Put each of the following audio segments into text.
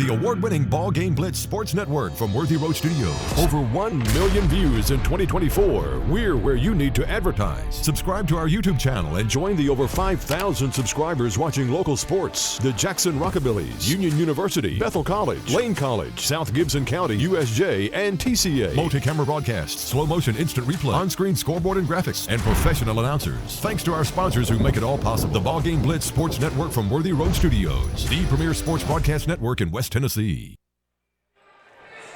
The award-winning BallGame Blitz Sports Network from Worthy Road Studios. Over 1 million views in 2024. We're where you need to advertise. Subscribe to our YouTube channel and join the over 5,000 subscribers watching local sports. The Jackson Rockabillys, Union University, Bethel College, Lane College, South Gibson County, USJ, and TCA. Multi-camera broadcasts, slow motion instant replay, on-screen scoreboard and graphics, and professional announcers. Thanks to our sponsors who make it all possible. The BallGame Blitz Sports Network from Worthy Road Studios. The premier sports broadcast network in West Tennessee.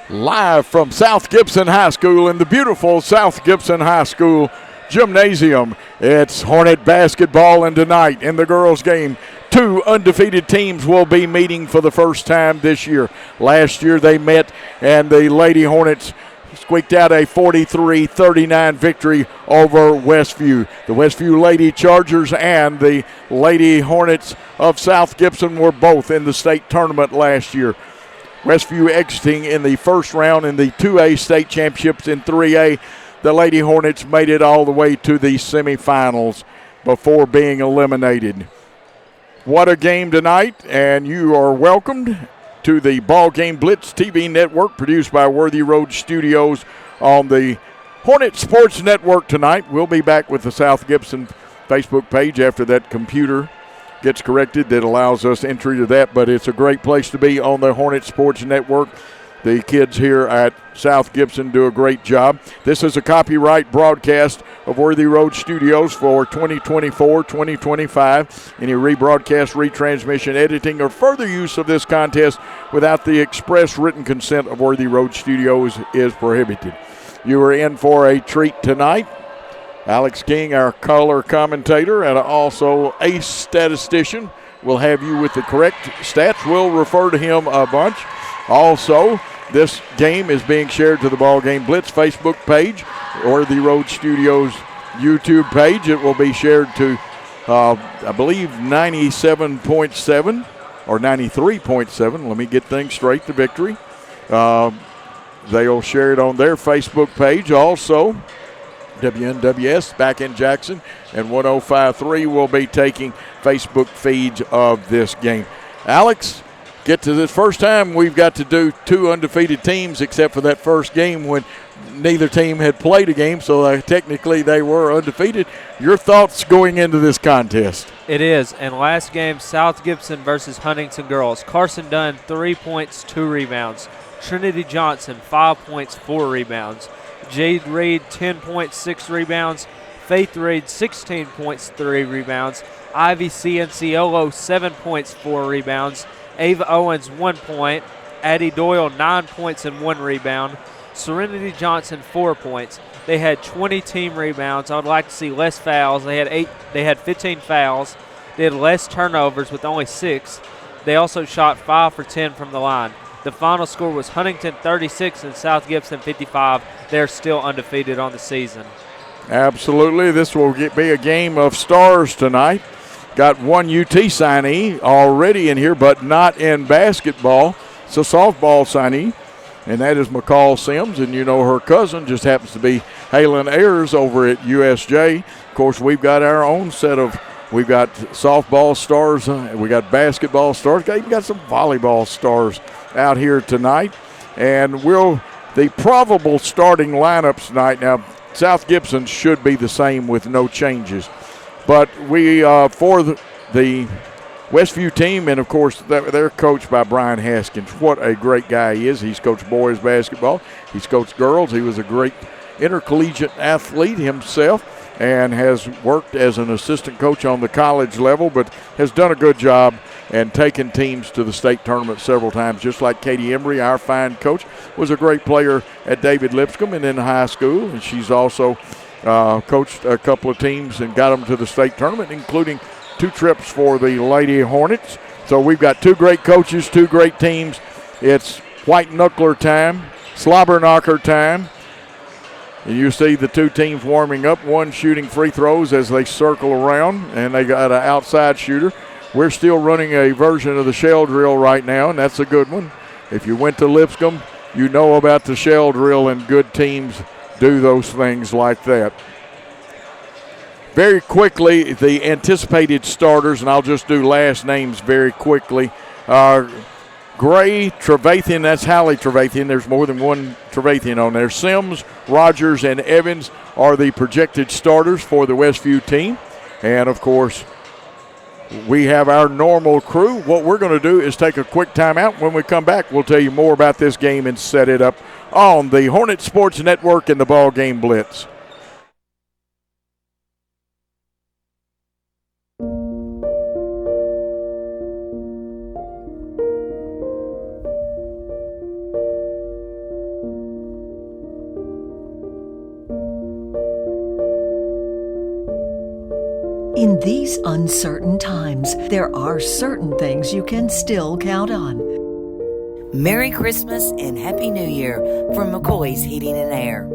Live from South Gibson High School in the beautiful South Gibson High School Gymnasium, it's Hornet basketball, and tonight in the girls' game, two undefeated teams will be meeting for the first time this year. Last year they met, and the Lady Hornets squeaked out a 43-39 victory over Westview. The Westview Lady Chargers and the Lady Hornets of South Gibson were both in the state tournament last year. Westview exiting in the first round in the 2A state championships. In 3A, the Lady Hornets made it all the way to the semifinals before being eliminated. What a game tonight, and you are welcomed to the BallGame Blitz TV network produced by Worthy Road Studios on the Hornet Sports Network tonight. We'll be back with the South Gibson Facebook page after that computer gets corrected that allows us entry to that, but it's a great place to be on the Hornet Sports Network. The kids here at South Gibson do a great job. This is a copyright broadcast of Worthy Road Studios for 2024-2025. Any rebroadcast, retransmission, editing, or further use of this contest without the express written consent of Worthy Road Studios is prohibited. You are in for a treat tonight. Alex King, our color commentator and also ace statistician, will have you with the correct stats. We'll refer to him a bunch. Also, this game is being shared to the BallGame Blitz Facebook page or the Road Studios YouTube page. It will be shared to, I believe, 97.7 or 93.7. Let me get things straight, the Victory. They'll share it on their Facebook page. Also, WNWS back in Jackson and 105.3 will be taking Facebook feeds of this game. Alex, get to this first time we've got to do two undefeated teams except for that first game when neither team had played a game, so technically they were undefeated. Your thoughts going into this contest? It is, and last game, South Gibson versus Huntington Girls. Carson Dunn, 3 points, 2 rebounds. Trinity Johnson, 5 points, 4 rebounds. Jade Reed, 10 points, 6 rebounds. Faith Reed, 16 points, 3 rebounds. Ivy Cianciolo, 7 points, 4 rebounds. Ava Owens, 1 point. Addie Doyle, 9 points and 1 rebound. Serenity Johnson, 4 points. They had 20 team rebounds. I would like to see less fouls. They had 15 fouls. They had less turnovers with only 6. They also shot 5 for 10 from the line. The final score was Huntington 36 and South Gibson 55. They're still undefeated on the season. Absolutely. This will be a game of stars tonight. Got one UT signee already in here, but not in basketball. It's a softball signee, and that is McCall Sims. And you know her cousin just happens to be Halen Ayers over at USJ. Of course, we've got our own set of, we've got softball stars, we got basketball stars, even got some volleyball stars out here tonight. And the probable starting lineups tonight, now South Gibson should be the same with no changes. But we, for the Westview team, and of course they're coached by Brian Haskins. What a great guy he is. He's coached boys basketball. He's coached girls. He was a great intercollegiate athlete himself and has worked as an assistant coach on the college level, but has done a good job and taken teams to the state tournament several times, just like Katie Embry, our fine coach, was a great player at David Lipscomb and in high school, and she's also coached a couple of teams and got them to the state tournament, including 2 trips for the Lady Hornets. So we've got 2 great coaches, 2 great teams. It's white knuckler time, slobber knocker time. And you see the 2 teams warming up, one shooting free throws as they circle around, and they got an outside shooter. We're still running a version of the shell drill right now, and that's a good one. If you went to Lipscomb, you know about the shell drill, and good teams do those things like that. Very quickly, the anticipated starters, and I'll just do last names very quickly, are Gray, Trevathan, that's Hallie Trevathan. There's more than one Trevathan on there. Sims, Rogers, and Evans are the projected starters for the Westview team. And, of course, we have our normal crew. What we're going to do is take a quick timeout. When we come back, we'll tell you more about this game and set it up on the Hornet Sports Network and the BallGame Blitz. In these uncertain times, there are certain things you can still count on. Merry Christmas and Happy New Year from McCoy's Heating and Air.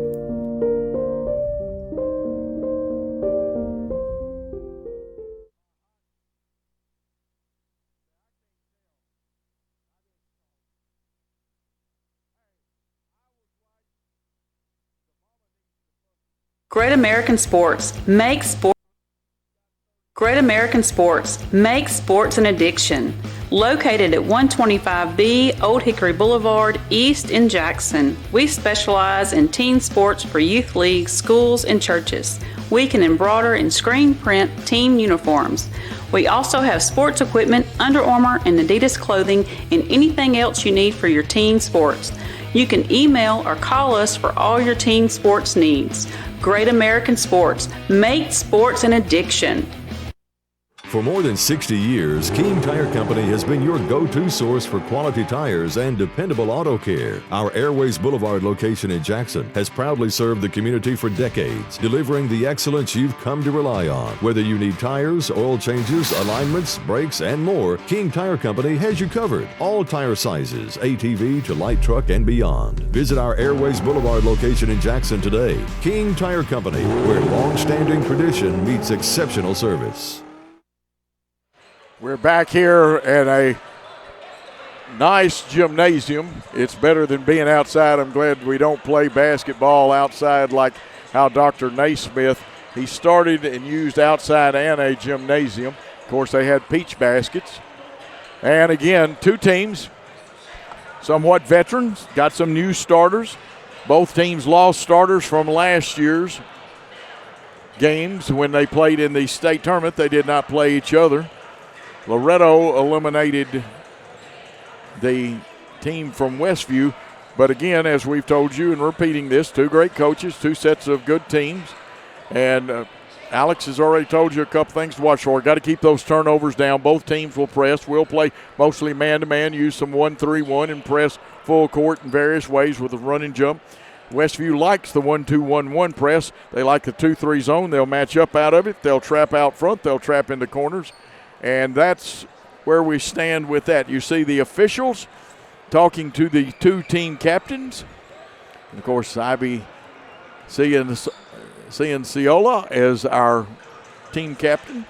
Great American Sports makes sports. Great American Sports makes sports an addiction. Located at 125B Old Hickory Boulevard, East in Jackson, we specialize in teen sports for youth leagues, schools, and churches. We can embroider and screen print team uniforms. We also have sports equipment, Under Armour, and Adidas clothing, and anything else you need for your teen sports. You can email or call us for all your teen sports needs. Great American Sports, make sports an addiction. For more than 60 years, King Tire Company has been your go-to source for quality tires and dependable auto care. Our Airways Boulevard location in Jackson has proudly served the community for decades, delivering the excellence you've come to rely on. Whether you need tires, oil changes, alignments, brakes, and more, King Tire Company has you covered. All tire sizes, ATV to light truck and beyond. Visit our Airways Boulevard location in Jackson today. King Tire Company, where long-standing tradition meets exceptional service. We're back here at a nice gymnasium. It's better than being outside. I'm glad we don't play basketball outside like how Dr. Naismith, he started and used outside and a gymnasium. Of course, they had peach baskets. And again, two teams, somewhat veterans, got some new starters. Both teams lost starters from last year's games when they played in the state tournament. They did not play each other. Loretto eliminated the team from Westview. But again, as we've told you and repeating this, two great coaches, two sets of good teams. And Alex has already told you a couple things to watch for. Got to keep those turnovers down. Both teams will press. We'll play mostly man-to-man, use some 1-3-1 and press full court in various ways with a run and jump. Westview likes the 1-2-1-1 press. They like the 2-3 zone. They'll match up out of it. They'll trap out front. They'll trap into corners. And that's where we stand with that. You see the officials talking to the two team captains. And of course, Ivy Ciola as our team captain.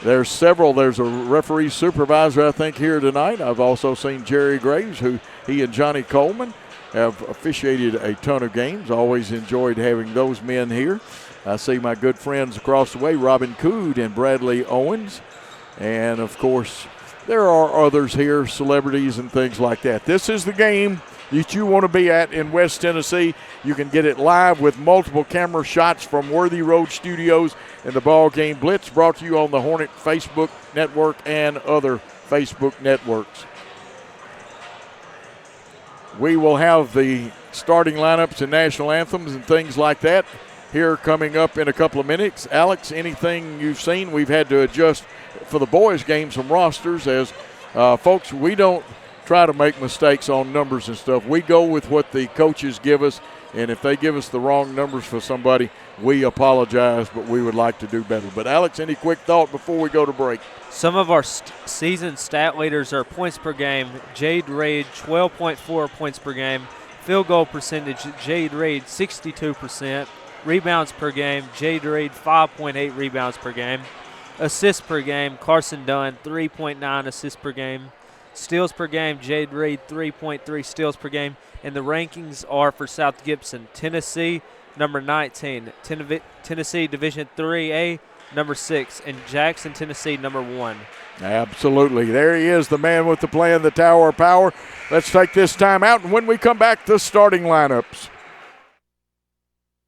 There's several. There's a referee supervisor, I think, here tonight. I've also seen Jerry Graves, who he and Johnny Coleman have officiated a ton of games. Always enjoyed having those men here. I see my good friends across the way, Robin Cood and Bradley Owens. And, of course, there are others here, celebrities and things like that. This is the game that you want to be at in West Tennessee. You can get it live with multiple camera shots from Worthy Road Studios and the BallGame Blitz, brought to you on the Hornet Facebook network and other Facebook networks. We will have the starting lineups and national anthems and things like that here coming up in a couple of minutes. Alex, anything you've seen? We've had to adjust for the boys' game some rosters as folks, we don't try to make mistakes on numbers and stuff. We go with what the coaches give us, and if they give us the wrong numbers for somebody, we apologize, but we would like to do better. But Alex, any quick thought before we go to break? Some of our season stat leaders are points per game. Jade Reed, 12.4 points per game. Field goal percentage, Jade Reed, 62%. Rebounds per game, Jade Reed, 5.8 rebounds per game. Assists per game, Carson Dunn, 3.9 assists per game. Steals per game, Jade Reed, 3.3 steals per game. And the rankings are for South Gibson. Tennessee, number 19. Tennessee, Division 3A, number 6, and Jackson, Tennessee, number 1. Absolutely. There he is, the man with the plan, the Tower of Power. Let's take this time out, and when we come back, the starting lineups.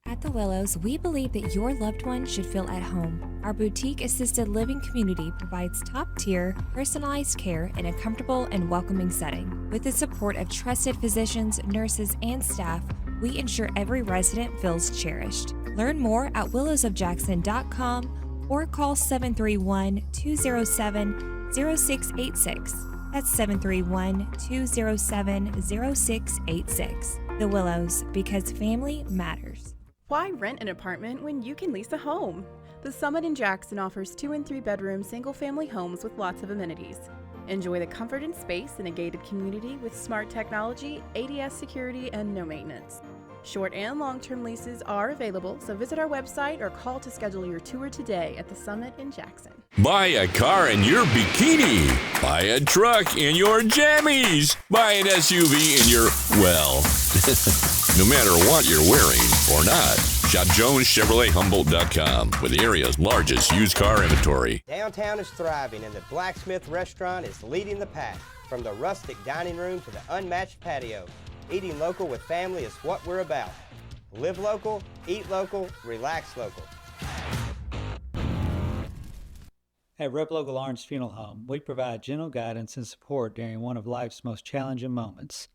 At the Willows, we believe that your loved one should feel at home. Our boutique assisted living community provides top-tier, personalized care in a comfortable and welcoming setting. With the support of trusted physicians, nurses, and staff, we ensure every resident feels cherished. Learn more at willowsofjackson.com or call 731-207-0686. That's 731-207-0686. The Willows, because family matters. Why rent an apartment when you can lease a home? The Summit in Jackson offers 2 and 3 bedroom single-family homes with lots of amenities. Enjoy the comfort and space in a gated community with smart technology, ADS security, and no maintenance. Short and long-term leases are available, so visit our website or call to schedule your tour today at the Summit in Jackson. Buy a car in your bikini. Buy a truck in your jammies. Buy an SUV in your, well, no matter what you're wearing or not. Shop JonesChevroletHumboldt.com with the area's largest used car inventory. Downtown is thriving and the Blacksmith Restaurant is leading the pack. From the rustic dining room to the unmatched patio, eating local with family is what we're about. Live local, eat local, relax local. At Rep Local Lawrence Funeral Home, we provide gentle guidance and support during one of life's most challenging moments.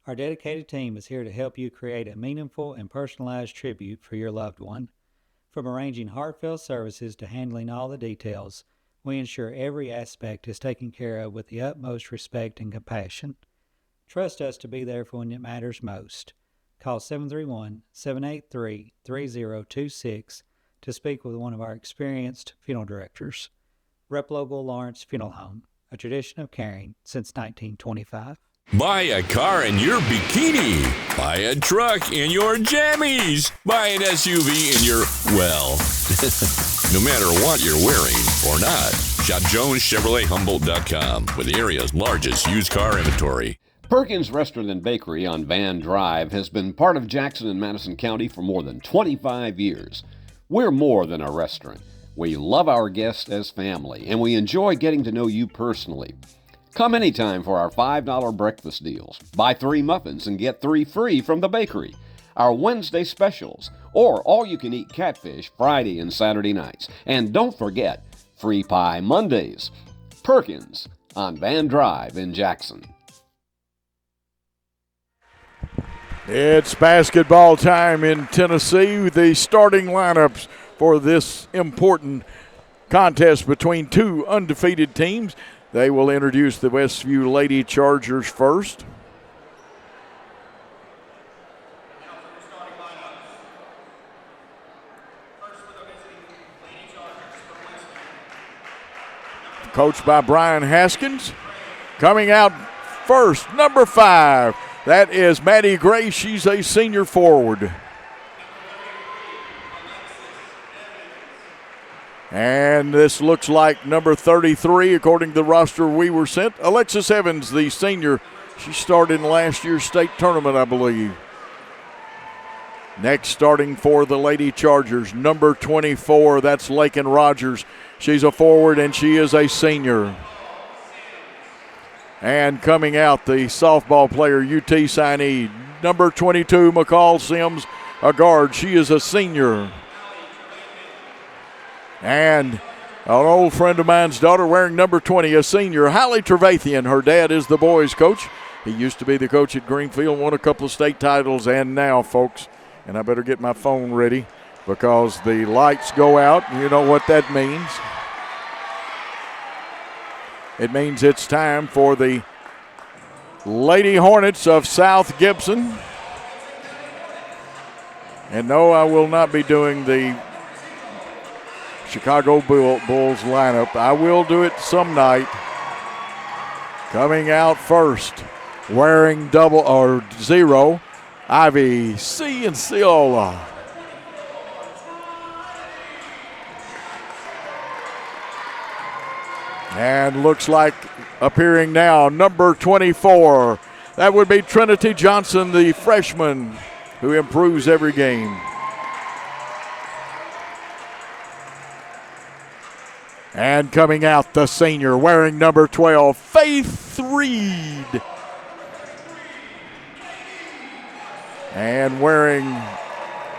Our dedicated team is here to help you create a meaningful and personalized tribute for your loved one. From arranging heartfelt services to handling all the details, we ensure every aspect is taken care of with the utmost respect and compassion. Trust us to be there for when it matters most. Call 731-783-3026 to speak with one of our experienced funeral directors. Rep Local Lawrence Funeral Home, a tradition of caring since 1925. Buy a car in your bikini. Buy a truck in your jammies. Buy an SUV in your, well, no matter what you're wearing or not. Shop JonesChevroletHumboldt.com with the area's largest used car inventory. Perkins Restaurant and Bakery on Van Drive has been part of Jackson and Madison County for more than 25 years. We're more than a restaurant. We love our guests as family, and we enjoy getting to know you personally. Come anytime for our $5 breakfast deals. Buy 3 muffins and get 3 free from the bakery. Our Wednesday specials, or all-you-can-eat catfish Friday and Saturday nights. And don't forget, free pie Mondays. Perkins on Van Drive in Jackson. It's basketball time in Tennessee. The starting lineups for this important contest between 2 undefeated teams. They will introduce the Westview Lady Chargers first. Coached by Brian Haskins. Coming out first, number 5. That is Maddie Gray. She's a senior forward. And this looks like number 33, according to the roster we were sent. Alexis Evans, the senior. She started in last year's state tournament, I believe. Next, starting for the Lady Chargers, number 24. That's Lakin Rogers. She's a forward, and she is a senior. And coming out, the softball player, UT signee, number 22, McCall Sims, a guard. She is a senior. And an old friend of mine's daughter wearing number 20, a senior, Hallie Trevathian. Her dad is the boys' coach. He used to be the coach at Greenfield, won a couple of state titles, and now, folks, and I better get my phone ready because the lights go out. You know what that means. It means it's time for the Lady Hornets of South Gibson. And no, I will not be doing the Chicago Bulls lineup. I will do it some night. Coming out first, wearing double or 0, Ivy Ciola. And looks like appearing now, number 24. That would be Trinity Johnson, the freshman, who improves every game. And coming out, the senior wearing number 12, Faith Reed. And wearing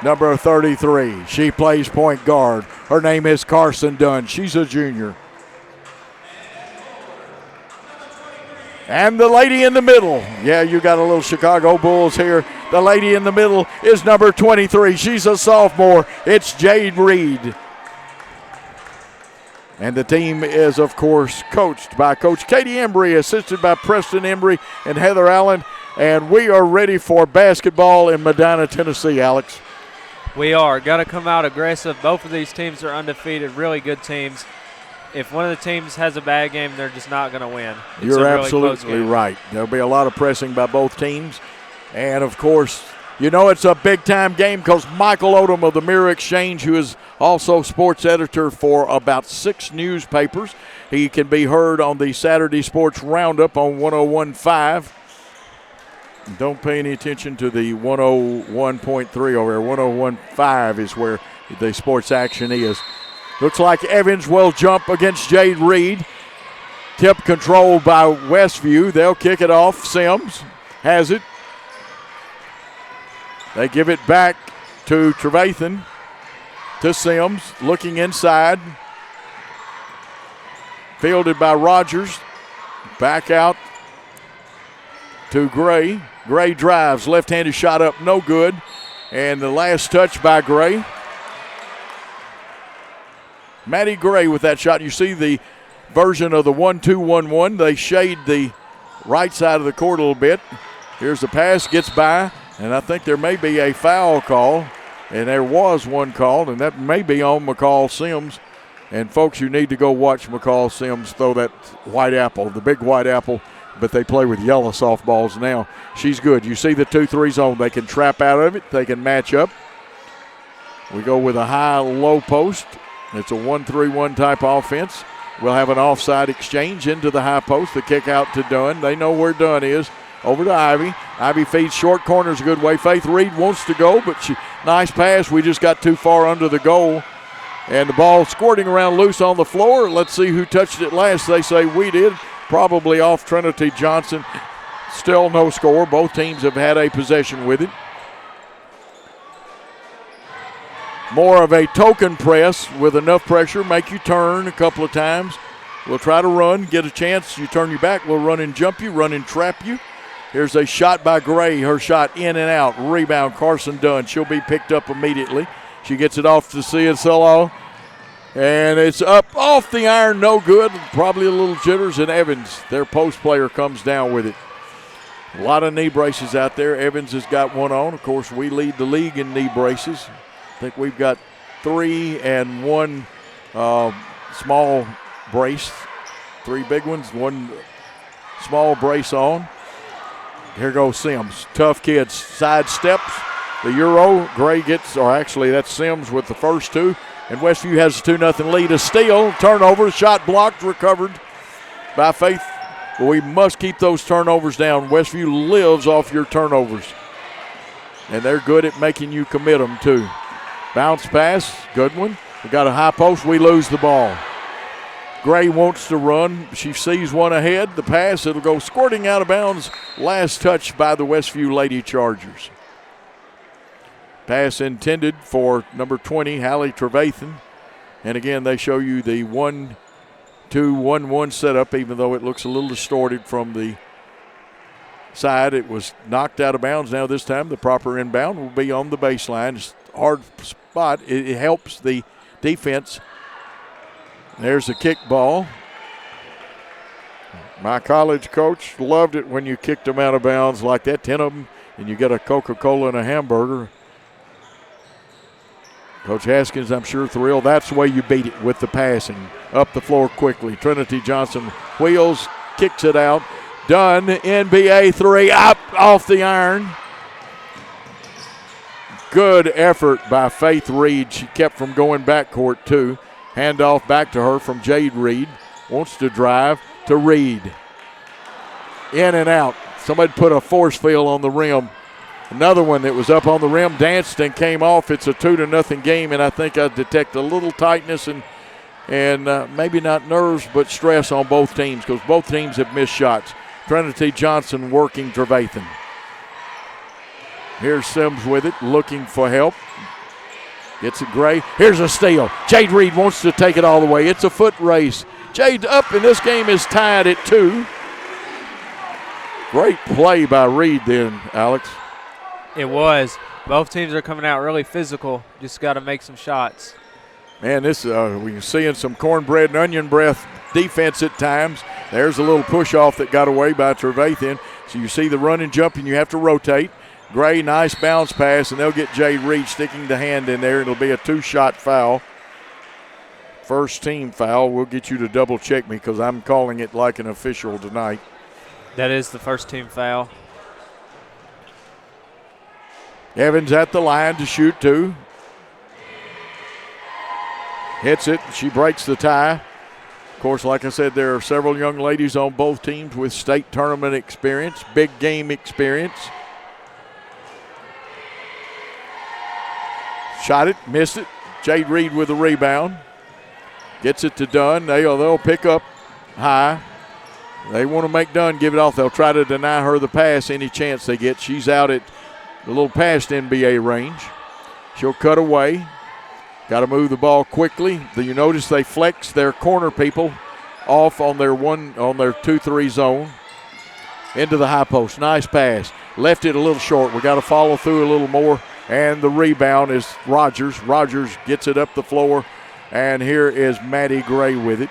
number 33, she plays point guard. Her name is Carson Dunn. She's a junior. And the lady in the middle. Yeah, you got a little Chicago Bulls here. The lady in the middle is number 23. She's a sophomore. It's Jade Reed. And the team is, of course, coached by Coach Katie Embry, assisted by Preston Embry and Heather Allen. And we are ready for basketball in Medina, Tennessee, Alex. We are. Got to come out aggressive. Both of these teams are undefeated, really good teams. If one of the teams has a bad game, they're just not going to win. You're absolutely right. There'll be a lot of pressing by both teams. And, of course, you know it's a big-time game because Michael Odom of the Mirror Exchange, who is also sports editor for about 6 newspapers, he can be heard on the Saturday Sports Roundup on 101.5. Don't pay any attention to the 101.3 over there. 101.5 is where the sports action is. Looks like Evans will jump against Jade Reed. Tip controlled by Westview. They'll kick it off. Sims has it. They give it back to Trevathan. To Sims, looking inside. Fielded by Rogers. Back out to Gray. Gray drives. Left-handed shot up, no good. And the last touch by Gray. Maddie Gray with that shot. You see the version of the 1-2-1-1. They shade the right side of the court a little bit. Here's the pass, gets by, and I think there may be a foul call. And there was one called, and that may be on McCall Sims. And, folks, you need to go watch McCall Sims throw that white apple, the big white apple, but they play with yellow softballs now. She's good. You see the 2-3 zone. They can trap out of it. They can match up. We go with a high-low post. It's a 1-3-1 type offense. We'll have an offside exchange into the high post. The kick out to Dunn. They know where Dunn is. Over to Ivy. Ivy feeds short corners a good way. Faith Reed wants to go, but nice pass. We just got too far under the goal. And the ball squirting around loose on the floor. Let's see who touched it last. They say we did. Probably off Trinity Johnson. Still no score. Both teams have had a possession with it. More of a token press with enough pressure, make you turn a couple of times. We'll try to run, get a chance. You turn your back, we'll run and jump you, run and trap you. Here's a shot by Gray. Her shot in and out. Rebound, Carson Dunn. She'll be picked up immediately. She gets it off to Ciancillo. And it's up off the iron, no good. Probably a little jitters, and Evans, their post player, comes down with it. A lot of knee braces out there. Evans has got one on. Of course, we lead the league in knee braces. I think we've got 3 and 1 small brace. 3 big ones, 1 small brace on. Here goes Sims. Tough kids. Side steps. The Euro. Gray gets, or actually that's Sims with the first 2. And Westview has a 2-0 lead. A steal. Turnover. Shot blocked. Recovered by Faith. But we must keep those turnovers down. Westview lives off your turnovers. And they're good at making you commit them too. Bounce pass, good one. We got a high post, we lose the ball. Gray wants to run. She sees one ahead. The pass, it'll go squirting out of bounds. Last touch by the Westview Lady Chargers. Pass intended for number 20, Hallie Trevathan. And again, they show you the 1-2-1-1 setup, even though it looks a little distorted from the side. It was knocked out of bounds. Now this time the proper inbound will be on the baseline. It's a hard spot. It helps the defense. There's the kick ball. My college coach loved it when you kicked them out of bounds like that, 10 of them, and you get a Coca-Cola and a hamburger. Coach Haskins, I'm sure, thrilled. That's the way you beat it, with the passing. Up the floor quickly. Trinity Johnson wheels, kicks it out. Done. NBA 3, up off the iron. Good effort by Faith Reed. She kept from going backcourt too. Handoff back to her from Jade Reed. Wants to drive to Reed. In and out. Somebody put a force field on the rim. Another one that was up on the rim, danced and came off. It's a 2-0 game, and I think I detect a little tightness, and and maybe not nerves, but stress on both teams because both teams have missed shots. Trinity Johnson working Trevathan. Here's Sims with it, looking for help. Gets it Gray. Here's a steal. Jade Reed wants to take it all the way. It's a foot race. Jade up, and this game is tied at 2. Great play by Reed then, Alex. It was. Both teams are coming out really physical. Just got to make some shots. Man, this we're seeing some cornbread and onion breath defense at times. There's a little push-off that got away by Trevathan. So you see the run and jump, and you have to rotate. Gray, nice bounce pass, and they'll get Jade Reed sticking the hand in there. It'll be a 2-shot foul. First team foul. We'll get you to double check me because I'm calling it like an official tonight. That is the first team foul. Evans at the line to shoot 2. Hits it. She breaks the tie. Of course, like I said, there are several young ladies on both teams with state tournament experience, big game experience. Shot it, missed it. Jade Reed with the rebound. Gets it to Dunn. They'll pick up high. They want to make Dunn give it off. They'll try to deny her the pass any chance they get. She's out at a little past NBA range. She'll cut away. Got to move the ball quickly. Do you notice they flex their corner people off on their 2-3 zone into the high post. Nice pass. Left it a little short. We got to follow through a little more. And the rebound is Rogers. Rogers gets it up the floor. And here is Maddie Gray with it.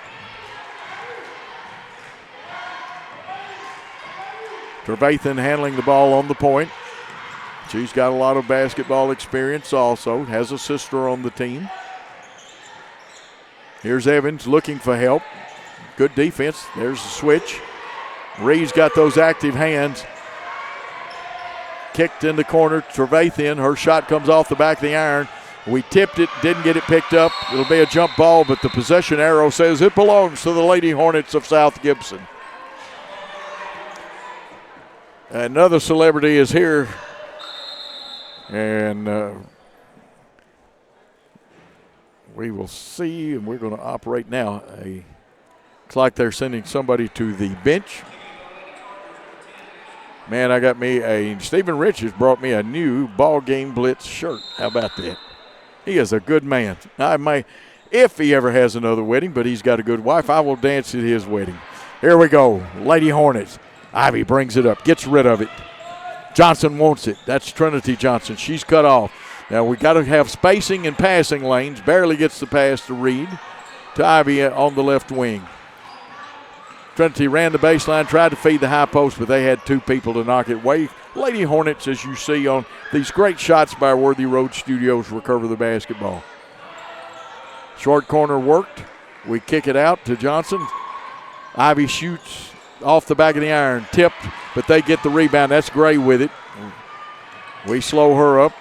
Trevathan handling the ball on the point. She's got a lot of basketball experience also. Has a sister on the team. Here's Evans looking for help. Good defense. There's the switch. Reed's got those active hands. Kicked in the corner. Trevathan, her shot comes off the back of the iron. We tipped it, didn't get it picked up. It'll be a jump ball, but the possession arrow says it belongs to the Lady Hornets of South Gibson. Another celebrity is here. And we will see, and we're going to operate now. Looks like they're sending somebody to the bench. Man, I got me Stephen Rich has brought me a new BallGame Blitz shirt. How about that? He is a good man. If he ever has another wedding, but he's got a good wife, I will dance at his wedding. Here we go, Lady Hornets. Ivy brings it up, gets rid of it. Johnson wants it. That's Trinity Johnson. She's cut off. Now we got to have spacing and passing lanes. Barely gets the pass to Reed. To Ivy on the left wing. Trinity ran the baseline, tried to feed the high post, but they had 2 people to knock it away. Lady Hornets, as you see on these great shots by Worthy Road Studios, recover the basketball. Short corner worked. We kick it out to Johnson. Ivy shoots off the back of the iron, tipped, but they get the rebound. That's Gray with it. We slow her up.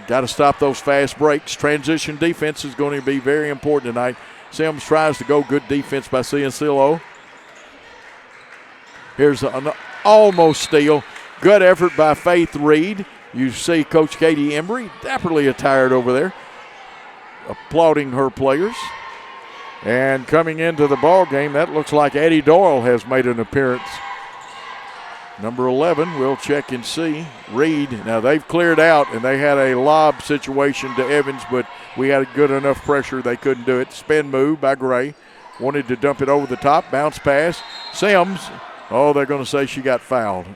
Got to stop those fast breaks. Transition defense is going to be very important tonight. Sims tries to go good defense by Ciancillo. Here's an almost steal. Good effort by Faith Reed. You see Coach Katie Embry, dapperly attired over there, applauding her players. And coming into the ball game, that looks like Eddie Doyle has made an appearance. Number 11, we'll check and see. Reed, now they've cleared out, and they had a lob situation to Evans, but we had good enough pressure they couldn't do it. Spin move by Gray. Wanted to dump it over the top, bounce pass. Sims, they're going to say she got fouled.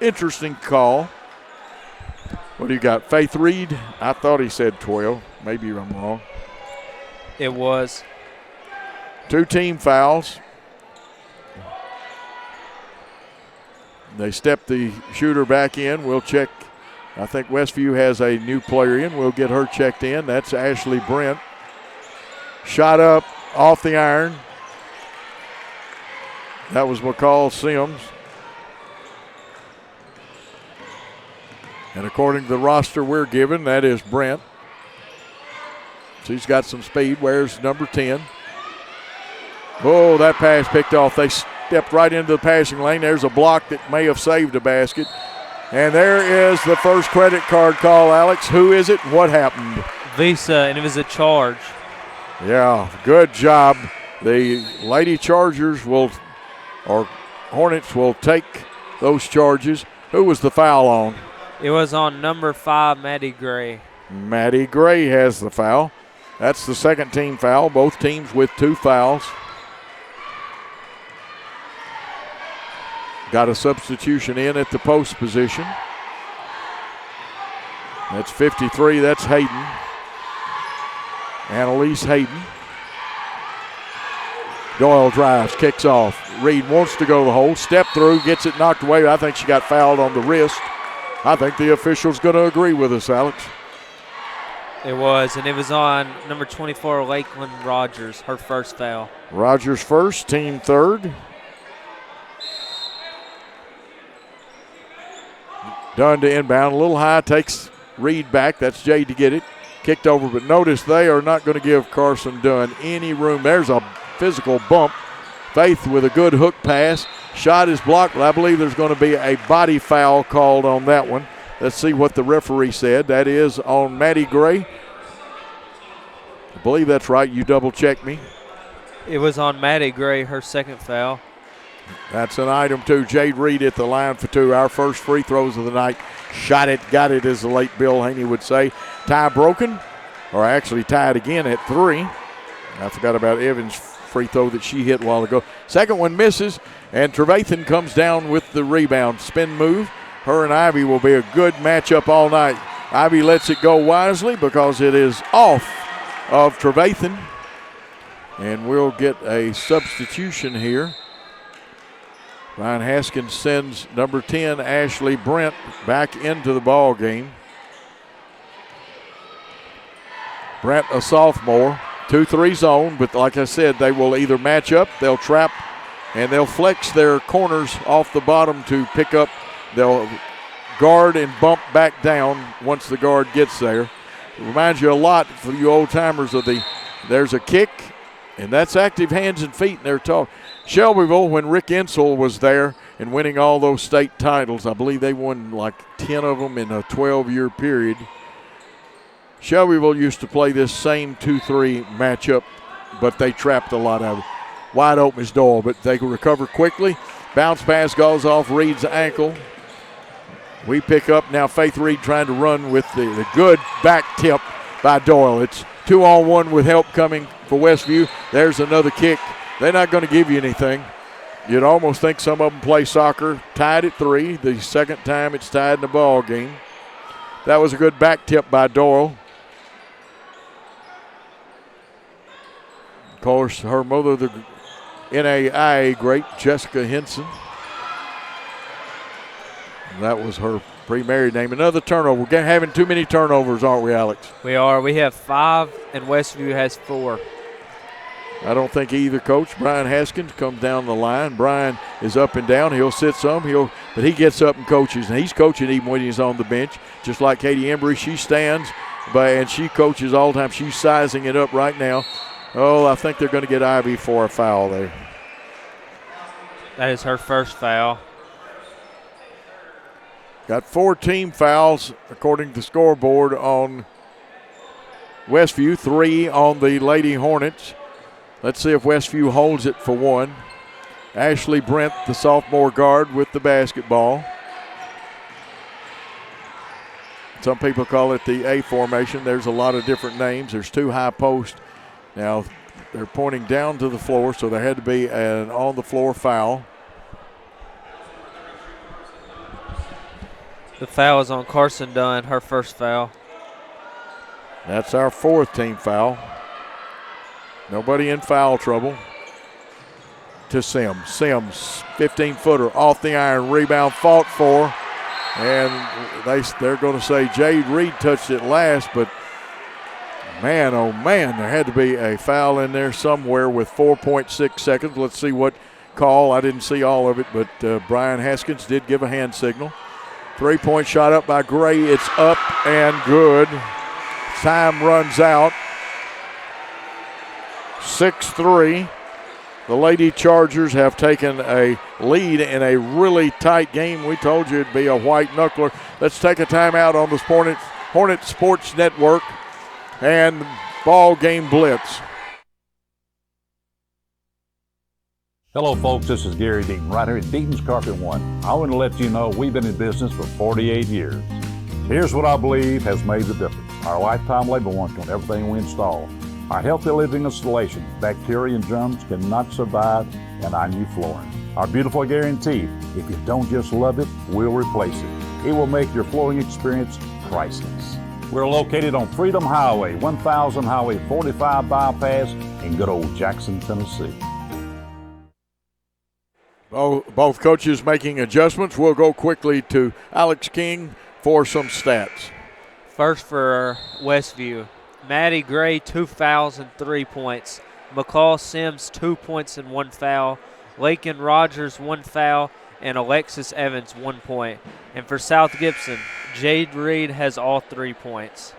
Interesting call. What do you got, Faith Reed? I thought he said 12. Maybe I'm wrong. It was. 2 team fouls. They step the shooter back in. We'll check. I think Westview has a new player in. We'll get her checked in. That's Ashley Brent. Shot up off the iron. That was McCall Sims. And according to the roster we're given, that is Brent. She's got some speed. Where's number 10? Oh, that pass picked off. They stepped right into the passing lane. There's a block that may have saved a basket. And there is the first credit card call, Alex. Who is it? What happened? Visa, and it was a charge. Yeah, good job. The Lady Chargers or Hornets will take those charges. Who was the foul on? It was on number 5, Maddie Gray. Maddie Gray has the foul. That's the second team foul, both teams with 2 fouls. Got a substitution in at the post position. That's 53, that's Hayden. Annalise Hayden. Doyle drives, kicks off. Reed wants to go to the hole, step through, gets it knocked away. I think she got fouled on the wrist. I think the official's going to agree with us, Alex. It was, and it was on number 24, Lakeland Rogers, her first foul. Rogers first, team third. Dunn to inbound, a little high, takes Reed back. That's Jade to get it. Kicked over, but notice they are not going to give Carson Dunn any room. There's a physical bump. Faith with a good hook pass. Shot is blocked, but I believe there's going to be a body foul called on that one. Let's see what the referee said. That is on Maddie Gray. I believe that's right. You double check me. It was on Maddie Gray, her second foul. That's an item 2. Jade Reed at the line for 2. Our first free throws of the night. Shot it, got it, as the late Bill Haney would say. Tie broken, or actually tied again at 3. I forgot about Evans' free throw that she hit a while ago. Second one misses, and Trevathan comes down with the rebound. Spin move. Her and Ivy will be a good matchup all night. Ivy lets it go wisely because it is off of Trevathan. And we'll get a substitution here. Ryan Haskins sends number 10, Ashley Brent, back into the ball game. Brent, a sophomore, 2-3 zone, but like I said, they will either match up, they'll trap, and they'll flex their corners off the bottom to pick up. They'll guard and bump back down once the guard gets there. It reminds you a lot for you old timers of there's a kick, and that's active hands and feet, and they're tall. Shelbyville, when Rick Insel was there and winning all those state titles, I believe they won like 10 of them in a 12-year period. Shelbyville used to play this same 2-3 matchup, but they trapped a lot of it. Wide open is Doyle, but they can recover quickly. Bounce pass goes off Reed's ankle. We pick up now Faith Reed trying to run with the good back tip by Doyle. It's 2-on-1 with help coming for Westview. There's another kick. They're not going to give you anything. You'd almost think some of them play soccer. Tied at 3. The second time it's tied in the ball game. That was a good back tip by Doyle. Of course, her mother, the NAIA great, Jessica Henson. That was her pre-married name. Another turnover. We're having too many turnovers, aren't we, Alex? We are. We have 5, and Westview has 4. I don't think either coach. Brian Haskins comes down the line. Brian is up and down. He'll sit some. But he gets up and coaches, and he's coaching even when he's on the bench. Just like Katie Embry, she stands, and she coaches all the time. She's sizing it up right now. Oh, I think they're going to get Ivy for a foul there. That is her first foul. Got 4 team fouls according to the scoreboard on Westview, 3 on the Lady Hornets. Let's see if Westview holds it for 1. Ashley Brent, the sophomore guard, with the basketball. Some people call it the A formation. There's a lot of different names. There's 2 high posts. Now, they're pointing down to the floor, so there had to be an on-the-floor foul. The foul is on Carson Dunn, her first foul. That's our 4th team foul. Nobody in foul trouble. To Sims. Sims, 15-footer off the iron, rebound fought for. And they're going to say Jade Reed touched it last, but man, oh man, there had to be a foul in there somewhere with 4.6 seconds. Let's see what call. I didn't see all of it, but Brian Haskins did give a hand signal. 3-point shot up by Gray. It's up and good. Time runs out. 6-3. The Lady Chargers have taken a lead in a really tight game. We told you it'd be a white knuckler. Let's take a timeout on the Hornet Sports Network and BallGame Blitz. Hello folks, this is Gary Deaton right here at Deaton's Carpet One. I want to let you know we've been in business for 48 years. Here's what I believe has made the difference. Our lifetime labor warranty on everything we install. Our healthy living installations, bacteria and germs cannot survive in our new flooring. Our beautiful guarantee, if you don't just love it, we'll replace it. It will make your flooring experience priceless. We're located on Freedom Highway, 1000 Highway 45 bypass in good old Jackson, Tennessee. Both coaches making adjustments. We'll go quickly to Alex King for some stats. First for Westview, Maddie Gray, 2 fouls and 3 points. McCall Sims, 2 points and 1 foul. Lakin Rogers, 1 foul. And Alexis Evans, 1 point. And for South Gibson, Jade Reed has all 3 points.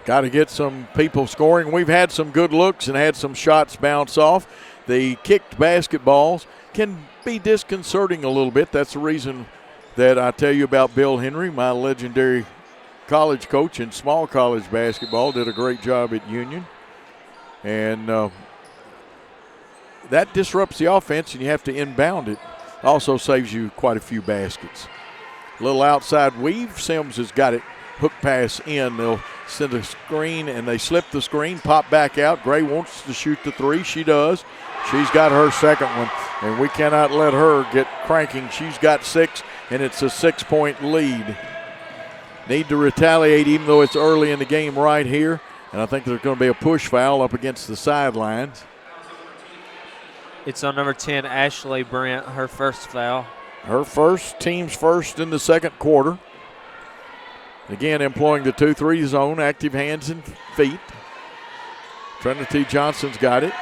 Got to get some people scoring. We've had some good looks and had some shots bounce off. The kicked basketballs can be disconcerting a little bit. That's the reason that I tell you about Bill Henry, my legendary college coach in small college basketball, did a great job at Union. And that disrupts the offense, and you have to inbound it. Also saves you quite a few baskets. A little outside weave. Sims has got it. Hook pass in. They'll send a screen, and they slip the screen, pop back out. Gray wants to shoot the three. She does. She's got her second one, and we cannot let her get cranking. She's got 6, and it's a 6-point lead. Need to retaliate even though it's early in the game right here, and I think there's going to be a push foul up against the sidelines. It's on number 10, Ashley Brent, her first foul. Her first, team's first in the second quarter. Again, employing the 2-3 zone, active hands and feet. Trinity Johnson's got it.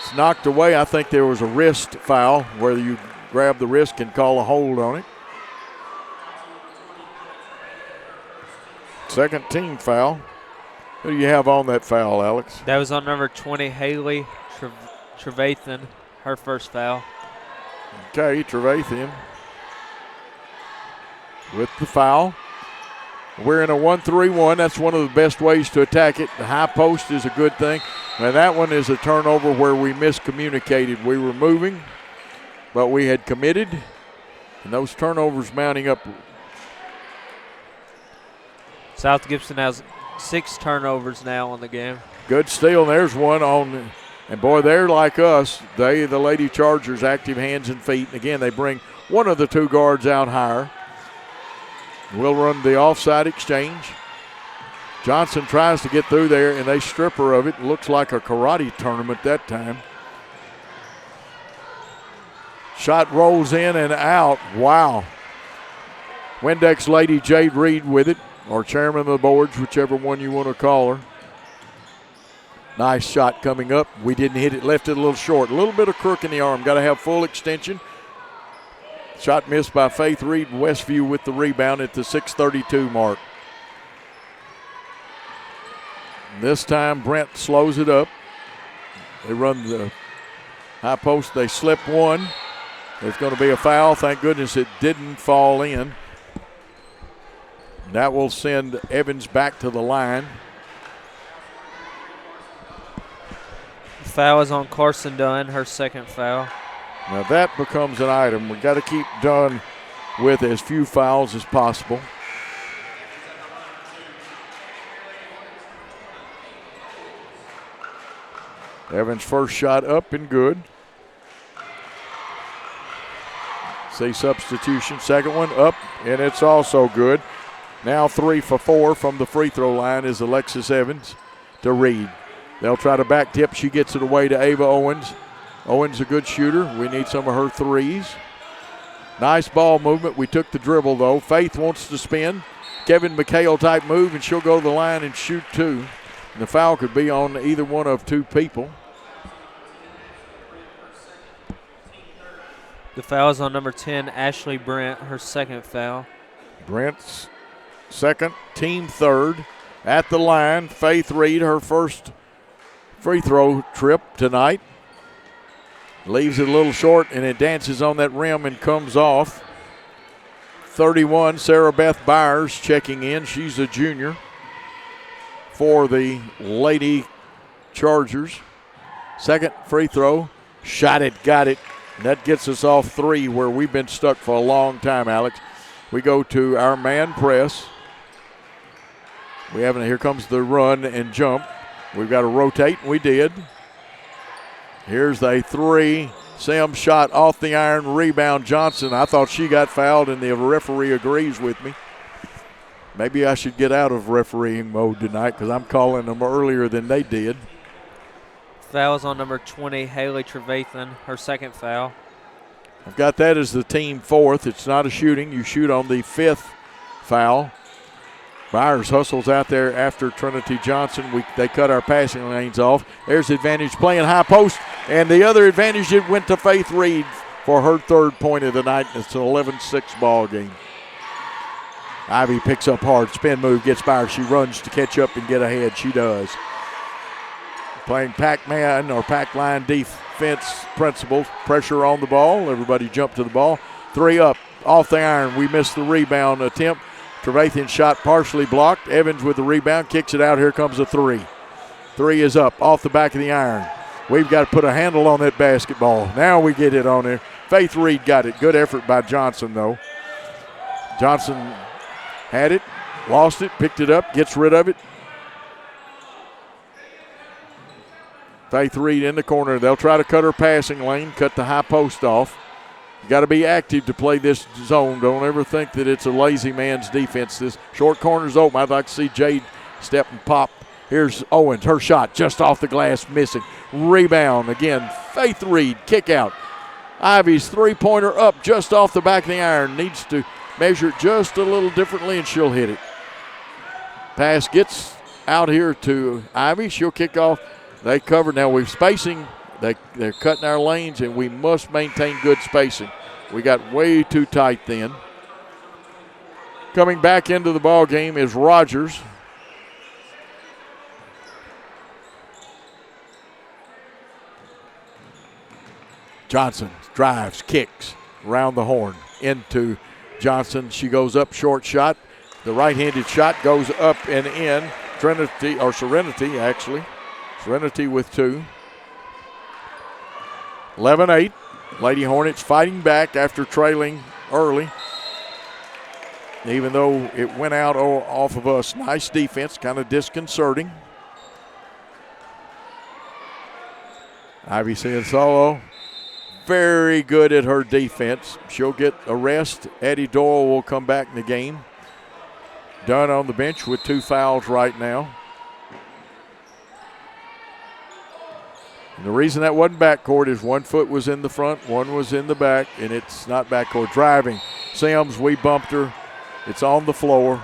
It's knocked away. I think there was a wrist foul, where you grab the wrist and call a hold on it. Second team foul. Who do you have on that foul, Alex? That was on number 20, Haley Trevathan, her first foul. Okay, Trevathan with the foul. We're in a 1-3-1. That's one of the best ways to attack it. The high post is a good thing. And that one is a turnover where we miscommunicated. We were moving, but we had committed. And those turnovers mounting up. South Gibson has 6 turnovers now on the game. Good steal. There's one on. And, boy, they're like us. The Lady Chargers, active hands and feet. And again, they bring one of the 2 guards out higher. We'll run the offside exchange. Johnson tries to get through there, and they strip her of it. Looks like a karate tournament that time. Shot rolls in and out. Wow. Windex Lady Jade Reed with it, or chairman of the boards, whichever one you want to call her. Nice shot coming up. We didn't hit it, left it a little short. A little bit of crook in the arm. Got to have full extension. Shot missed by Faith Reed. Westview with the rebound at the 6:32 mark. This time Brent slows it up. They run the high post. They slip one. There's going to be a foul. Thank goodness it didn't fall in. That will send Evans back to the line. The foul is on Carson Dunn, her second foul. Now that becomes an item. We've got to keep Dunn with as few fouls as possible. Evans' first shot up and good. See substitution. Second one up, and it's also good. Now 3 for 4 from the free throw line is Alexis Evans to Reed. They'll try to back tip. She gets it away to Ava Owens. Owens a good shooter. We need some of her threes. Nice ball movement. We took the dribble, though. Faith wants to spin. Kevin McHale type move, and she'll go to the line and shoot 2. And the foul could be on either one of 2 people. The foul is on number 10, Ashley Brent, her second foul. Brent's second, team third. At the line, Faith Reed, her first free throw trip tonight. Leaves it a little short, and it dances on that rim and comes off. 31, Sarah Beth Byers checking in. She's a junior for the Lady Chargers. Second free throw Shot it, got it. And that gets us off 3 where we've been stuck for a long time, Alex. We go to our man press. Here comes the run and jump. We've got to rotate, and we did. Here's a 3. Sims shot off the iron, rebound Johnson. I thought she got fouled, and the referee agrees with me. Maybe I should get out of refereeing mode tonight because I'm calling them earlier than they did. Fouls on number 20, Haley Trevathan, her second foul. I've got that as the team 4th. It's not a shooting. You shoot on the 5th foul. Byers hustles out there after Trinity Johnson. They cut our passing lanes off. There's advantage playing high post, and the other advantage it went to Faith Reed for her 3rd point of the night. It's an 11-6 ball game. Ivy picks up hard. Spin move gets by her. She runs to catch up and get ahead. She does. Playing Pac-Man or Pac-line defense principles. Pressure on the ball. Everybody jump to the ball. 3 up. Off the iron. We missed the rebound attempt. Trevathan shot partially blocked. Evans with the rebound. Kicks it out. Here comes a 3. 3 is up. Off the back of the iron. We've got to put a handle on that basketball. Now we get it on there. Faith Reed got it. Good effort by Johnson, though. Johnson had it. Lost it. Picked it up. Gets rid of it. Faith Reed in the corner. They'll try to cut her passing lane, cut the high post off. You got to be active to play this zone. Don't ever think that it's a lazy man's defense. This short corner's open. I'd like to see Jade step and pop. Here's Owens. Her shot just off the glass, missing. Rebound again. Faith Reed, kick out. Ivy's 3-pointer up just off the back of the iron. Needs to measure it just a little differently, and she'll hit it. Pass gets out here to Ivy. She'll kick off. They cover. Now we're spacing. They're cutting our lanes, and we must maintain good spacing. We got way too tight then. Coming back into the ball game is Rogers. Johnson drives, kicks around the horn into Johnson. She goes up, short shot. The right-handed shot goes up and in. Serenity, actually. Serenity with 2. 11-8. Lady Hornets fighting back after trailing early. Even though it went out off of us. Nice defense, kind of disconcerting. Ivy Ciansolo, very good at her defense. She'll get a rest. Addie Doyle will come back in the game. Dunn on the bench with 2 fouls right now. And the reason that wasn't backcourt is 1 foot was in the front, 1 was in the back, and it's not backcourt. Driving. Sims, we bumped her. It's on the floor.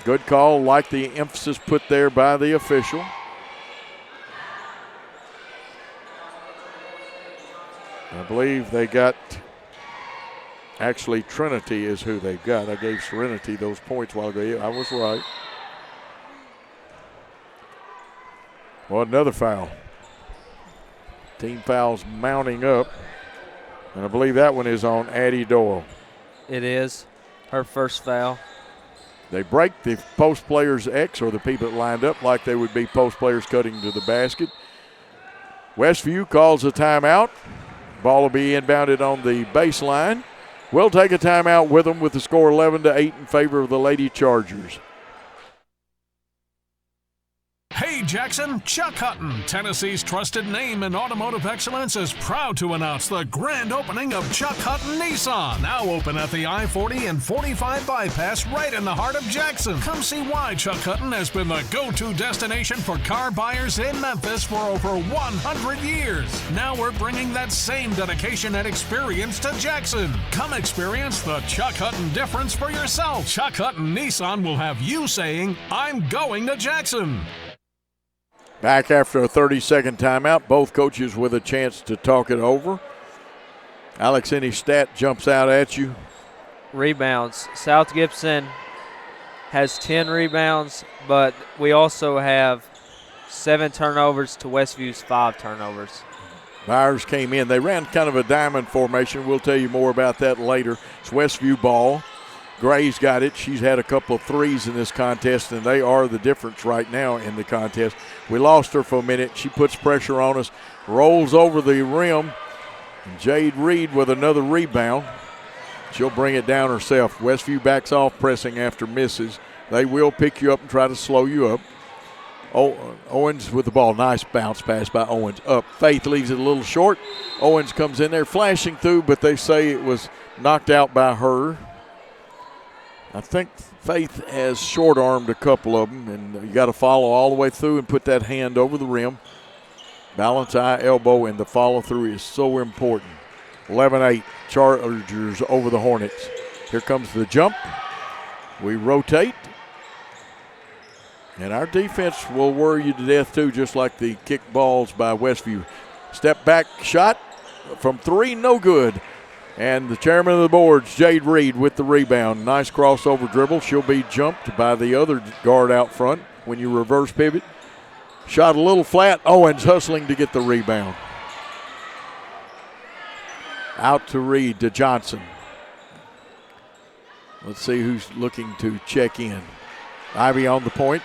Good call, like the emphasis put there by the official. I believe they got, actually Trinity is who they've got. I gave Serenity those points while ago. I was right. Well, another foul. Team fouls mounting up. And I believe that one is on Addie Doyle. It is. Her first foul. They break the post players' X, or the people that lined up, like they would be post players cutting to the basket. Westview calls a timeout. Ball will be inbounded on the baseline. We'll take a timeout with them with the score 11-8 in favor of the Lady Chargers. Hey Jackson, Chuck Hutton, Tennessee's trusted name in automotive excellence, is proud to announce the grand opening of Chuck Hutton Nissan, now open at the I-40 and 45 bypass right in the heart of Jackson. Come see why Chuck Hutton has been the go-to destination for car buyers in Memphis for over 100 years. Now we're bringing that same dedication and experience to Jackson. Come experience the Chuck Hutton difference for yourself. Chuck Hutton Nissan will have you saying, I'm going to Jackson. Back after a 30-second timeout, both coaches with a chance to talk it over. Alex, any stat jumps out at you? Rebounds. South Gibson has 10 rebounds, but we also have 7 turnovers to Westview's 5 turnovers. Byers came in. They ran kind of a diamond formation. We'll tell you more about that later. It's Westview ball. Gray's got it. She's had a couple of threes in this contest, and they are the difference right now in the contest. We lost her for a minute. She puts pressure on us, rolls over the rim. Jade Reed with another rebound. She'll bring it down herself. Westview backs off, pressing after misses. They will pick you up and try to slow you up. Owens with the ball. Nice bounce pass by Owens. Up. Faith leaves it a little short. Owens comes in there flashing through, but they say it was knocked out by her. I think Faith has short-armed a couple of them, and you got to follow all the way through and put that hand over the rim. Balance eye, elbow, and the follow-through is so important. 11-8, Chargers over the Hornets. Here comes the jump. We rotate. And our defense will worry you to death, too, just like the kick balls by Westview. Step back shot from three, no good. And the chairman of the boards, Jade Reed, with the rebound. Nice crossover dribble. She'll be jumped by the other guard out front when you reverse pivot. Shot a little flat. Owens hustling to get the rebound. Out to Reed, to Johnson. Let's see who's looking to check in. Ivy on the point.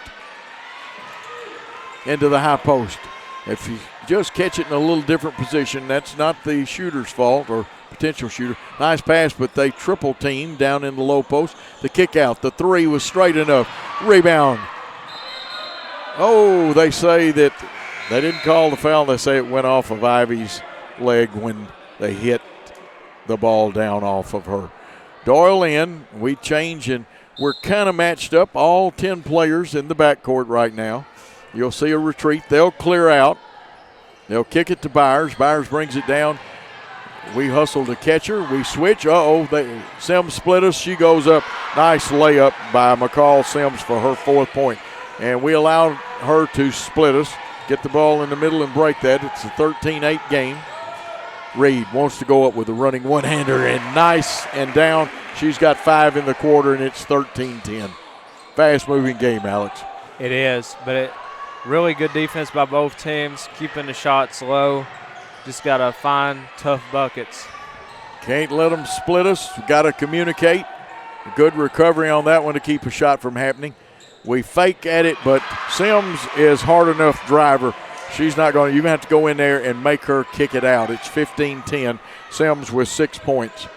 Into the high post. If you just catch it in a little different position, that's not the shooter's fault or potential shooter. Nice pass, but they triple team down in the low post. The kick out. The three was straight enough. Rebound. Oh, they say that they didn't call the foul. They say it went off of Ivy's leg when they hit the ball down off of her. Doyle in. We change, and we're kind of matched up. All 10 players in the backcourt right now. You'll see a retreat. They'll clear out. They'll kick it to Byers. Byers brings it down. We hustle to catch her. We switch. Sims split us. She goes up. Nice layup by McCall Sims for her 4th point. And we allowed her to split us, get the ball in the middle and break that. It's a 13-8 game. Reed wants to go up with a running one-hander, and nice and down. She's got 5 in the quarter, and it's 13-10. Fast-moving game, Alex. It is, but really good defense by both teams, keeping the shots low. Just got to find tough buckets. Can't let them split us. Got to communicate. A good recovery on that one to keep a shot from happening. We fake at it, but Sims is hard enough driver. She's not going to – you're going to have to go in there and make her kick it out. It's 15-10. Sims with 6 points.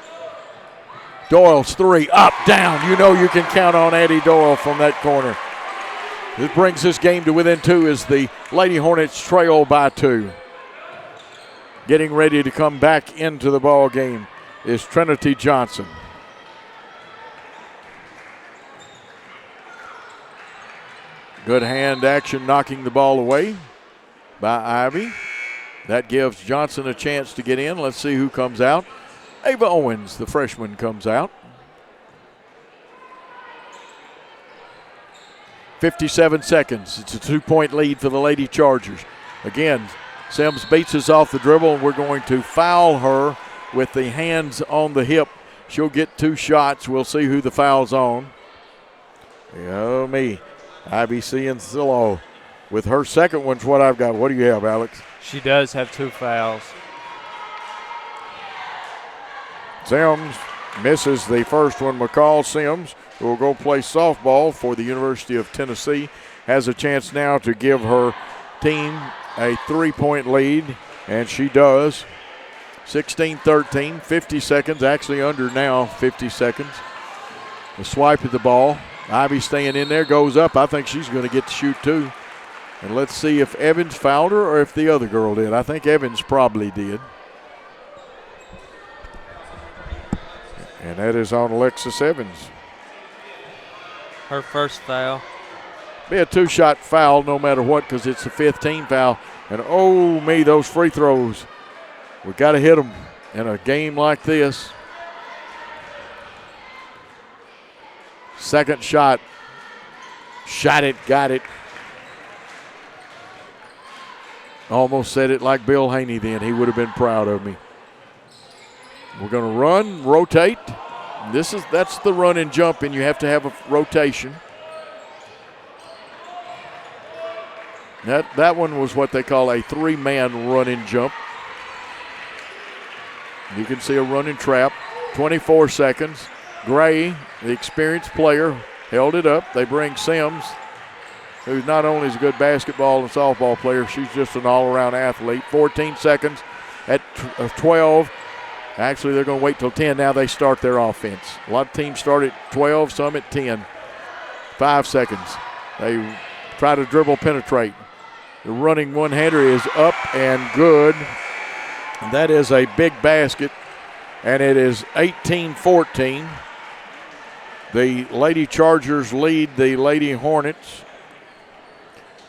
Doyle's 3, up, down. You know you can count on Addie Doyle from that corner. This brings this game to within 2 as the Lady Hornets trail by 2. Getting ready to come back into the ball game is Trinity Johnson. Good hand action knocking the ball away by Ivy. That gives Johnson a chance to get in. Let's see who comes out. Ava Owens, the freshman, comes out. 57 seconds. It's a 2-point lead for the Lady Chargers. Again, Sims beats us off the dribble, and we're going to foul her with the hands on the hip. She'll get 2 shots. We'll see who the foul's on. Oh, me. IBC and Zillow with her second one's what I've got. What do you have, Alex? She does have 2 fouls. Sims misses the first one. McCall Sims, who will go play softball for the University of Tennessee, has a chance now to give her team a 3-point lead, and she does. 16-13, 50 seconds, actually under now 50 seconds. The swipe at the ball. Ivy staying in there, goes up. I think she's going to get to shoot too. And let's see if Evans fouled her or if the other girl did. I think Evans probably did. And that is on Alexis Evans. Her first foul. Be a 2-shot foul no matter what because it's a 15 foul. And oh me, those free throws. We got to hit them in a game like this. Second shot. Shot it, got it. Almost said it like Bill Haney then. He would have been proud of me. We're going to run, rotate. That's the run and jump, and you have to have a rotation. That one was what they call a 3-man run and jump. You can see a running trap. 24 seconds. Gray, the experienced player, held it up. They bring Sims, who's not only is a good basketball and softball player, she's just an all-around athlete. 14 seconds at 12. Actually, they're going to wait till 10. Now they start their offense. A lot of teams start at 12, some at 10. 5 seconds. They try to dribble penetrate. The running one-hander is up and good. And that is a big basket, and it is 18-14. The Lady Chargers lead the Lady Hornets.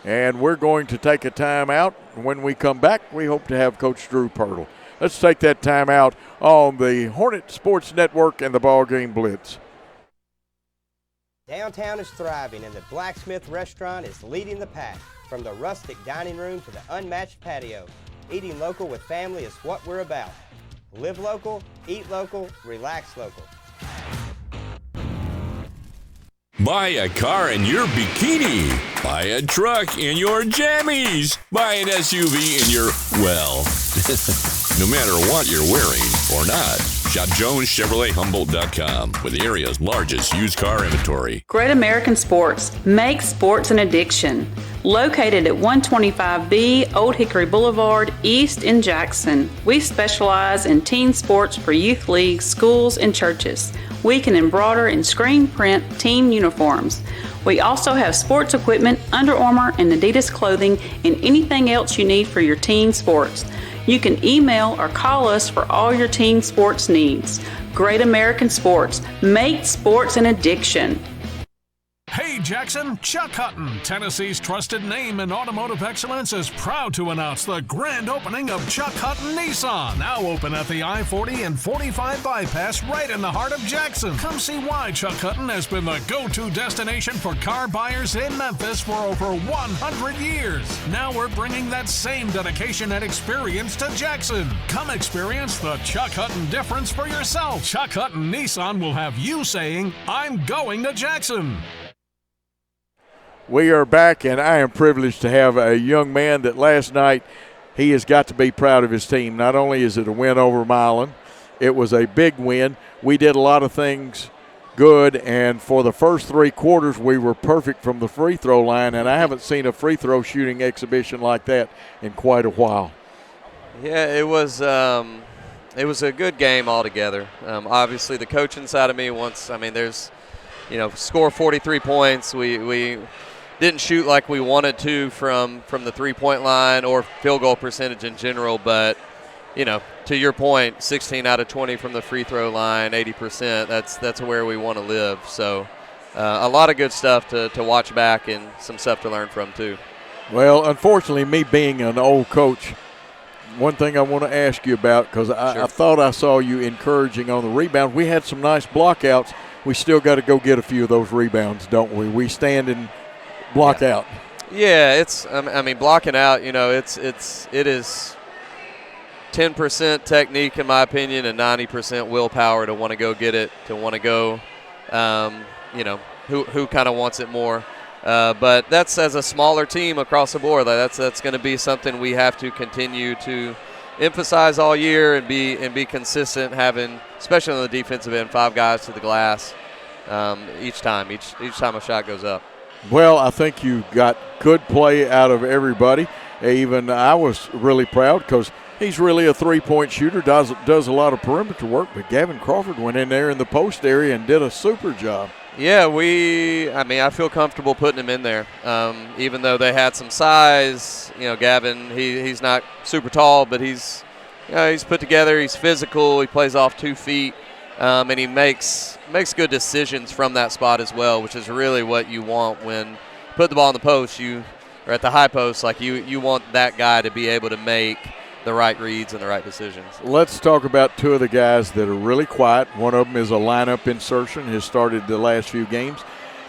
And we're going to take a timeout. When we come back, we hope to have Coach Drew Pirtle. Let's take that timeout on the Hornet Sports Network and the BallGame Blitz. Downtown is thriving, and the Blacksmith Restaurant is leading the pack. From the rustic dining room to the unmatched patio, eating local with family is what we're about. Live local, eat local, relax local. Buy a car in your bikini. Buy a truck in your jammies. Buy an SUV in your, well, no matter what you're wearing or not. Shop JonesChevroletHumboldt.com with the area's largest used car inventory. Great American Sports. Make sports an addiction. Located at 125B Old Hickory Boulevard, East in Jackson. We specialize in team sports for youth leagues, schools, and churches. We can embroider and screen print team uniforms. We also have sports equipment, Under Armour, and Adidas clothing, and anything else you need for your team sports. You can email or call us for all your team sports needs. Great American Sports. Make sports an addiction. Hey Jackson, Chuck Hutton, Tennessee's trusted name in automotive excellence, is proud to announce the grand opening of Chuck Hutton Nissan, now open at the I-40 and 45 bypass right in the heart of Jackson. Come see why Chuck Hutton has been the go-to destination for car buyers in Memphis for over 100 years. Now we're bringing that same dedication and experience to Jackson. Come experience the Chuck Hutton difference for yourself. Chuck Hutton Nissan will have you saying, "I'm going to Jackson." We are back, and I am privileged to have a young man that last night he has got to be proud of his team. Not only is it a win over Milan, it was a big win. We did a lot of things good, and for the first 3 quarters, we were perfect from the free throw line, and I haven't seen a free throw shooting exhibition like that in quite a while. Yeah, it was a good game altogether. Obviously, the coaching side of me wants, there's, score 43 points. We didn't shoot like we wanted to from the three-point line or field goal percentage in general, but, to your point, 16 out of 20 from the free throw line, 80%, that's where we want to live. So a lot of good stuff to watch back and some stuff to learn from too. Well, unfortunately, me being an old coach, one thing I want to ask you about, because I thought I saw you encouraging on the rebound. We had some nice blockouts. We still got to go get a few of those rebounds, don't we? We stand and block out. Yeah, it's blocking out, it is 10% technique in my opinion and 90% willpower to want to go get it, to want to go, who kind of wants it more. But that's, as a smaller team across the board, that's going to be something we have to continue to emphasize all year and be consistent, having, especially on the defensive end, 5 guys to the glass each time a shot goes up. Well, I think you got good play out of everybody. Even I was really proud because he's really a three-point shooter, does a lot of perimeter work, but Gavin Crawford went in there in the post area and did a super job. Yeah, I feel comfortable putting him in there. Even though they had some size, Gavin, he's not super tall, but he's put together, he's physical, he plays off 2 feet, and he makes good decisions from that spot as well, which is really what you want when you put the ball in the post, or at the high post, like you want that guy to be able to make the right reads and the right decisions. Let's talk about 2 of the guys that are really quiet. One of them is a lineup insertion, has started the last few games.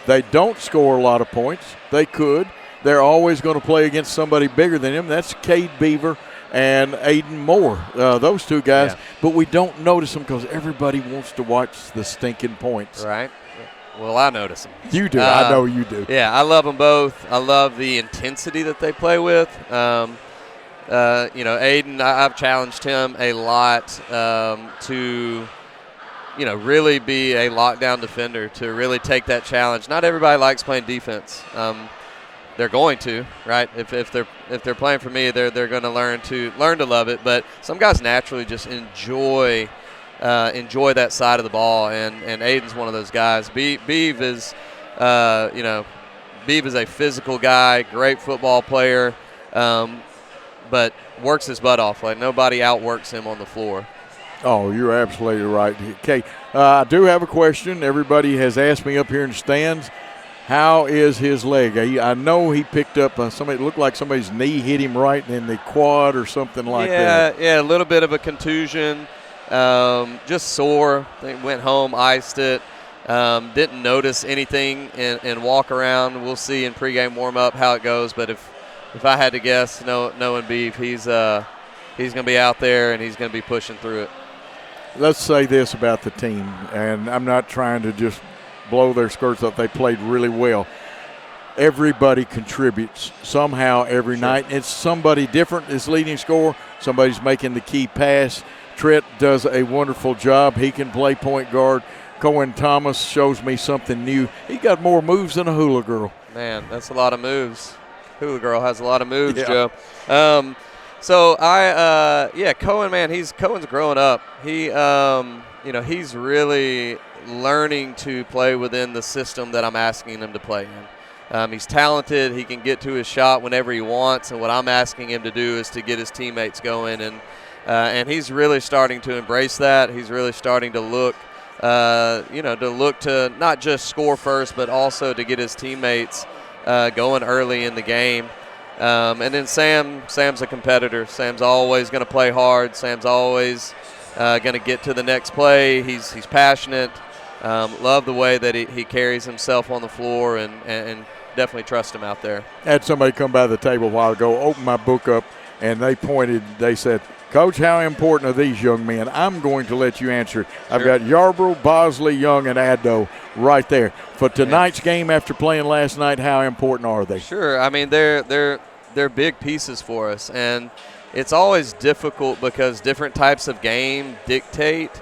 They don't score a lot of points. They could. They're always going to play against somebody bigger than him. That's Cade Beaver and Aiden Moore, those 2 guys. Yeah. But we don't notice them because everybody wants to watch the stinking points. Right. Well, I notice them. You do. I know you do. Yeah, I love them both. I love the intensity that they play with. Aiden, I've challenged him a lot to really be a lockdown defender, to really take that challenge. Not everybody likes playing defense. They're going to, right? If they're playing for me, they're going to learn to love it. But some guys naturally just enjoy that side of the ball, and Aiden's one of those guys. Beeve is, Beeve is a physical guy, great football player, but works his butt off. Like, nobody outworks him on the floor. Oh, you're absolutely right. Okay, I do have a question. Everybody has asked me up here in the stands, how is his leg? I know he picked up somebody. It looked like somebody's knee hit him right in the quad or something like that. Yeah, a little bit of a contusion, just sore. They went home, iced it. Didn't notice anything in walk around. We'll see in pregame warm-up how it goes. But if I had to guess, knowing Beef, he's going to be out there and he's going to be pushing through it. Let's say this about the team, and I'm not trying to just blow their skirts up. They played really well. Everybody contributes somehow every night. It's somebody different is leading scorer. Somebody's making the key pass. Trent does a wonderful job. He can play point guard. Cohen Thomas shows me something new. He got more moves than a hula girl. Man, that's a lot of moves. Hula girl has a lot of moves, Joe. Cohen, man, Cohen's growing up. He's really learning to play within the system that I'm asking him to play in. He's talented. He can get to his shot whenever he wants, and what I'm asking him to do is to get his teammates going, and he's really starting to embrace that. He's really starting to look to not just score first, but also to get his teammates going early in the game. And then Sam's a competitor. Sam's always going to play hard. Sam's always going to get to the next play. He's passionate. Love the way that he carries himself on the floor, and definitely trust him out there. I had somebody come by the table a while ago, open my book up, and they said, Coach, how important are these young men? I'm going to let you answer. I've got Yarborough, Bosley, Young, and Addo right there. For tonight's game after playing last night, how important are they? Sure. I mean, they're big pieces for us, and it's always difficult because different types of game dictate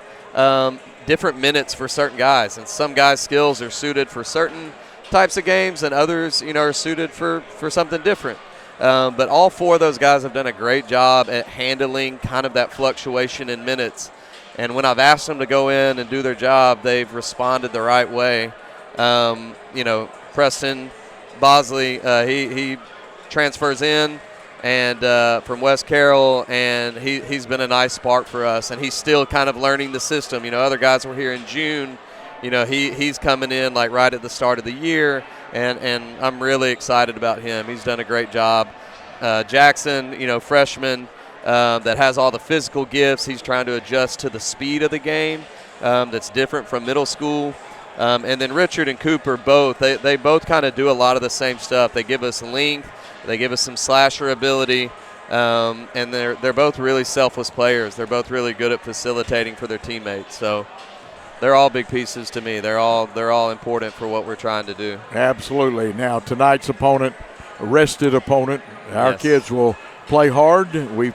different minutes for certain guys, and some guys' skills are suited for certain types of games, and others, are suited for something different. But all four of those guys have done a great job at handling kind of that fluctuation in minutes. And when I've asked them to go in and do their job, they've responded the right way. Preston Bosley, he transfers in and from West Carroll, and he's been a nice spark for us. And he's still kind of learning the system. Other guys were here in June. He's coming in like right at the start of the year. And I'm really excited about him. He's done a great job. Jackson, freshman that has all the physical gifts. He's trying to adjust to the speed of the game that's different from middle school. And then Richard and Cooper both, they both kind of do a lot of the same stuff. They give us length. They give us some slasher ability. And they're both really selfless players. They're both really good at facilitating for their teammates. So they're all big pieces to me. They're all important for what we're trying to do. Absolutely. Now, tonight's opponent, a rested opponent. Our kids will play hard. We'll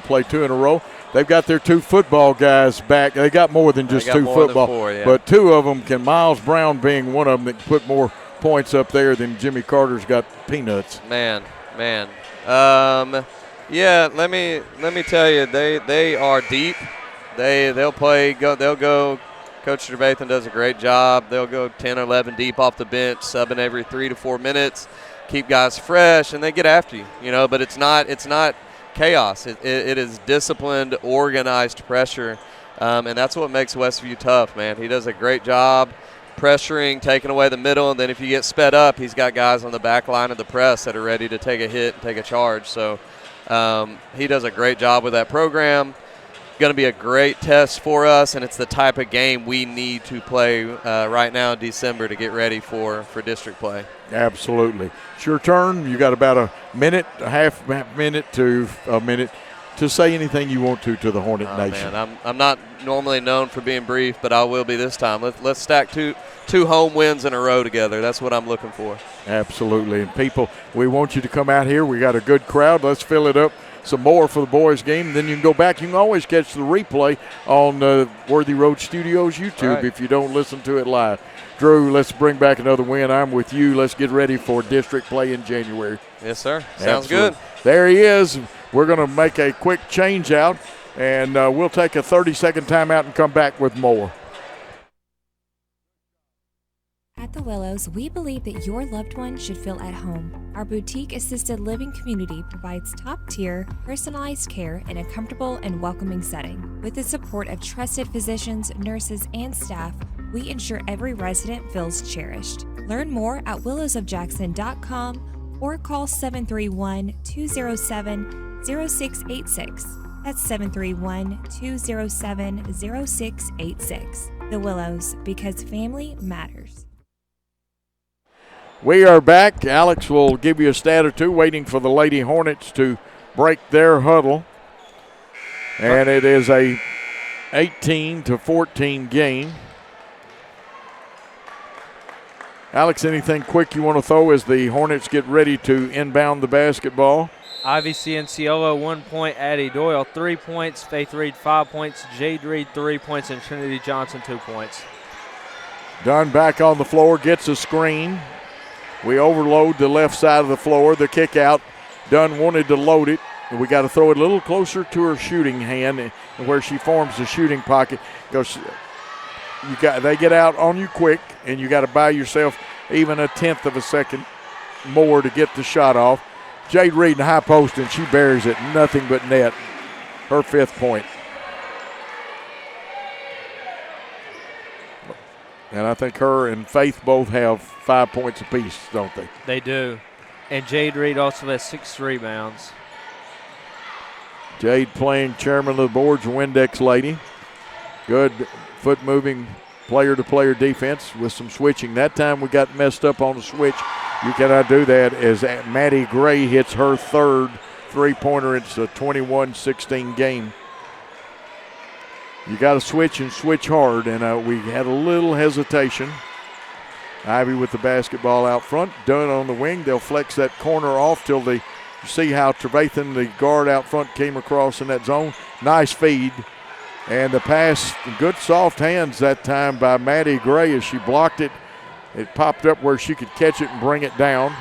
play two in a row. They've got their two football guys back. They got more than just two football. But two of them can, Miles Brown being one of them, that can put more points up there than Jimmy Carter's got peanuts. Man. Let me tell you, they are deep. They'll go. Coach Trevathan does a great job. They'll go 10 or 11 deep off the bench, subbing every 3 to 4 minutes, keep guys fresh, and they get after you. But it's not chaos. It is disciplined, organized pressure, and that's what makes Westview tough, man. He does a great job pressuring, taking away the middle, and then if you get sped up, he's got guys on the back line of the press that are ready to take a hit and take a charge. So he does a great job with that program. Going to be a great test for us, and it's the type of game we need to play right now in December to get ready for district play. Absolutely. It's your turn. You got about a half minute to a minute to say anything you want to the Hornet Nation. Man, I'm not normally known for being brief, but I will be this time. Let's stack two home wins in a row together. That's what I'm looking for. Absolutely. And people, we want you to come out here. We got a good crowd. Let's fill it up some more for the boys game. Then you can go back. You can always catch the replay on Worthy Road Studios YouTube if you don't listen to it live. Drew, let's bring back another win. I'm with you. Let's get ready for district play in January. Yes, sir. Sounds good. There he is. We're going to make a quick change out, and we'll take a 30-second timeout and come back with more. At the Willows, we believe that your loved one should feel at home. Our boutique assisted living community provides top-tier, personalized care in a comfortable and welcoming setting. With the support of trusted physicians, nurses, and staff, we ensure every resident feels cherished. Learn more at willowsofjackson.com or call 731-207-0686. That's 731-207-0686. The Willows, because family matters. We are back. Alex will give you a stat or two, waiting for the Lady Hornets to break their huddle. And it is a 18-14 game. Alex, anything quick you want to throw as the Hornets get ready to inbound the basketball? Ivy Cianciolo, 1 point. Addie Doyle, 3 points. Faith Reed, 5 points. Jade Reed, 3 points. And Trinity Johnson, 2 points. Dunn back on the floor, gets a screen. We overload the left side of the floor. The kick out. Dunn wanted to load it. We got to throw it a little closer to her shooting hand where she forms the shooting pocket. Because they get out on you quick, and you got to buy yourself even a tenth of a second more to get the shot off. Jade Reed in the high post, and she buries it. Nothing but net. Her 5th point. And I think her and Faith both have 5 points apiece, don't they? They do. And Jade Reed also has 6 rebounds. Jade playing chairman of the board's Windex lady. Good foot-moving player-to-player defense with some switching. That time we got messed up on the switch. You cannot do that as Maddie Gray hits her 3rd three-pointer. It's a 21-16 game. You got to switch and switch hard, and we had a little hesitation. Ivy with the basketball out front. Dunn on the wing. They'll flex that corner off till they see how Trevathan, the guard out front, came across in that zone. Nice feed. And the pass, good soft hands that time by Maddie Gray as she blocked it. It popped up where she could catch it and bring it down.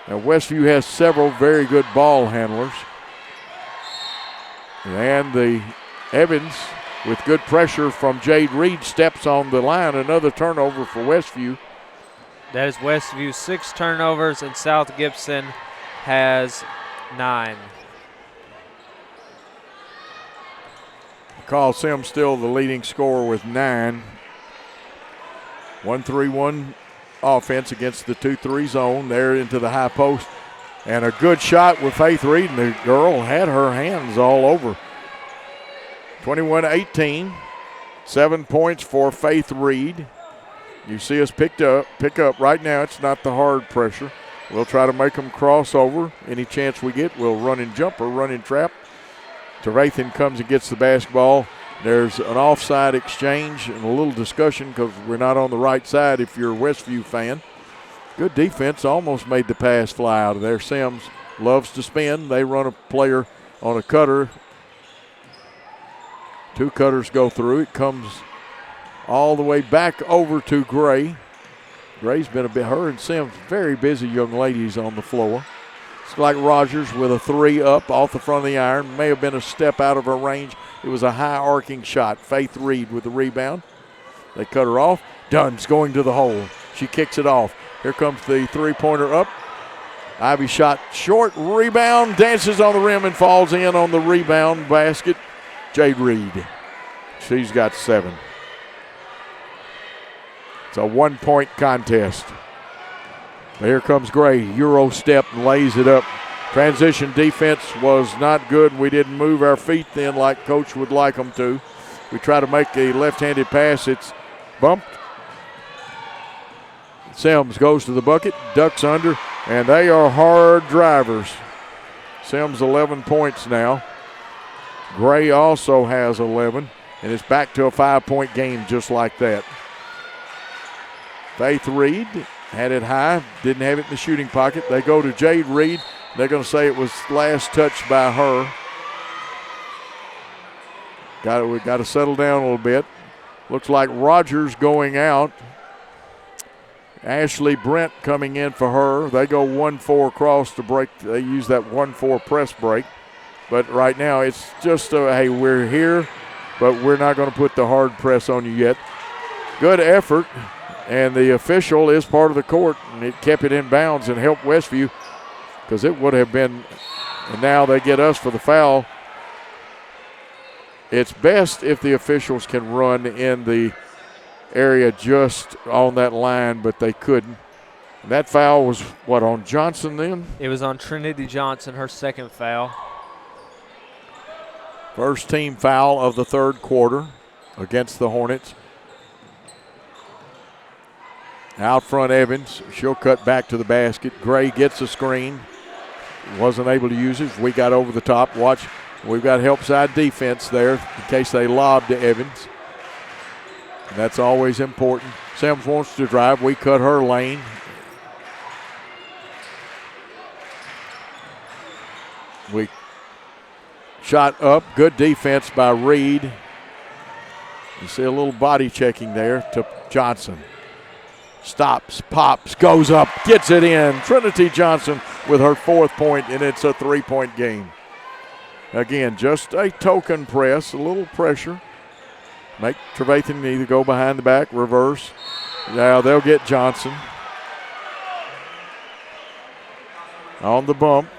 Now Westview has several very good ball handlers. And the Evans, with good pressure from Jade Reed, steps on the line. Another turnover for Westview. That is Westview, 6 turnovers, and South Gibson has 9. Carl Sims still the leading scorer with 9. 1-3-1 offense against the 2-3 zone. There into the high post. And a good shot with Faith Reed, and the girl had her hands all over. 21-18. 7 points for Faith Reed. You see us pick up right now. It's not the hard pressure. We'll try to make them cross over. Any chance we get, we'll run and jump or run and trap. Trevathan comes and gets the basketball. There's an offside exchange and a little discussion because we're not on the right side if you're a Westview fan. Good defense, almost made the pass fly out of there. Sims loves to spin. They run a player on a cutter. 2 cutters go through. It comes all the way back over to Gray. Gray's been her and Sims, very busy young ladies on the floor. It's like Rogers with a 3 up off the front of the iron. May have been a step out of her range. It was a high arcing shot. Faith Reed with the rebound. They cut her off. Dunn's going to the hole. She kicks it off. Here comes the 3-pointer up. Ivy shot short, rebound, dances on the rim and falls in on the rebound basket. Jade Reed. She's got 7. It's a 1-point contest. Here comes Gray, Euro step and lays it up. Transition defense was not good. We didn't move our feet then like coach would like them to. We try to make a left-handed pass. It's bumped. Sims goes to the bucket, ducks under, and they are hard drivers. Sims 11 points now. Gray also has 11, and it's back to a 5-point game just like that. Faith Reed had it high, didn't have it in the shooting pocket. They go to Jade Reed, They're going to say it was last touched by her. We got to settle down a little bit. Looks like Rogers going out. Ashley Brent coming in for her. They go 1-4 across to break. They use that 1-4 press break. But right now it's just, hey, we're here, but we're not going to put the hard press on you yet. Good effort, and the official is part of the court, and it kept it in bounds and helped Westview because it would have been, and now they get us for the foul. It's best if the officials can run in the area just on that line, but they couldn't. And that foul was, what, on Johnson then? It was on Trinity Johnson, her second foul. First team foul of the third quarter against the Hornets. Out front, Evans. She'll cut back to the basket. Gray gets a screen. Wasn't able to use it. We got over the top. Watch, we've got help side defense there in case they lob to Evans. And that's always important. Sims wants to drive. We cut her lane. We shot up. Good defense by Reed. You see a little body checking there to Johnson. Stops, pops, goes up, gets it in. Trinity Johnson with her 4th point, and it's a 3-point game. Again, just a token press, a little pressure. Make Trevathan either go behind the back, reverse. Now they'll get Johnson. On the bump.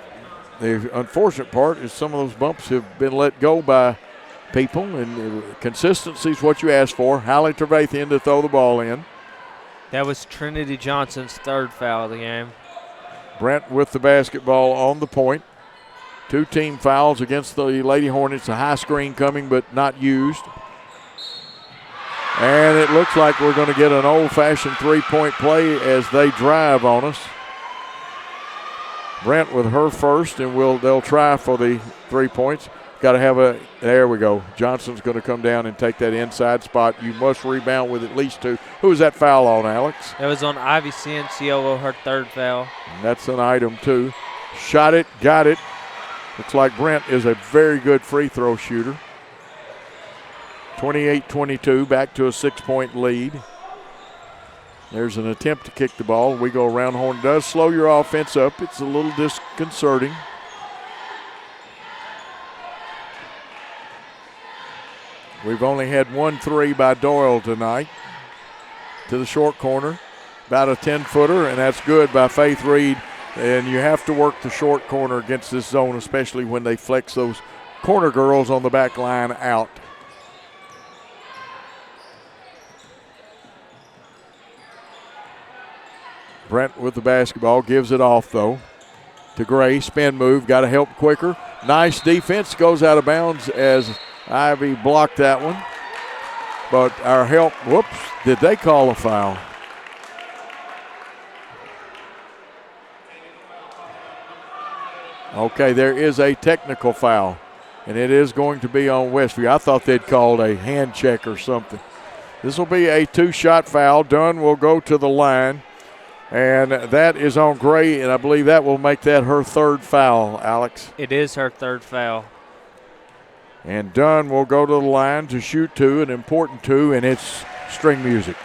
The unfortunate part is some of those bumps have been let go by people, and consistency is what you ask for. Hallie Trevathan to throw the ball in. That was Trinity Johnson's 3rd foul of the game. Brent with the basketball on the point. 2 team fouls against the Lady Hornets. A high screen coming but not used. And it looks like we're going to get an old-fashioned 3-point play as they drive on us. Brent with her first, and they'll try for the 3 points. Got to have there we go. Johnson's going to come down and take that inside spot. You must rebound with at least 2. Who was that foul on, Alex? That was on Ivy Cianciolo, her 3rd foul. And that's an item, too. Shot it, got it. Looks like Brent is a very good free throw shooter. 28-22, back to a 6-point lead. There's an attempt to kick the ball. We go around. Horn does slow your offense up. It's a little disconcerting. We've only had 1 3 by Doyle tonight to the short corner. About a 10-footer, and that's good by Faith Reed. And you have to work the short corner against this zone, especially when they flex those corner girls on the back line out. Brent with the basketball, gives it off though to Gray. Spin move, got to help quicker. Nice defense, goes out of bounds as Ivy blocked that one. But our help, whoops, did they call a foul? Okay, there is a technical foul, and it is going to be on Westview. I thought they'd called a hand check or something. This will be a 2-shot foul. Dunn will go to the line, and that is on Gray, and I believe that will make that her 3rd foul, Alex. It is her 3rd foul. And Dunn will go to the line to shoot 2, an important 2, and it's string music.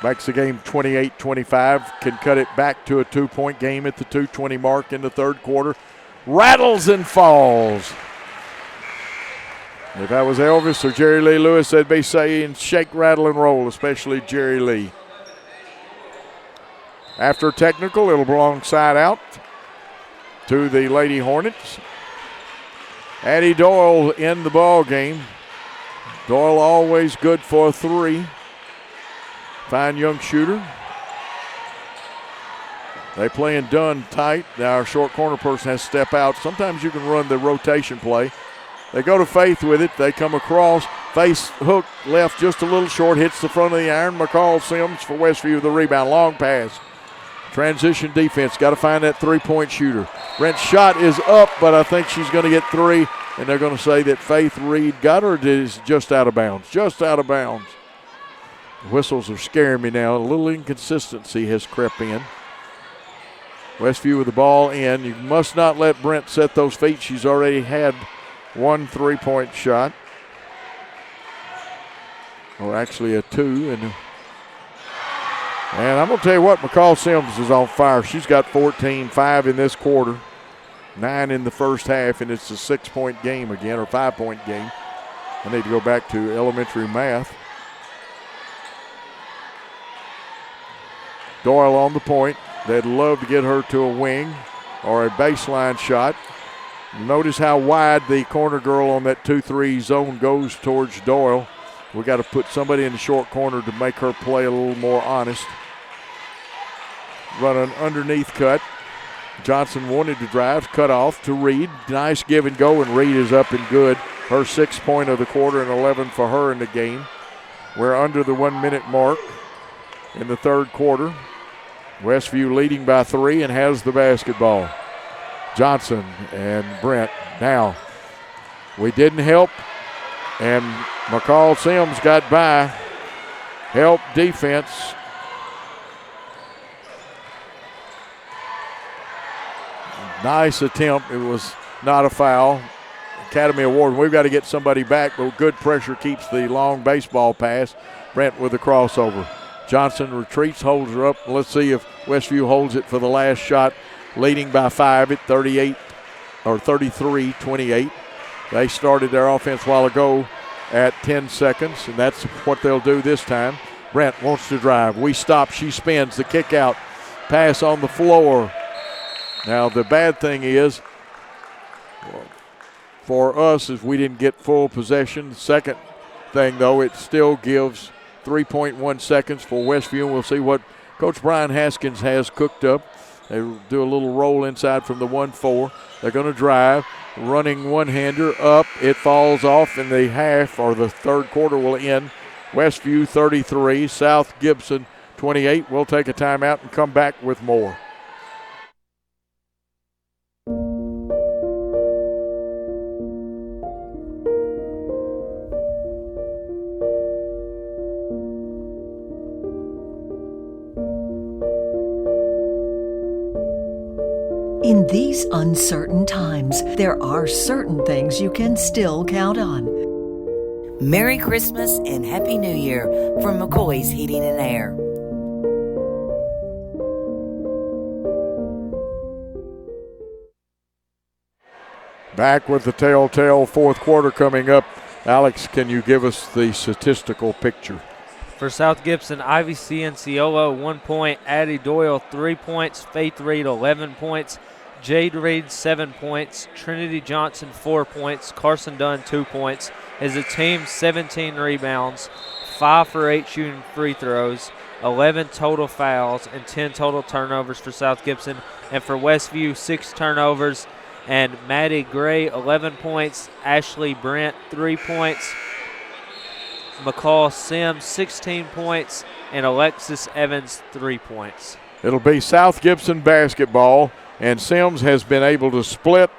Makes the game 28-25, can cut it back to a 2-point game at the 2:20 mark in the 3rd quarter. Rattles and falls. If that was Elvis or Jerry Lee Lewis, they'd be saying shake, rattle, and roll, especially Jerry Lee. After technical, it'll belong side out to the Lady Hornets. Addie Doyle in the ball game. Doyle always good for a 3. Fine young shooter. They playing Dunn tight. Now our short corner person has to step out. Sometimes you can run the rotation play. They go to Faith with it. They come across. Face hook left just a little short. Hits the front of the iron. McCall Sims for Westview the rebound. Long pass. Transition defense. Got to find that 3-point shooter. Brent's shot is up, but I think she's going to get 3. And they're going to say that Faith Reed got her. It is just out of bounds. Just out of bounds. The whistles are scaring me now. A little inconsistency has crept in. Westview with the ball in. You must not let Brent set those feet. She's already had one 3-point shot. Or actually a 2. And I'm going to tell you what, McCall Sims is on fire. She's got 14, 5 in this quarter, 9 in the first half, and it's a 6-point game again, or 5-point game. I need to go back to elementary math. Doyle on the point. They'd love to get her to a wing or a baseline shot. Notice how wide the corner girl on that 2-3 zone goes towards Doyle. We got to put somebody in the short corner to make her play a little more honest. Run an underneath cut. Johnson wanted to drive, cut off to Reed. Nice give and go, and Reed is up and good. Her 6th point of the quarter and 11 for her in the game. We're under the 1-minute mark in the third quarter. Westview leading by 3 and has the basketball. Johnson and Brent. Now, we didn't help, and McCall Sims got by. Help defense. Nice attempt. It was not a foul. Academy Award. We've got to get somebody back, but good pressure keeps the long baseball pass. Brent with the crossover. Johnson retreats, holds her up. Let's see if Westview holds it for the last shot, leading by 5 at 33-28. They started their offense a while ago at 10 seconds, and that's what they'll do this time. Brent wants to drive. We stop. She spins. The kick out. Pass on the floor. Now, the bad thing is, for us, is we didn't get full possession. The second thing, though, it still gives 3.1 seconds for Westview. We'll see what Coach Brian Haskins has cooked up. They do a little roll inside from the 1-4. They're going to drive, running one-hander up. It falls off in the half, or the third quarter will end. Westview 33, South Gibson 28. We'll take a timeout and come back with more. In these uncertain times, there are certain things you can still count on. Merry Christmas and Happy New Year from McCoy's Heating and Air. Back with the telltale fourth quarter coming up. Alex, can you give us the statistical picture? For South Gibson, Ivy Cianciolo, 1 point. Addie Doyle, 3 points. Faith Reed, 11 points. Jade Reed, 7 points. Trinity Johnson, 4 points. Carson Dunn, 2 points. As a team, 17 rebounds, 5 for 8 shooting free throws, 11 total fouls, and 10 total turnovers for South Gibson. And for Westview, 6 turnovers. And Maddie Gray, 11 points. Ashley Brent, 3 points. McCall Sims, 16 points. And Alexis Evans, 3 points. It'll be South Gibson basketball, and Sims has been able to split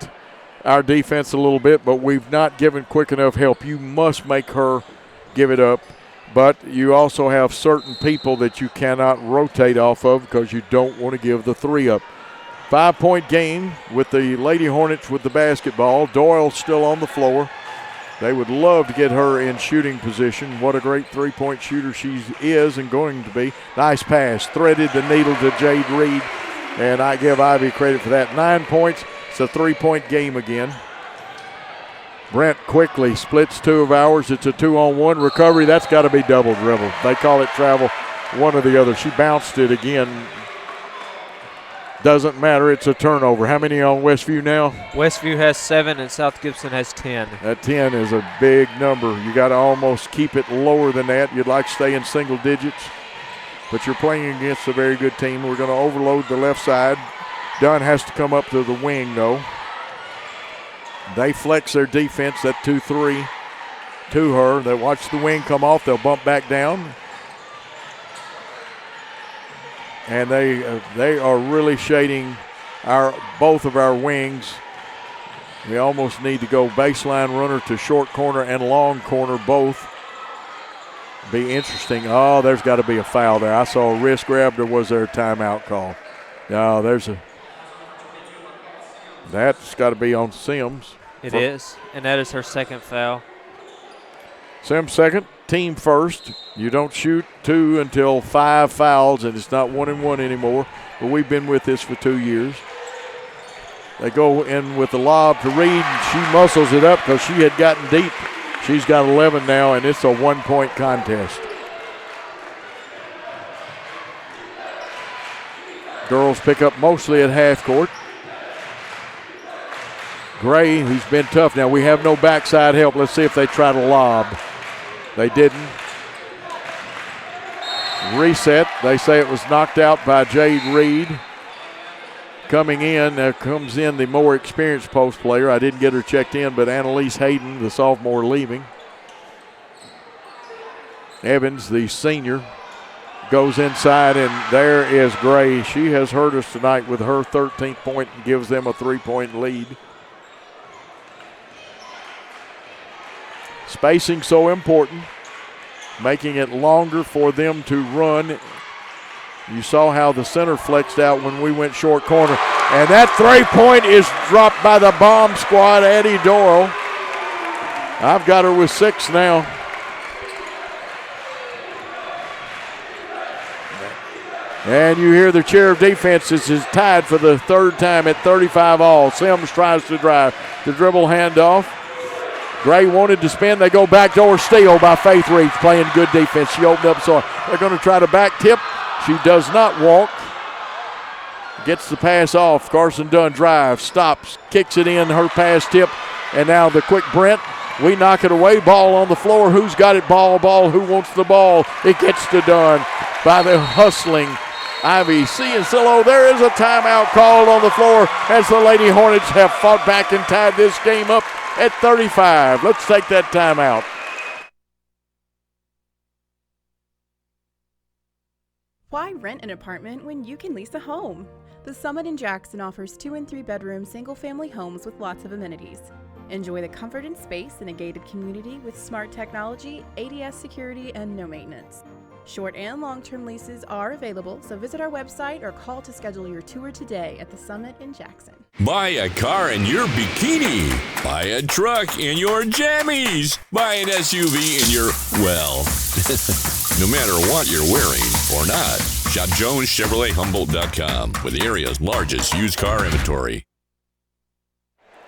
our defense a little bit, but we've not given quick enough help. You must make her give it up, but you also have certain people that you cannot rotate off of because you don't want to give the 3 up. 5-point game with the Lady Hornets with the basketball. Doyle still on the floor. They would love to get her in shooting position. What a great 3-point shooter she is and going to be. Nice pass. Threaded the needle to Jade Reed, and I give Ivy credit for that. 9 points. It's a 3-point game again. Brent quickly splits 2 of ours. It's a 2-on-1 recovery. That's got to be double dribble. They call it travel, one or the other. She bounced it again. Doesn't matter. It's a turnover. How many on Westview now? Westview has 7 and South Gibson has 10. That 10 is a big number. You got to almost keep it lower than that. You'd like to stay in single digits, but you're playing against a very good team. We're going to overload the left side. Dunn has to come up to the wing, though. They flex their defense, that 2-3 to her. They watch the wing come off. They'll bump back down. And they are really shading both of our wings. We almost need to go baseline runner to short corner and long corner both. Be interesting. Oh, there's got to be a foul there. I saw a wrist grab. Or was there a timeout call? No, there's a That's got to be on Sims. It is, and that is her second foul. Sims second, team first. You don't shoot 2 until 5 fouls, and it's not 1-1 anymore. But we've been with this for 2 years. They go in with the lob to Reed, and she muscles it up because she had gotten deep. She's got 11 now, and it's a 1-point contest. Girls pick up mostly at half court. Gray, who's been tough now. We have no backside help. Let's see if they try to lob. They didn't. Reset. They say it was knocked out by Jade Reed. Coming in, comes in the more experienced post player. I didn't get her checked in, but Annalise Hayden, the sophomore, leaving. Evans, the senior, goes inside, and there is Gray. She has hurt us tonight with her 13th point and gives them a 3-point lead. Spacing so important, making it longer for them to run. You saw how the center flexed out when we went short corner. And that 3-point is dropped by the bomb squad, Addie Doyle. I've got her with 6 now. And you hear the chair of defenses is tied for the 3rd time at 35 all. Sims tries to drive. The dribble handoff. Gray wanted to spin. They go backdoor steal by Faith Reeves, playing good defense. She opened up, so they're going to try to back tip. She does not walk. Gets the pass off. Carson Dunn drives, stops, kicks it in, her pass tip. And now the quick Brent. We knock it away. Ball on the floor. Who's got it? Ball. Who wants the ball? It gets to Dunn by the hustling Ivy Ciancillo. There is a timeout called on the floor as the Lady Hornets have fought back and tied this game up at 35. Let's take that timeout. Why rent an apartment when you can lease a home? The Summit in Jackson offers 2 and 3 bedroom single-family homes with lots of amenities. Enjoy the comfort and space in a gated community with smart technology, ADS security, and no maintenance. Short and long-term leases are available, so visit our website or call to schedule your tour today at the Summit in Jackson. Buy a car in your bikini. Buy a truck in your jammies. Buy an SUV in your, well, no matter what you're wearing or not. Shop JonesChevroletHumboldt.com with the area's largest used car inventory.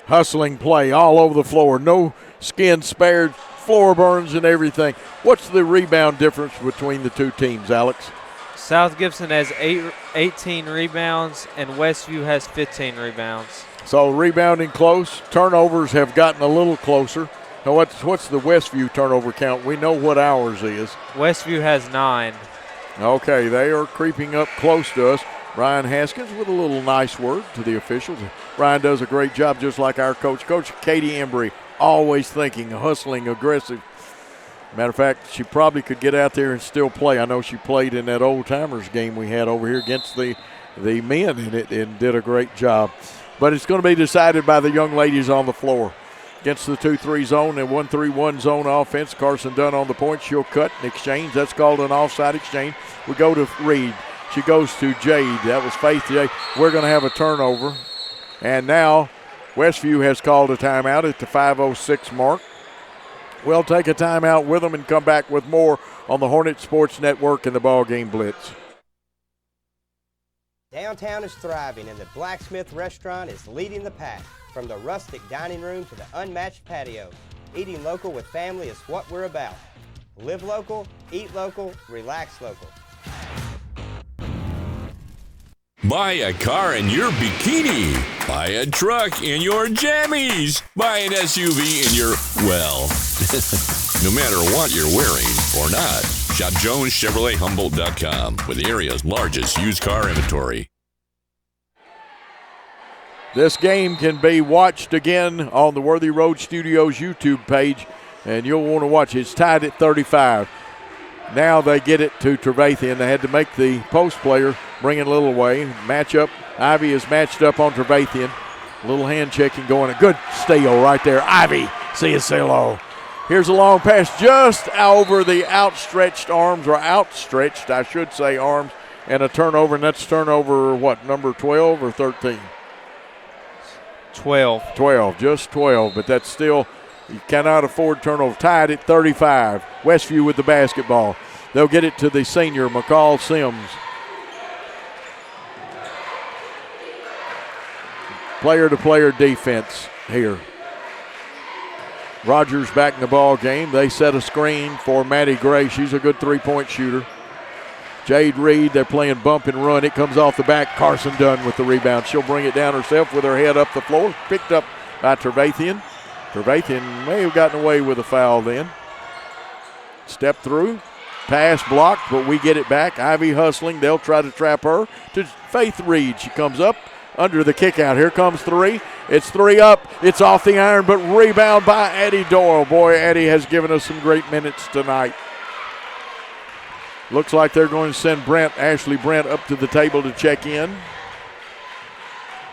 Hustling play all over the floor. No skin spared. Floor burns and everything. What's the rebound difference between the two teams, Alex? South Gibson has 18 rebounds and Westview has 15 rebounds. So rebounding close. Turnovers have gotten a little closer. Now what's the Westview turnover count? We know what ours is. Westview has 9. Okay, they are creeping up close to us. Ryan Haskins with a little nice word to the officials. Ryan does a great job, just like our coach. Coach Katie Embry, always thinking, hustling, aggressive. Matter of fact, she probably could get out there and still play. I know she played in that old timers game we had over here against the men in it and did a great job. But it's going to be decided by the young ladies on the floor. Against the 2-3 zone and 1-3-1 zone offense. Carson Dunn on the point. She'll cut and exchange. That's called an offside exchange. We go to Reed. She goes to Jade. That was Faith Jade. We're going to have a turnover. And now Westview has called a timeout at the 5:06 mark. We'll take a timeout with them and come back with more on the Hornet Sports Network and the BallGame Blitz. Downtown is thriving and the Blacksmith Restaurant is leading the pack. From the rustic dining room to the unmatched patio, eating local with family is what we're about. Live local, eat local, relax local. Buy a car in your bikini. Buy a truck in your jammies. Buy an SUV in your, well, no matter what you're wearing or not. Shop JonesChevroletHumboldt.com with the area's largest used car inventory. This game can be watched again on the Worthy Road Studios YouTube page, and you'll want to watch it. It's tied at 35. Now they get it to Trevathian. They had to make the post player bring it a little away. Matchup. Ivy is matched up on Trevathian. A little hand checking going. A good steal right there. Ivy Ciancillo. Here's a long pass just over the outstretched arms, or outstretched, I should say, arms, and a turnover. And that's turnover, what, number 12 or 13? 12. Just 12, but that's still, you cannot afford turnover. Tied at 35. Westview with the basketball. They'll get it to the senior, McCall Sims. Player-to-player defense here. Rogers back in the ball game. They set a screen for Maddie Gray. She's a good three-point shooter. Jade Reed, they're playing bump and run. It comes off the back. Carson Dunn with the rebound. She'll bring it down herself with her head up the floor. Picked up by Trevathian. Trevathian may have gotten away with a foul then. Step through. Pass blocked, but we get it back. Ivy hustling. They'll try to trap her to Faith Reed. She comes up under the kick out. Here comes three. It's three up. It's off the iron, but rebound by Addie Doyle. Boy, Addie has given us some great minutes tonight. Looks like they're going to send Ashley Brent up to the table to check in.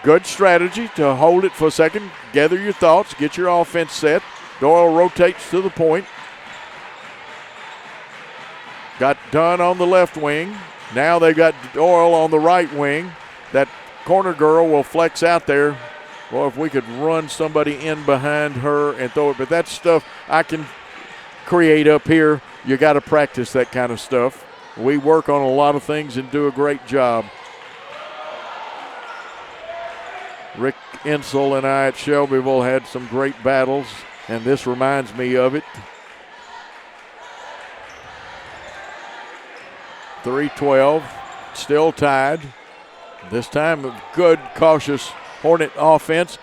Good strategy to hold it for a second. Gather your thoughts. Get your offense set. Doyle rotates to the point. Got Dunn on the left wing. Now they've got Doyle on the right wing. That corner girl will flex out there. Well, if we could run somebody in behind her and throw it. But that's stuff I can create up here. You got to practice that kind of stuff. We work on a lot of things and do a great job. Rick Insel and I at Shelbyville had some great battles, and this reminds me of it. 3-12, still tied. This time, good, cautious Hornet offense.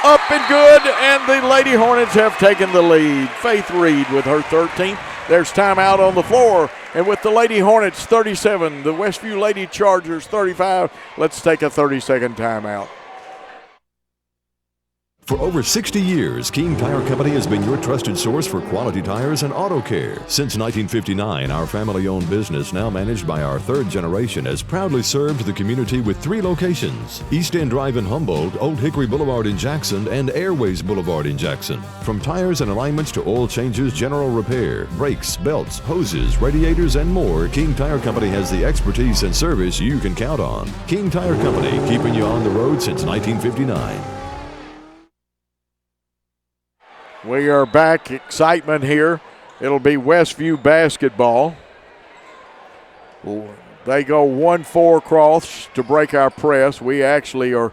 Up and good, and the Lady Hornets have taken the lead. Faith Reed with her 13th. There's timeout on the floor, and with the Lady Hornets 37, the Westview Lady Chargers 35, let's take a 30-second timeout. For over 60 years, King Tire Company has been your trusted source for quality tires and auto care. Since 1959, our family-owned business, now managed by our third generation, has proudly served the community with 3 locations: East End Drive in Humboldt, Old Hickory Boulevard in Jackson, and Airways Boulevard in Jackson. From tires and alignments to oil changes, general repair, brakes, belts, hoses, radiators, and more, King Tire Company has the expertise and service you can count on. King Tire Company, keeping you on the road since 1959. We are back. Excitement here. It'll be Westview basketball. They go 1-4 cross to break our press. We actually are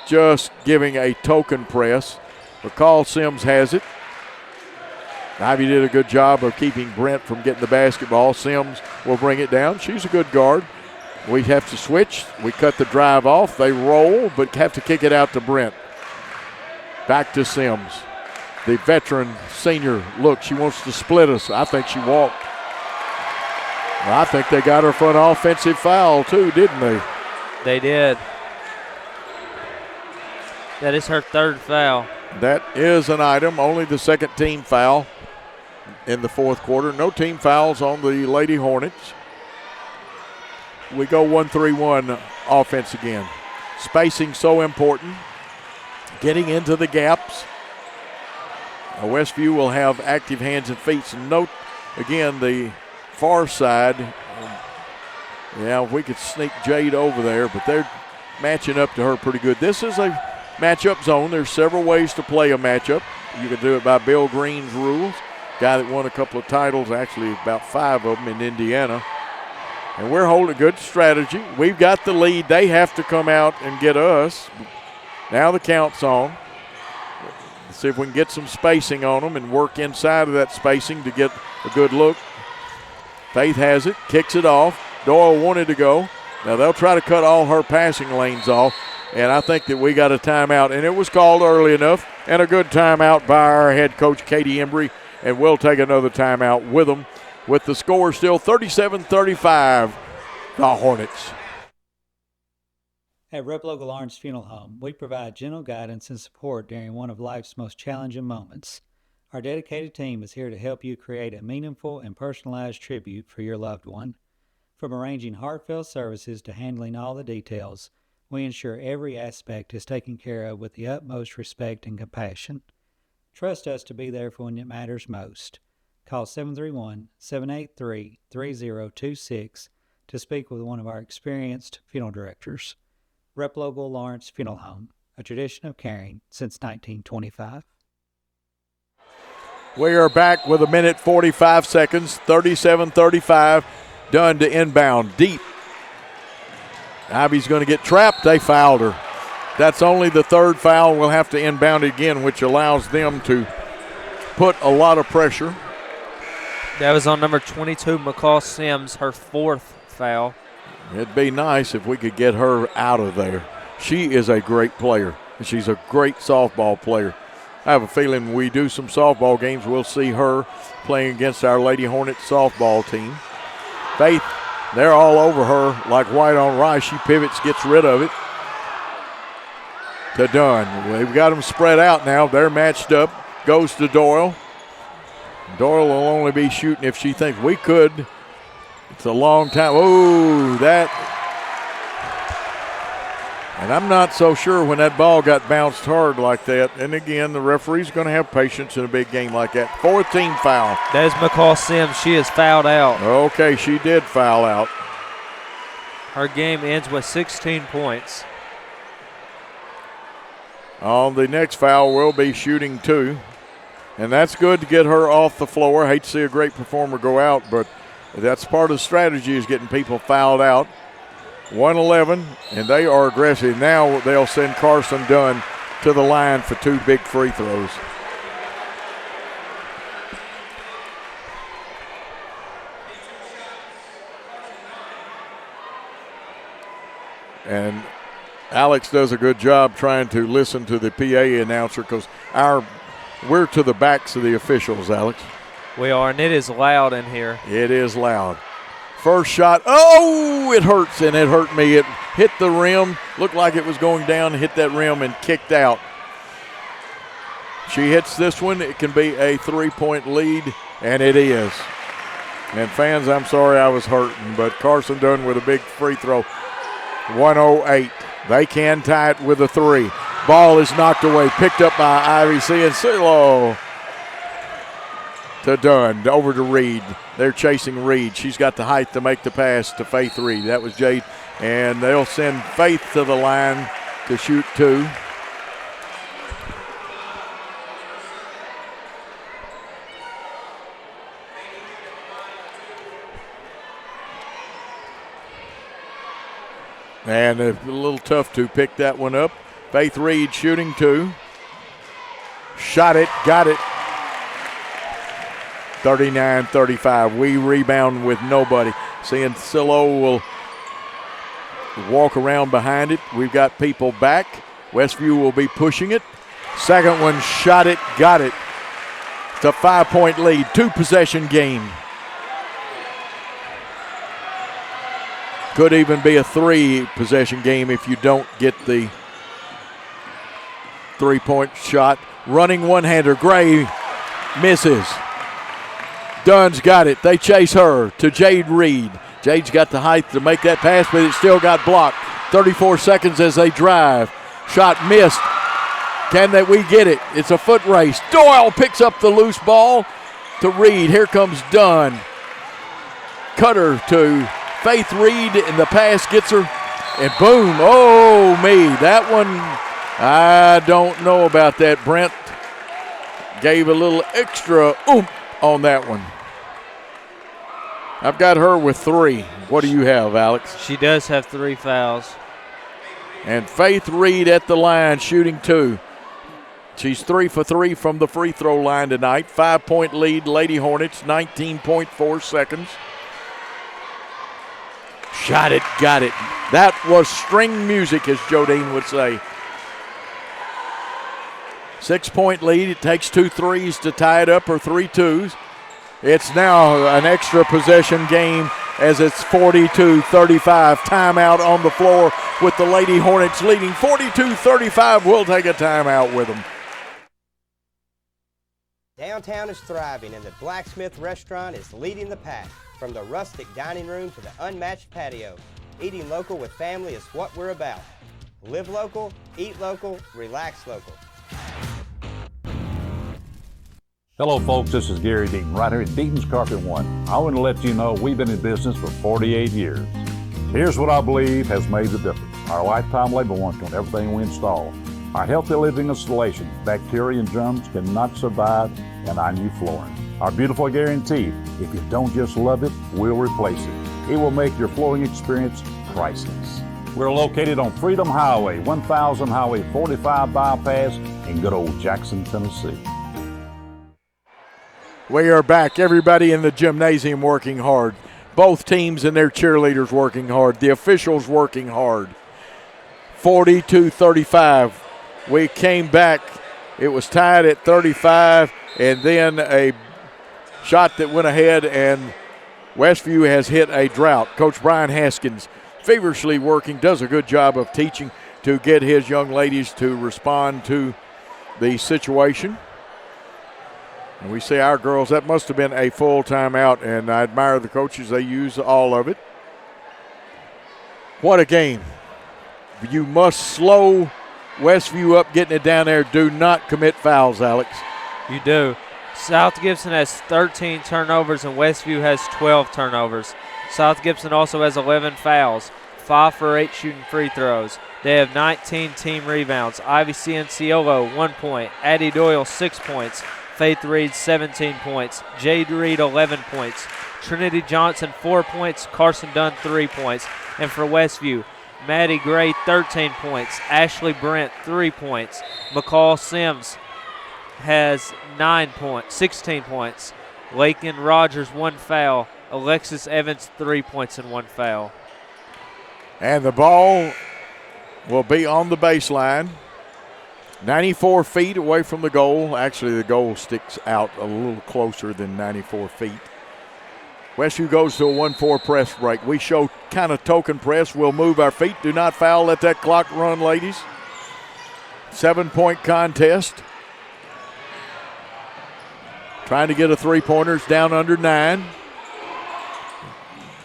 just giving a token press. McCall Sims has it. Ivy did a good job of keeping Brent from getting the basketball. Sims will bring it down. She's a good guard. We have to switch. We cut the drive off. They roll, but have to kick it out to Brent. Back to Sims. The veteran senior, look, she wants to split us. I think she walked. Well, I think they got her for an offensive foul too, didn't they? They did. That is her 3rd foul. That is an item, only the 2nd team foul in the 4th quarter. No team fouls on the Lady Hornets. We go 1-3-1 offense again. Spacing so important. Getting into the gaps. Westview will have active hands and feet. So note, again, the far side. Yeah, we could sneak Jade over there, but they're matching up to her pretty good. This is a matchup zone. There's several ways to play a matchup. You can do it by Bill Green's rules. Guy that won a couple of titles, actually about 5 of them in Indiana. And we're holding a good strategy. We've got the lead. They have to come out and get us. Now the count's on. Let's see if we can get some spacing on them and work inside of that spacing to get a good look. Faith has it, kicks it off. Doyle wanted to go. Now they'll try to cut all her passing lanes off, and I think that we got a timeout, and it was called early enough, and a good timeout by our head coach, Katie Embry, and we'll take another timeout with them with the score still 37-35, the Hornets. At Rep Local Lawrence Funeral Home, we provide gentle guidance and support during one of life's most challenging moments. Our dedicated team is here to help you create a meaningful and personalized tribute for your loved one. From arranging heartfelt services to handling all the details, we ensure every aspect is taken care of with the utmost respect and compassion. Trust us to be there for when it matters most. Call 731-783-3026 to speak with one of our experienced funeral directors. Rep Local Lawrence Funeral Home. a tradition of caring since 1925. We are back with 1:45 seconds, 37-35. Dunn to inbound, deep. Ivy's going to get trapped. They fouled her. That's only the third foul. We'll have to inbound again, which allows them to put a lot of pressure. That was on number 22, McCall Sims, her fourth foul. It'd be nice if we could get her out of there. She is a great player, and she's a great softball player. I have a feeling when we do some softball games, we'll see her playing against our Lady Hornets softball team. Faith, they're all over her like white on rice. She pivots, gets rid of it. To Dunn. We've got them spread out now. They're matched up. Goes to Doyle. Doyle will only be shooting if she thinks we could. It's a long time. Oh, that. And I'm not so sure when that ball got bounced hard like that. And again, the referee's going to have patience in a big game like that. Fourth team foul. That is McCall Sims. She is fouled out. Okay, she did foul out. Her game ends with 16 points. On the next foul, we'll be shooting 2. And that's good to get her off the floor. I hate to see a great performer go out, but that's part of the strategy is getting people fouled out. 111, and they are aggressive. Now they'll send Carson Dunn to the line for 2 big free throws. And Alex does a good job trying to listen to the PA announcer because we're to the backs of the officials, Alex. We are, and it is loud in here. It is loud. First shot, oh, it hurts, and it hurt me. It hit the rim, looked like it was going down, hit that rim, and kicked out. She hits this one. It can be a 3-point lead, and it is. And fans, I'm sorry I was hurting, but Carson Dunn with a big free throw. 108. They can tie it with a 3. Ball is knocked away, picked up by Ivy Ciancillo. To Dunn, over to Reed. They're chasing Reed. She's got the height to make the pass to Faith Reed. That was Jade. And they'll send Faith to the line to shoot 2. And a little tough to pick that one up. Faith Reed shooting 2. Shot it, got it. 39-35. We rebound with nobody. Ciancillo will walk around behind it. We've got people back. Westview will be pushing it. Second one, shot it, got it. It's a 5-point lead, 2-possession game. Could even be a 3-possession game if you don't get the 3-point shot. Running one-hander, Gray misses. Dunn's got it. They chase her to Jade Reed. Jade's got the height to make that pass, but it still got blocked. 34 seconds as they drive. Shot missed. Can we get it? It's a foot race. Doyle picks up the loose ball to Reed. Here comes Dunn. Cutter to Faith Reed, and the pass gets her. And boom, oh me. That one, I don't know about that. Brent gave a little extra oomph on that one. I've got her with 3. What do you have, Alex? She does have 3 fouls. And Faith Reed at the line shooting 2. She's 3 for 3 from the free throw line tonight. 5-point lead, Lady Hornets, 19.4 seconds. Shot it, got it. That was string music, as Jodine would say. 6-point lead. It takes 2 threes to tie it up, or 3 twos. It's now an extra possession game as it's 42-35. Timeout on the floor with the Lady Hornets leading 42-35. We'll take a timeout with them. Downtown is thriving, and the Blacksmith Restaurant is leading the pack. From the rustic dining room to the unmatched patio, eating local with family is what we're about. Live local, eat local, relax local. Hello folks, this is Gary Deaton, right here at Deaton's Carpet One. I want to let you know we've been in business for 48 years. Here's what I believe has made the difference. Our lifetime labor warranty on everything we install. Our healthy living installations, bacteria and germs cannot survive in our new flooring. Our beautiful guarantee, if you don't just love it, we'll replace it. It will make your flooring experience priceless. We're located on Freedom Highway, 1000 Highway 45 bypass in good old Jackson, Tennessee. We are back. Everybody in the gymnasium working hard. Both teams and their cheerleaders working hard. The officials working hard. 42-35. We came back. It was tied at 35, and then a shot that went ahead, and Westview has hit a drought. Coach Brian Haskins feverishly working, does a good job of teaching to get his young ladies to respond to the situation. And we see our girls, that must have been a full timeout, and I admire the coaches. They use all of it. What a game. You must slow Westview up getting it down there. Do not commit fouls, Alex. You do. South Gibson has 13 turnovers and Westview has 12 turnovers. South Gibson also has 11 fouls, 5 for 8 shooting free throws. They have 19 team rebounds. Ivy Cianciolo, 1 point. Addie Doyle, 6 points. Faith Reed, 17 points. Jade Reed, 11 points. Trinity Johnson, 4 points. Carson Dunn, 3 points. And for Westview, Maddie Gray, 13 points. Ashley Brent, 3 points. McCall Sims has 16 points. Lakin Rogers, 1 foul. Alexis Evans, 3 points and 1 foul. And the ball will be on the baseline. 94 feet away from the goal. Actually, the goal sticks out a little closer than 94 feet. Westview goes to a 1-4 press break. We show kind of token press. We'll move our feet. Do not foul. Let that clock run, ladies. 7-point contest. Trying to get a three-pointers down under 9.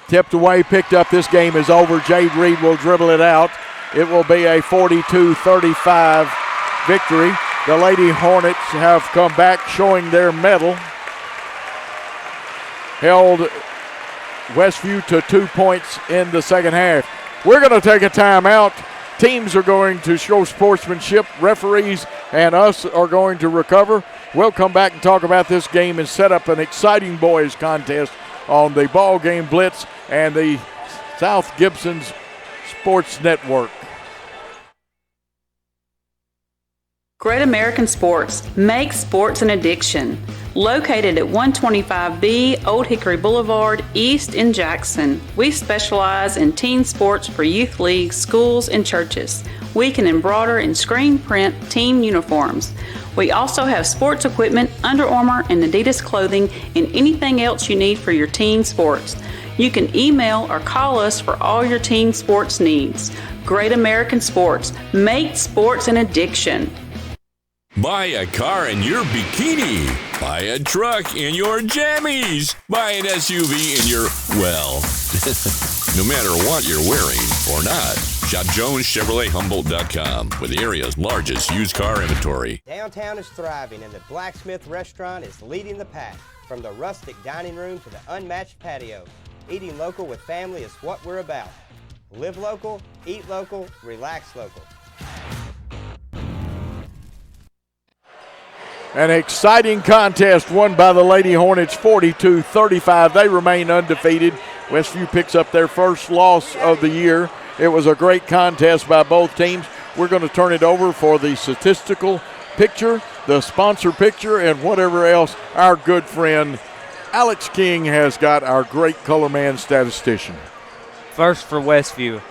Tipped away, picked up. This game is over. Jade Reed will dribble it out. It will be a 42-35 victory. The Lady Hornets have come back showing their mettle. Held Westview to 2 points in the second half. We're going to take a timeout. Teams are going to show sportsmanship. Referees and us are going to recover. We'll come back and talk about this game and set up an exciting boys contest on the BallGame Blitz and the South Gibson's Sports Network. Great American Sports. Make sports an addiction. Located at 125B Old Hickory Boulevard, East in Jackson. We specialize in teen sports for youth leagues, schools, and churches. We can embroider and screen print team uniforms. We also have sports equipment, Under Armour, and Adidas clothing, and anything else you need for your teen sports. You can email or call us for all your teen sports needs. Great American Sports. Make sports an addiction. Buy a car in your bikini. Buy a truck in your jammies. Buy an SUV in your, well, no matter what you're wearing or not. Shop JonesChevroletHumboldt.com with the area's largest used car inventory. Downtown is thriving and the Blacksmith Restaurant is leading the pack. From the rustic dining room to the unmatched patio, eating local with family is what we're about. Live local, eat local, relax local. An exciting contest won by the Lady Hornets 42-35. They remain undefeated. Westview picks up their first loss of the year. It was a great contest by both teams. We're going to turn it over for the statistical picture, the sponsor picture, and whatever else our good friend Alex King has got, our great color man statistician. First for Westview,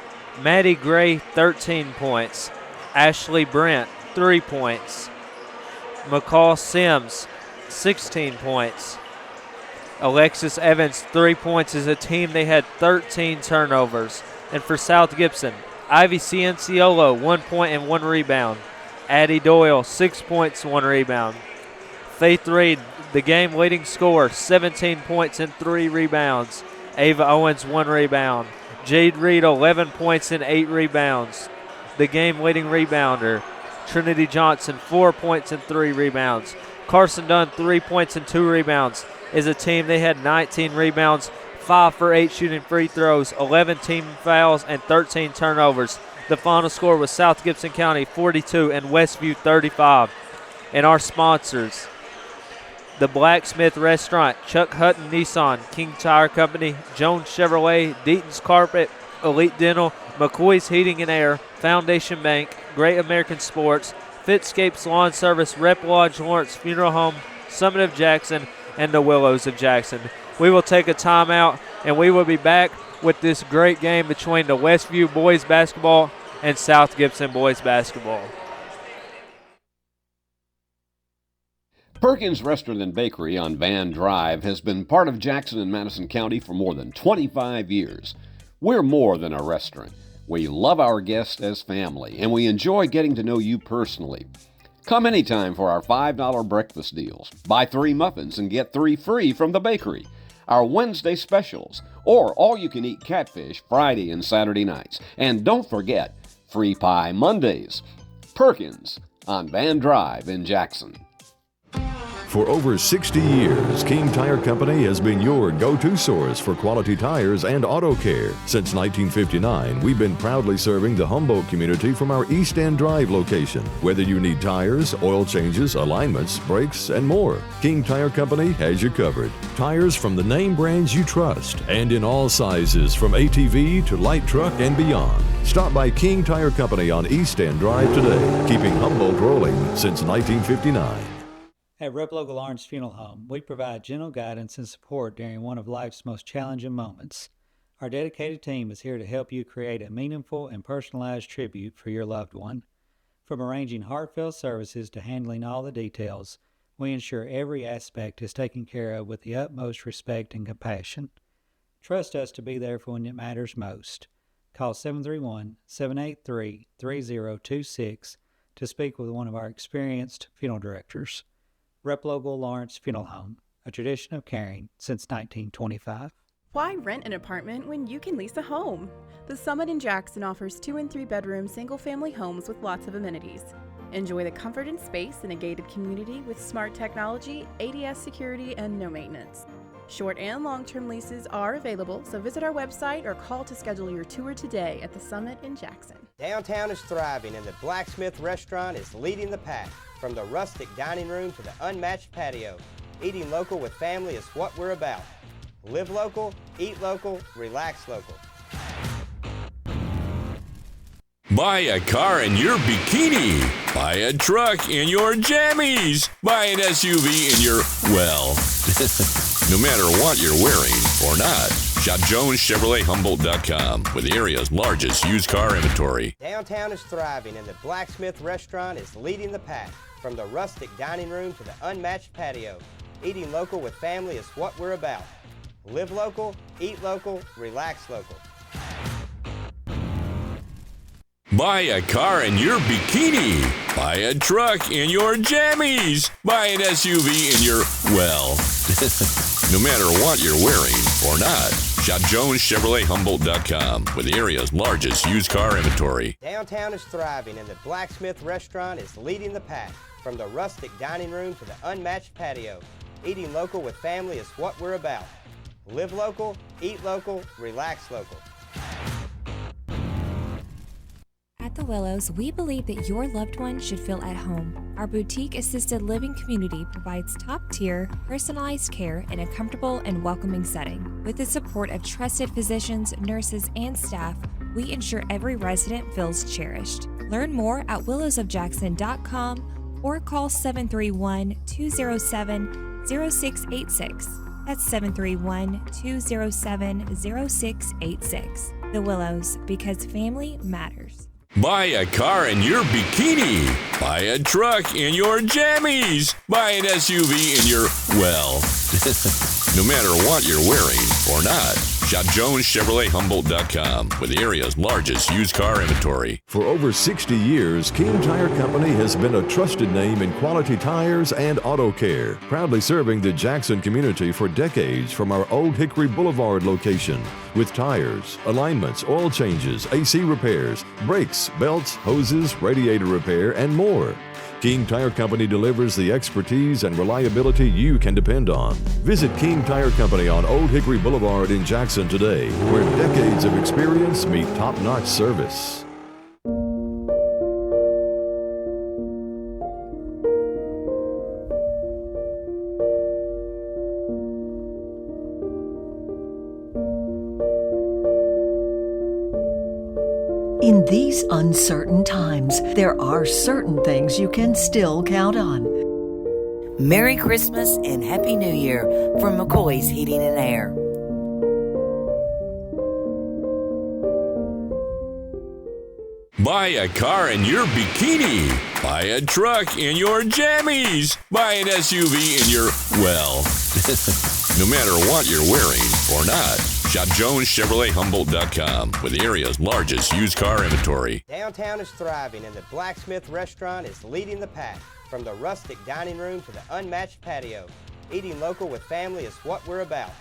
Maddie Gray, 13 points. Ashley Brent, 3 points. McCall Sims, 16 points. Alexis Evans, 3 points. As a team, they had 13 turnovers. And for South Gibson, Ivy Cianciolo, 1 point and 1 rebound. Addie Doyle, 6 points, 1 rebound. Faith Reed, the game leading scorer, 17 points and 3 rebounds. Ava Owens, 1 rebound. Jade Reed, 11 points and 8 rebounds. The game leading rebounder. Trinity Johnson, 4 points and 3 rebounds. Carson Dunn, 3 points and 2 rebounds. As a team, they had 19 rebounds, 5 for 8 shooting free throws, 11 team fouls, and 13 turnovers. The final score was South Gibson County 42 and Westview 35. And our sponsors, the Blacksmith Restaurant, Chuck Hutton Nissan, King Tire Company, Jones Chevrolet, Deaton's Carpet, Elite Dental, McCoy's Heating and Air, Foundation Bank, Great American Sports, Fitscapes Lawn Service, Rep Lodge Lawrence Funeral Home, Summit of Jackson, and the Willows of Jackson. We will take a timeout, and we will be back with this great game between the Westview boys basketball and South Gibson boys basketball. Perkins Restaurant and Bakery on Van Drive has been part of Jackson and Madison County for more than 25 years. We're more than a restaurant. We love our guests as family, and we enjoy getting to know you personally. Come anytime for our $5 breakfast deals. Buy 3 muffins and get 3 free from the bakery. Our Wednesday specials, or all-you-can-eat catfish Friday and Saturday nights. And don't forget, free pie Mondays. Perkins on Van Drive in Jackson. For over 60 years, King Tire Company has been your go-to source for quality tires and auto care. Since 1959, we've been proudly serving the Humboldt community from our East End Drive location. Whether you need tires, oil changes, alignments, brakes, and more, King Tire Company has you covered. Tires from the name brands you trust, and in all sizes from ATV to light truck and beyond. Stop by King Tire Company on East End Drive today, keeping Humboldt rolling since 1959. At Rep Local Lawrence Funeral Home, we provide gentle guidance and support during one of life's most challenging moments. Our dedicated team is here to help you create a meaningful and personalized tribute for your loved one. From arranging heartfelt services to handling all the details, we ensure every aspect is taken care of with the utmost respect and compassion. Trust us to be there for when it matters most. Call 731-783-3026 to speak with one of our experienced funeral directors. Rep Local Lawrence Funeral Home, a tradition of caring since 1925. Why rent an apartment when you can lease a home? The Summit in Jackson offers 2 and 3 bedroom single-family homes with lots of amenities. Enjoy the comfort and space in a gated community with smart technology, ADS security, and no maintenance. Short and long-term leases are available, so visit our website or call to schedule your tour today at the Summit in Jackson. Downtown is thriving, and the Blacksmith Restaurant is leading the pack. From the rustic dining room to the unmatched patio, eating local with family is what we're about. Live local, eat local, relax local. Buy a car in your bikini. Buy a truck in your jammies. Buy an SUV in your, well, no matter what you're wearing or not. Shop JonesChevroletHumboldt.com with the area's largest used car inventory. Downtown is thriving, and the Blacksmith Restaurant is leading the pack. From the rustic dining room to the unmatched patio, eating local with family is what we're about. Live local, eat local, relax local. Buy a car in your bikini. Buy a truck in your jammies. Buy an SUV in your, well, no matter what you're wearing or not. Shop JonesChevroletHumboldt.com with the area's largest used car inventory. Downtown is thriving, and the Blacksmith Restaurant is leading the pack. From the rustic dining room to the unmatched patio, eating local with family is what we're about. Live local, eat local, relax local. At the Willows, we believe that your loved one should feel at home. Our boutique assisted living community provides top-tier, personalized care in a comfortable and welcoming setting. With the support of trusted physicians, nurses, and staff, we ensure every resident feels cherished. Learn more at willowsofjackson.com or call 731-207-0686. That's 731-207-0686. The Willows, because family matters. Buy a car in your bikini. Buy a truck in your jammies. Buy an SUV in your, well, no matter what you're wearing or not. Shop JonesChevroletHumboldt.com with the area's largest used car inventory. For over 60 years, King Tire Company has been a trusted name in quality tires and auto care, proudly serving the Jackson community for decades from our Old Hickory Boulevard location. With tires, alignments, oil changes, AC repairs, brakes, belts, hoses, radiator repair, and more. King Tire Company delivers the expertise and reliability you can depend on. Visit King Tire Company on Old Hickory Boulevard in Jackson today, where decades of experience meet top-notch service. In these uncertain times, there are certain things you can still count on. Merry Christmas and Happy New Year from McCoy's Heating and Air. Buy a car in your bikini. Buy a truck in your jammies. Buy an SUV in your, well, no matter what you're wearing or not. Shop JonesChevroletHumboldt.com with the area's largest used car inventory. Downtown is thriving and the Blacksmith Restaurant is leading the pack. From the rustic dining room to the unmatched patio, eating local with family is what we're about.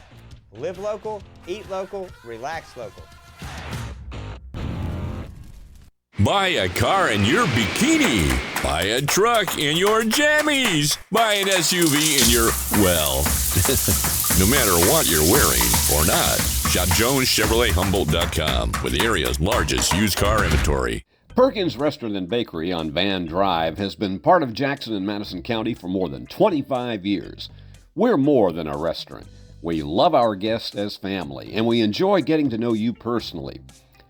Live local, eat local, relax local. Buy a car in your bikini. Buy a truck in your jammies. Buy an SUV in your, well, no matter what you're wearing or not. Shop JonesChevroletHumboldt.com with the area's largest used car inventory. Perkins Restaurant and Bakery on Van Drive has been part of Jackson and Madison County for more than 25 years. We're more than a restaurant. We love our guests as family, and we enjoy getting to know you personally.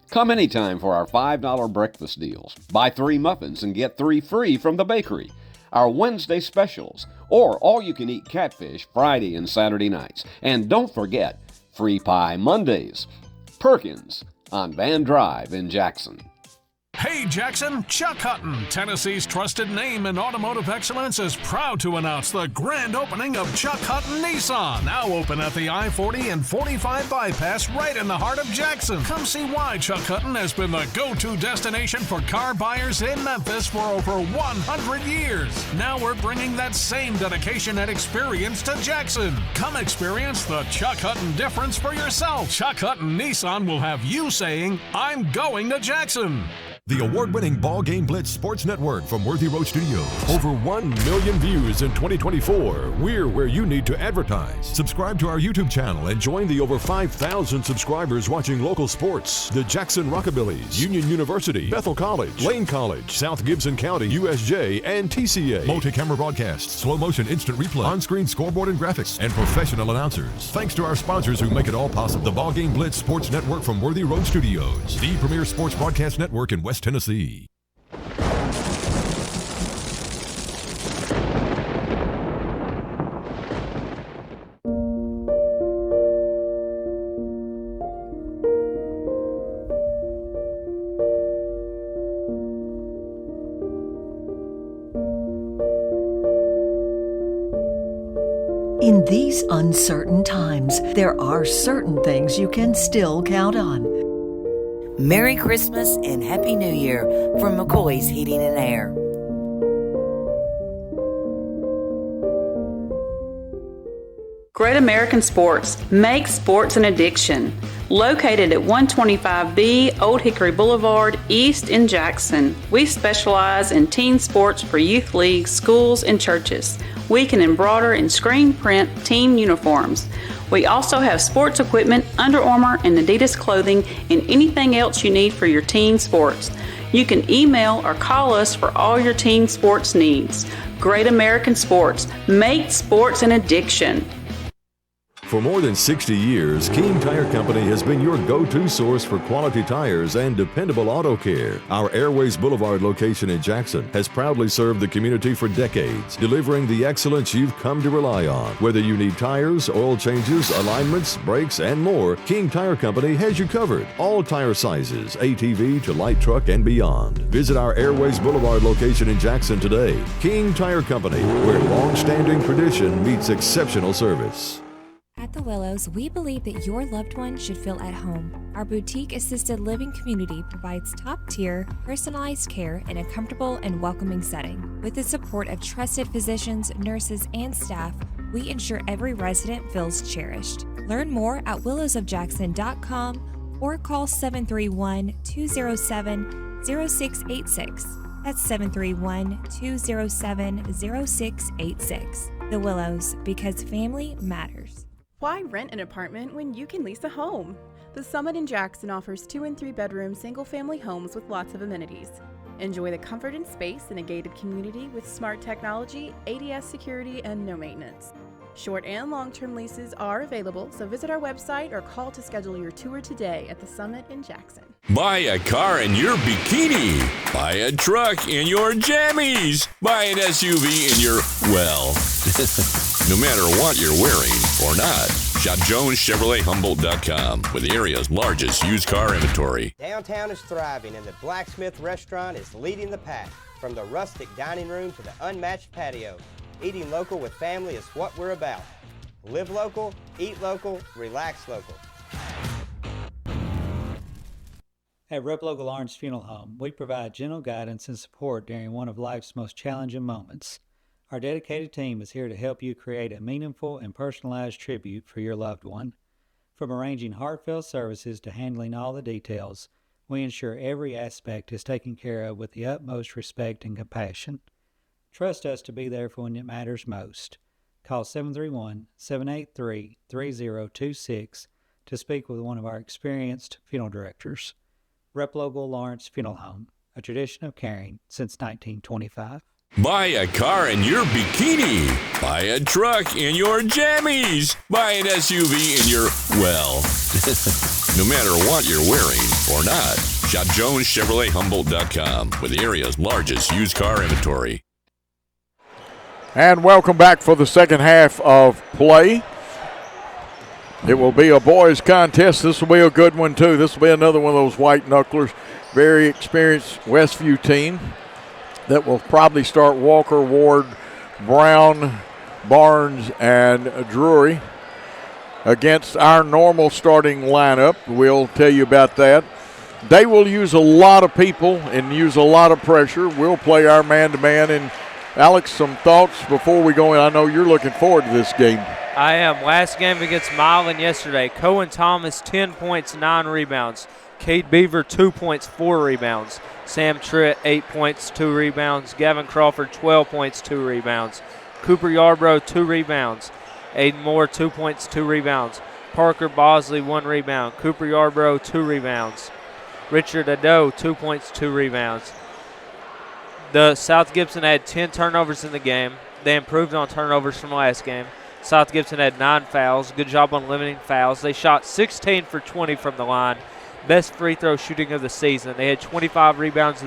Come anytime for our $5 breakfast deals. Buy 3 muffins and get 3 free from the bakery. Our Wednesday specials, or all-you-can-eat catfish Friday and Saturday nights. And don't forget, free pie Mondays. Perkins on Van Drive in Jackson. Hey Jackson, Chuck Hutton, Tennessee's trusted name in automotive excellence, is proud to announce the grand opening of Chuck Hutton Nissan, now open at the I-40 and 45 bypass right in the heart of Jackson. Come see why Chuck Hutton has been the go-to destination for car buyers in Memphis for over 100 years. Now we're bringing that same dedication and experience to Jackson. Come experience the Chuck Hutton difference for yourself. Chuck Hutton Nissan will have you saying, I'm going to Jackson. The award-winning BallGame Blitz Sports Network from Worthy Road Studios. Over 1 million views in 2024. We're where you need to advertise. Subscribe to our YouTube channel and join the over 5,000 subscribers watching local sports. The Jackson Rockabillys, Union University, Bethel College, Lane College, South Gibson County, USJ, and TCA. Multi-camera broadcasts, slow-motion instant replay, on-screen scoreboard and graphics, and professional announcers. Thanks to our sponsors who make it all possible. The BallGame Blitz Sports Network from Worthy Road Studios. The premier sports broadcast network in West Tennessee. In these uncertain times, there are certain things you can still count on. Merry Christmas and Happy New Year from McCoy's Heating and Air. Great American Sports. Make sports an addiction. Located at 125B Old Hickory Boulevard, East in Jackson. We specialize in team sports for youth leagues, schools, and churches. We can embroider and screen print team uniforms. We also have sports equipment, Under Armour and Adidas clothing, and anything else you need for your team sports. You can email or call us for all your team sports needs. Great American Sports. Make sports an addiction. For more than 60 years, King Tire Company has been your go-to source for quality tires and dependable auto care. Our Airways Boulevard location in Jackson has proudly served the community for decades, delivering the excellence you've come to rely on. Whether you need tires, oil changes, alignments, brakes, and more, King Tire Company has you covered. All tire sizes, ATV to light truck and beyond. Visit our Airways Boulevard location in Jackson today. King Tire Company, where long-standing tradition meets exceptional service. At the Willows, we believe that your loved one should feel at home. Our boutique assisted living community provides top-tier, personalized care in a comfortable and welcoming setting. With the support of trusted physicians, nurses, and staff, we ensure every resident feels cherished. Learn more at willowsofjackson.com or call 731-207-0686. That's 731-207-0686. The Willows, because family matters. Why rent an apartment when you can lease a home? The Summit in Jackson offers 2 and 3 bedroom single-family homes with lots of amenities. Enjoy the comfort and space in a gated community with smart technology, ADS security, and no maintenance. Short and long-term leases are available, so visit our website or call to schedule your tour today at the Summit in Jackson. Buy a car in your bikini. Buy a truck in your jammies. Buy an SUV in your, well, no matter what you're wearing or not. Shop JonesChevroletHumboldt.com with the area's largest used car inventory. Downtown is thriving and the Blacksmith Restaurant is leading the pack. From the rustic dining room to the unmatched patio, eating local with family is what we're about. Live local, eat local, relax local. At Rep Local Lawrence Funeral Home, we provide gentle guidance and support during one of life's most challenging moments. Our dedicated team is here to help you create a meaningful and personalized tribute for your loved one. From arranging heartfelt services to handling all the details, we ensure every aspect is taken care of with the utmost respect and compassion. Trust us to be there for when it matters most. Call 731-783-3026 to speak with one of our experienced funeral directors. Rep Local Lawrence Funeral Home, a tradition of caring since 1925. Buy a car in your bikini. Buy a truck in your jammies. Buy an SUV in your, well, no matter what you're wearing or not. Shop JonesChevroletHumboldt.com with the area's largest used car inventory. And welcome back for the second half of play. It will be a boys contest. This will be a good one too. This will be another one of those white knucklers. Very experienced Westview team that will probably start Walker, Ward, Brown, Barnes, and Drury against our normal starting lineup. We'll tell you about that. They will use a lot of people and use a lot of pressure. We'll play our man-to-man. And Alex, some thoughts before we go in? I know you're looking forward to this game. I am. Last game against Milan yesterday, Cohen Thomas, 10 points, 9 rebounds. Cade Beaver, 2 points, 4 rebounds. Sam Tritt, 8 points, 2 rebounds. Gavin Crawford, 12 points, 2 rebounds. Cooper Yarbrough, 2 rebounds. Aiden Moore, 2 points, 2 rebounds. Parker Bosley, 1 rebound. Cooper Yarbrough, 2 rebounds. Richard Ado, 2 points, 2 rebounds. The South Gibson had 10 turnovers in the game. They improved on turnovers from last game. South Gibson had 9 fouls. Good job on limiting fouls. They shot 16 for 20 from the line. Best free throw shooting of the season. They had 25 rebounds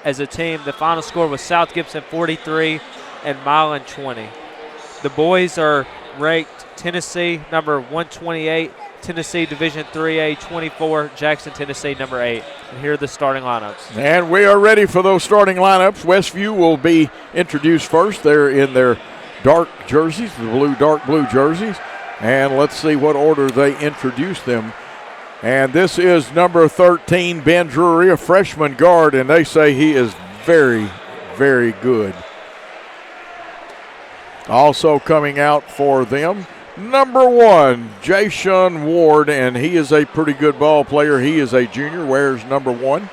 as a team. The final score was South Gibson 43 and Milan 20. The boys are ranked Tennessee number 128, Tennessee Division 3A 24, Jackson, Tennessee number 8. And here are the starting lineups. And we are ready for those starting lineups. Westview will be introduced first. They're in their dark jerseys, the dark blue jerseys. And let's see what order they introduce them. And this is number 13, Ben Drury, a freshman guard, and they say he is very, very good. Also coming out for them, number 1, Jayshun Ward, and he is a pretty good ball player. He is a junior, wears number 1.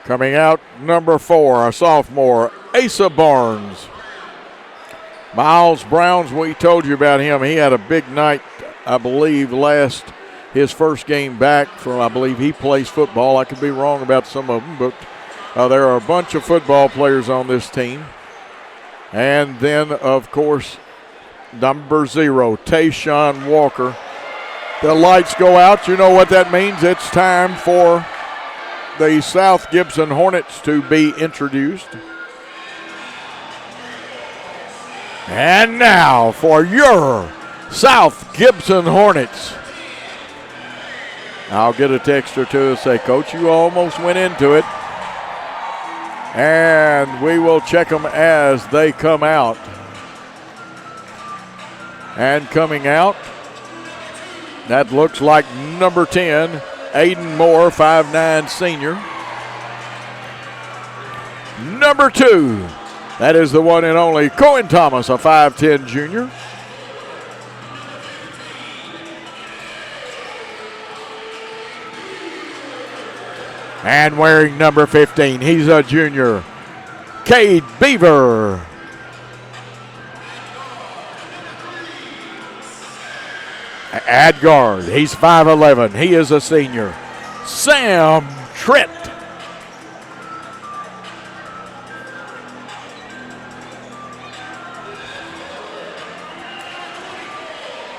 Coming out, number 4, a sophomore, Asa Barnes. Miles Browns, we told you about him. He had a big night, I believe, his first game back from, I believe he plays football. I could be wrong about some of them, but there are a bunch of football players on this team. And then, of course, number 0, Tayshawn Walker. The lights go out. You know what that means. It's time for the South Gibson Hornets to be introduced. And now for your South Gibson Hornets. I'll get a text or two and say, Coach, you almost went into it. And we will check them as they come out. And coming out, that looks like number 10, Aiden Moore, 5'9" senior. Number 2. That is the one and only Cohen Thomas, a 5'10" junior. And wearing number 15, he's a junior, Cade Beaver. At guard, he's 5'11", he is a senior, Sam Tritt.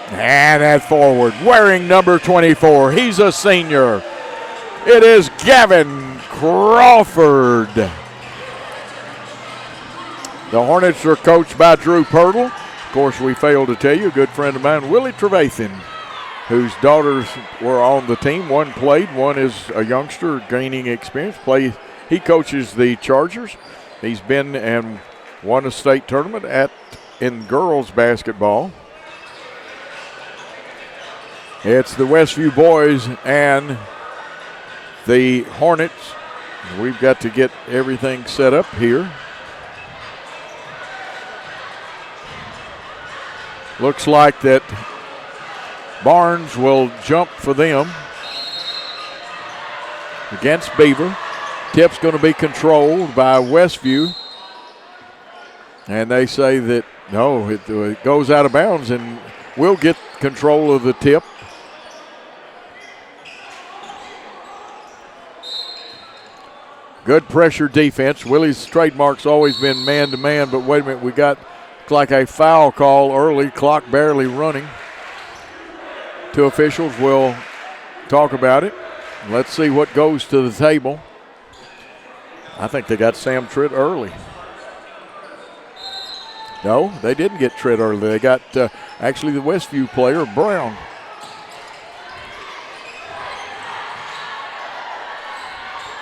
And at forward, wearing number 24, he's a senior. It is Gavin Crawford. The Hornets are coached by Drew Pirtle. Of course, we failed to tell you, a good friend of mine, Willie Trevathan, whose daughters were on the team. One played, one is a youngster gaining experience. He coaches the Chargers. He's been and won a state tournament in girls basketball. It's the Westview boys and the Hornets. We've got to get everything set up here. Looks like that Barnes will jump for them against Beaver. Tip's going to be controlled by Westview. And they say that, no, it goes out of bounds and we'll get control of the tip. Good pressure defense. Willie's trademark's always been man-to-man, but wait a minute, we got like a foul call early, clock barely running. Two officials will talk about it. Let's see what goes to the table. I think they got Sam Tritt early. No, they didn't get Tritt early. They got actually the Westview player, Brown.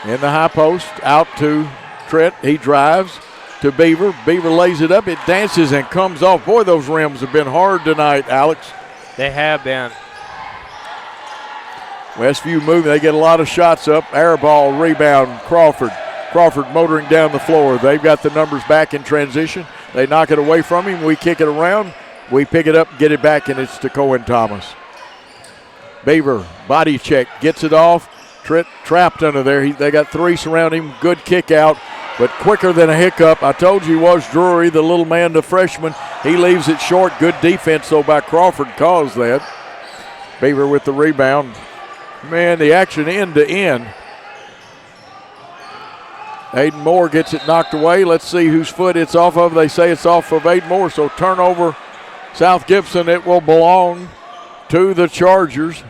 In the high post, out to Tritt. He drives to Beaver. Beaver lays it up. It dances and comes off. Boy, those rims have been hard tonight, Alex. They have been. Westview moving. They get a lot of shots up. Air ball, rebound, Crawford. Crawford motoring down the floor. They've got the numbers back in transition. They knock it away from him. We kick it around. We pick it up, get it back, and it's to Cohen Thomas. Beaver, body check, gets it off. Tritt trapped under there. They got three surrounding him. Good kick out, but quicker than a hiccup. I told you he was Drury, the little man, the freshman. He leaves it short. Good defense, though, by Crawford caused that. Beaver with the rebound. Man, the action end to end. Aiden Moore gets it knocked away. Let's see whose foot it's off of. They say it's off of Aiden Moore, so turnover. South Gibson, it will belong to the Chargers.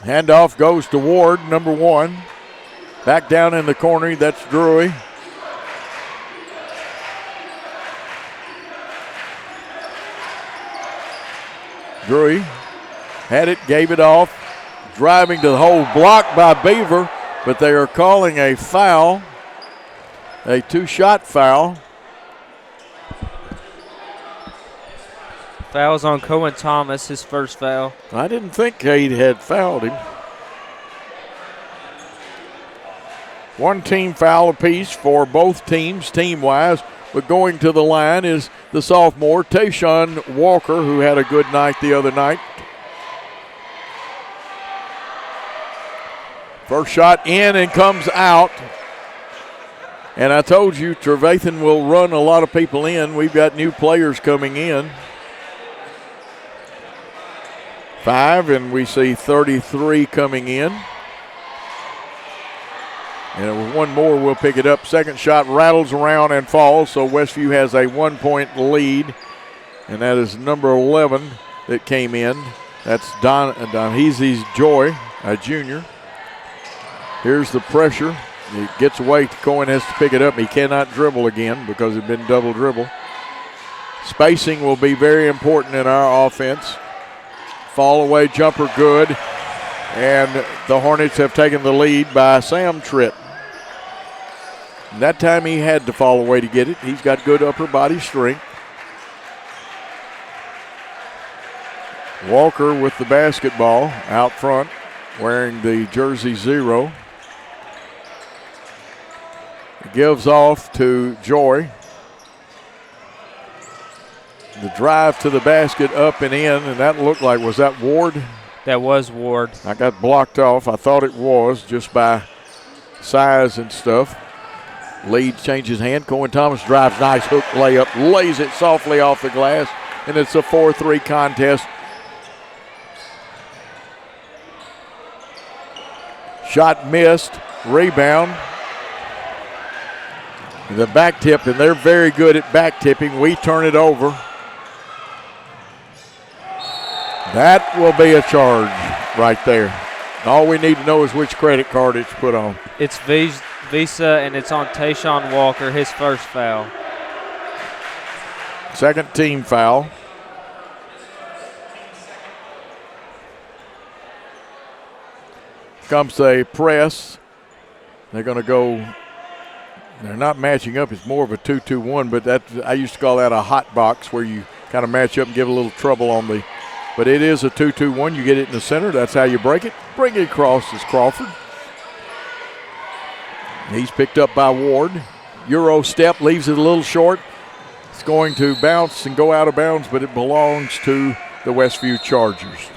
Handoff goes to Ward, number 1. Back down in the corner, that's Drury. Drury had it, gave it off. Driving to the hole, blocked by Beaver, but they are calling a foul. A 2-shot foul. Foul's on Cohen Thomas, his first foul. I didn't think Cade had fouled him. One team foul apiece for both teams, team-wise. But going to the line is the sophomore, Tayshawn Walker, who had a good night the other night. First shot in and comes out. And I told you Trevathan will run a lot of people in. We've got new players coming in. 5, and we see 33 coming in. And one more, we'll pick it up. Second shot rattles around and falls, so Westview has a 1-point lead. And that is number 11 that came in. That's Don Heezy's Joy, a junior. Here's the pressure. It gets away. Cohen has to pick it up. He cannot dribble again because it's been double dribble. Spacing will be very important in our offense. Fall away jumper good. And the Hornets have taken the lead by Sam Tritt. And that time he had to fall away to get it. He's got good upper body strength. Walker with the basketball out front, wearing the jersey 0. Gives off to Joy. The drive to the basket, up and in, and that looked like, was that Ward? That was Ward. I got blocked off. I thought it was just by size and stuff. Lead changes hand. Cohen Thomas drives, nice hook layup, lays it softly off the glass, and it's a 4-3 contest. Shot missed. Rebound. The back tip, and they're very good at back tipping. We turn it over. That will be a charge right there. All we need to know is which credit card it's put on. It's Visa, and it's on Tayshawn Walker, his first foul. Second team foul. Comes a press. They're going to go. They're not matching up. It's more of a 2-2-1, but I used to call that a hot box where you kind of match up and give a little trouble on the. But it is a 2-2-1. You get it in the center. That's how you break it. Bring it across is Crawford. He's picked up by Ward. Euro step leaves it a little short. It's going to bounce and go out of bounds, but it belongs to the Westview Chargers.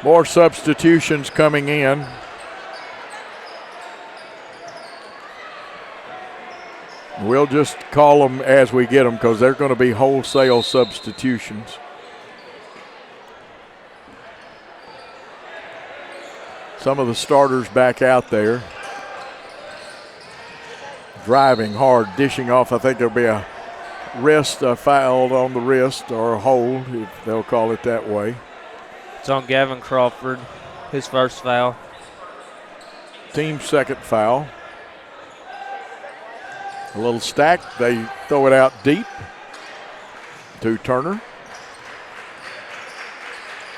More substitutions coming in. We'll just call them as we get them because they're going to be wholesale substitutions. Some of the starters back out there. Driving hard, dishing off. I think there'll be a wrist, a foul on the wrist, or a hold, if they'll call it that way. It's on Gavin Crawford, his first foul. Team second foul. A little stack. They throw it out deep to Turner.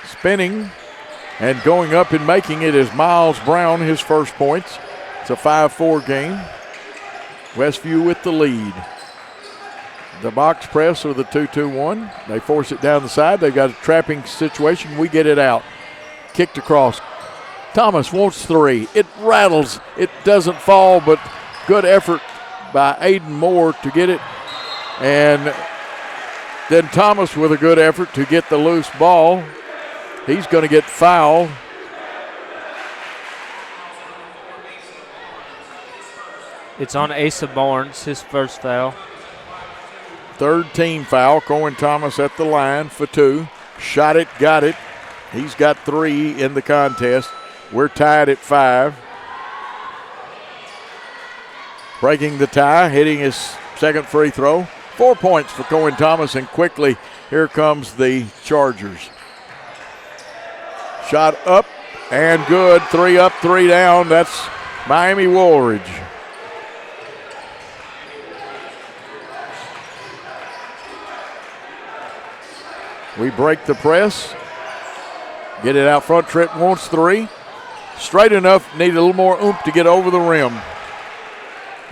Spinning and going up and making it is Miles Brown, his first points. It's a 5-4 game. Westview with the lead. The box press or the 2-2-1. They force it down the side. They've got a trapping situation. We get it out. Kicked across. Thomas wants three. It rattles. It doesn't fall, but good effort by Aiden Moore to get it. And then Thomas with a good effort to get the loose ball. He's going to get fouled. It's on Asa Barnes, his first foul. Third team foul. Cohen Thomas at the line for two. Shot it, got it. He's got 3 in the contest. We're tied at 5. Breaking the tie, hitting his second free throw. 4 points for Cohen Thomas, and quickly here comes the Chargers. Shot up and good. 3 up, 3 down. That's Miami Woolridge. We break the press. Get it out front. Trent wants 3. Straight enough. Need a little more oomph to get over the rim.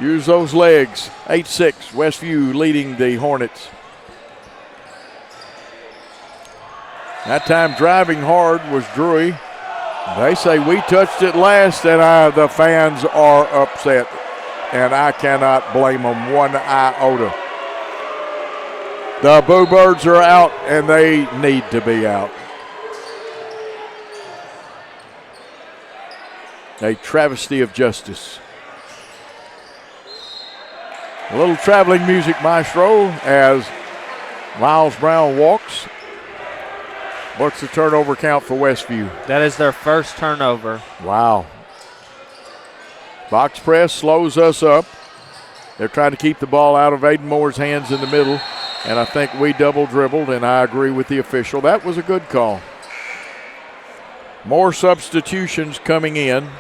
Use those legs. 8-6. Westview leading the Hornets. That time driving hard was Drury. They say we touched it last, and the fans are upset. And I cannot blame them one iota. The Boo Birds are out, and they need to be out. A travesty of justice. A little traveling music maestro as Miles Brown walks. What's the turnover count for Westview? That is their first turnover. Wow. Box press slows us up. They're trying to keep the ball out of Aiden Moore's hands in the middle. And I think we double dribbled, and I agree with the official. That was a good call. More substitutions coming in.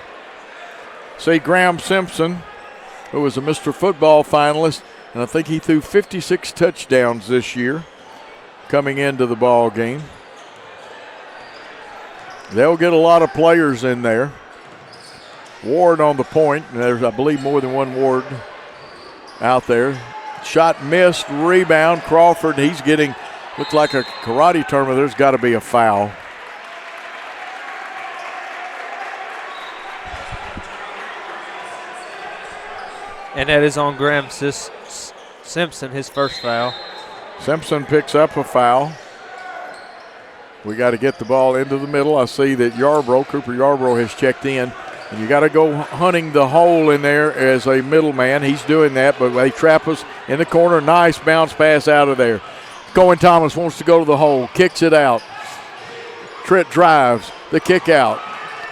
See Graham Simpson, who was a Mr. Football finalist, and I think he threw 56 touchdowns this year coming into the ball game. They'll get a lot of players in there. Ward on the point, and there's, I believe, more than one Ward out there. Shot missed, rebound. Crawford, he's getting, looks like a karate tournament. There's got to be a foul. And that is on Graham Simpson, his first foul. Simpson picks up a foul. We got to get the ball into the middle. I see that Cooper Yarbrough has checked in. And you got to go hunting the hole in there as a middleman. He's doing that, but they trap us in the corner. Nice bounce pass out of there. Cohen Thomas wants to go to the hole, kicks it out. Tritt drives, the kick out.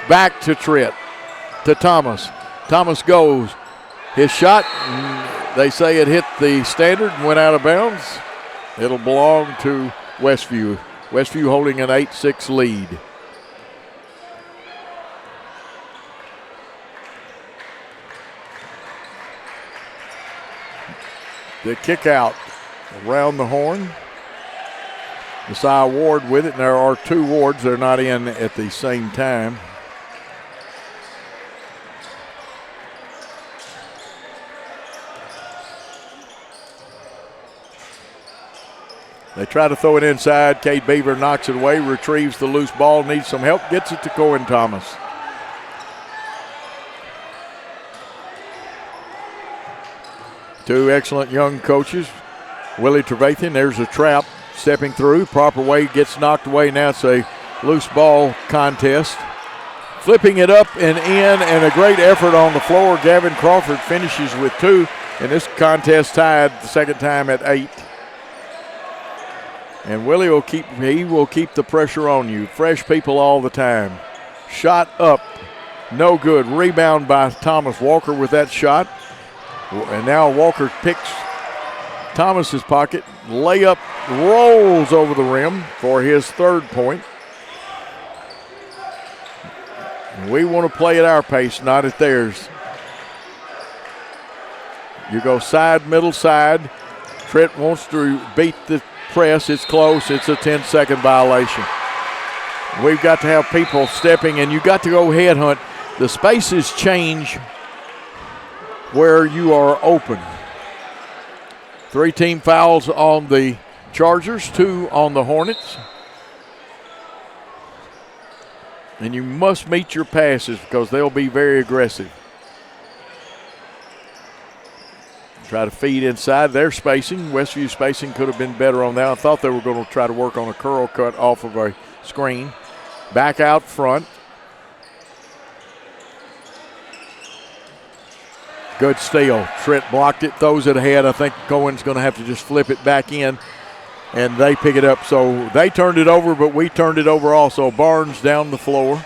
Back to Tritt, to Thomas. Thomas goes. His shot, they say it hit the standard and went out of bounds. It'll belong to Westview. Westview holding an 8-6 lead. The kick out around the horn. Josiah Ward with it, and there are two Wards. They're not in at the same time. They try to throw it inside. Cade Beaver knocks it away, retrieves the loose ball, needs some help, gets it to Cohen Thomas. Two excellent young coaches. Willie Trevathan, there's a trap, stepping through, proper way, gets knocked away. Now it's a loose ball contest. Flipping it up and in, and a great effort on the floor. Gavin Crawford finishes with two, and this contest tied the second time at 8. And Willie will keep the pressure on you. Fresh people all the time. Shot up, no good. Rebound by Thomas Walker with that shot. And now Walker picks Thomas's pocket. Layup rolls over the rim for his third point. We want to play at our pace, not at theirs. You go side, middle side. Tritt wants to beat the press. It's close. It's a 10-second violation. We've got to have people stepping, and you got to go headhunt. The spaces change where you are open. 3 team fouls on the Chargers, 2 on the Hornets. And you must meet your passes because they'll be very aggressive. Try to feed inside. Their spacing, Westview spacing could have been better on that. I thought they were going to try to work on a curl cut off of a screen. Back out front. Good steal. Tritt blocked it, throws it ahead. I think Cohen's going to have to just flip it back in, and they pick it up. So they turned it over, but we turned it over also. Barnes down the floor.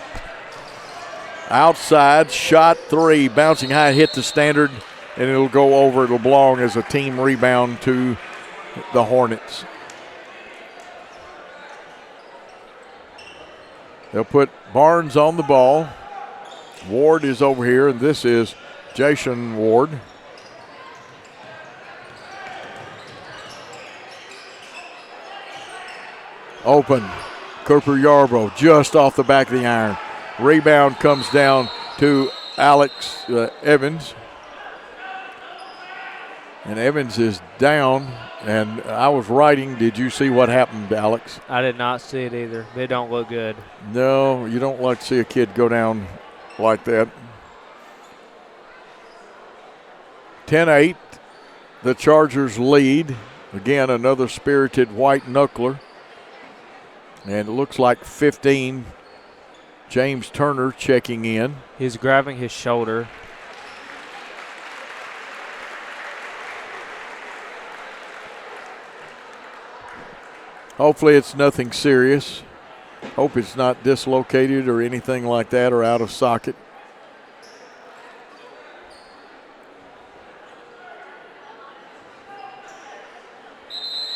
Outside, shot 3, bouncing high, hit the standard, and it'll go over. It'll belong as a team rebound to the Hornets. They'll put Barnes on the ball. Ward is over here, and this is Jason Ward. Open. Cooper Yarbrough just off the back of the iron. Rebound comes down to Alex Evans. And Evans is down, and I was writing. Did you see what happened, Alex? I did not see it either. They don't look good. No, you don't like to see a kid go down like that. 10-8, the Chargers lead. Again, another spirited white knuckler. And it looks like 15, James Turner checking in. He's grabbing his shoulder. Hopefully it's nothing serious. Hope it's not dislocated or anything like that or out of socket.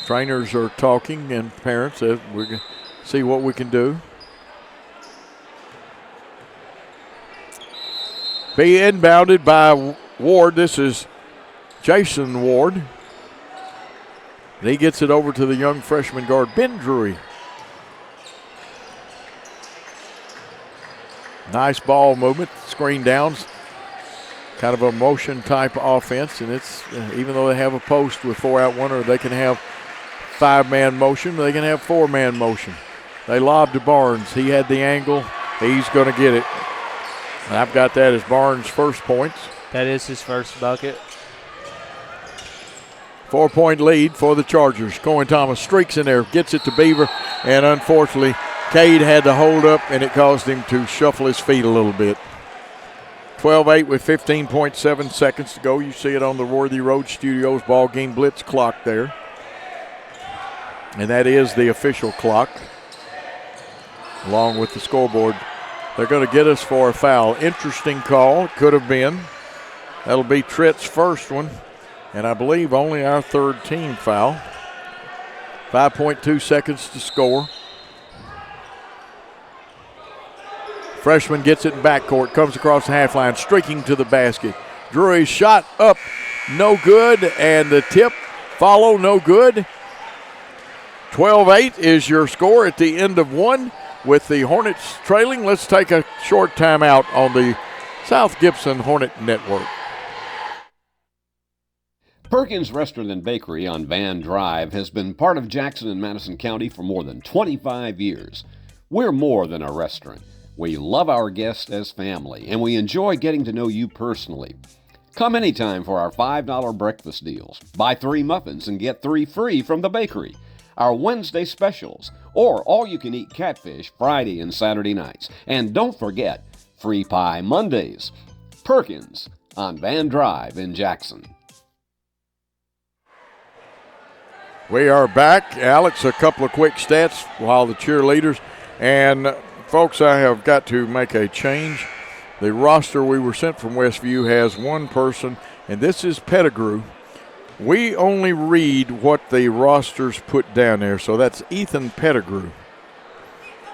Trainers are talking and parents. We're going to see what we can do. Be inbounded by Ward. This is Jason Ward. He gets it over to the young freshman guard, Ben Drury. Nice ball movement, screen downs. Kind of a motion type offense, and it's even though they have a post with 4 out 1, or they can have 5-man motion, they can have 4-man motion. They lobbed to Barnes. He had the angle. He's going to get it. And I've got that as Barnes' first points. That is his first bucket. 4-point lead for the Chargers. Cohen Thomas streaks in there, gets it to Beaver, and unfortunately, Cade had to hold up, and it caused him to shuffle his feet a little bit. 12-8 with 15.7 seconds to go. You see it on the Worthy Road Studios ball game Blitz clock there. And that is the official clock. along with the scoreboard. They're going to get us for a foul. Interesting call. Could have been. That'll be Tritt's first one, and I believe only our third team foul. 5.2 seconds to score. Freshman gets it in backcourt, comes across the half line, streaking to the basket. Drury's shot up, no good, and the tip follow, no good. 12-8 is your score at the end of one. With the Hornets trailing, let's take a short timeout on the South Gibson Hornet Network. Perkins Restaurant and Bakery on Van Drive has been part of Jackson and Madison County for more than 25 years. We're more than a restaurant. We love our guests as family, and we enjoy getting to know you personally. Come anytime for our $5 breakfast deals. Buy 3 muffins and get 3 free from the bakery. Our Wednesday specials, or all-you-can-eat catfish Friday and Saturday nights. And don't forget, free pie Mondays. Perkins on Van Drive in Jackson. We are back. Alex, a couple of quick stats while the cheerleaders. And, folks, I have got to make a change. The roster we were sent from Westview has one person, and this is Pettigrew. We only read what the rosters put down there, so that's Ethan Pettigrew.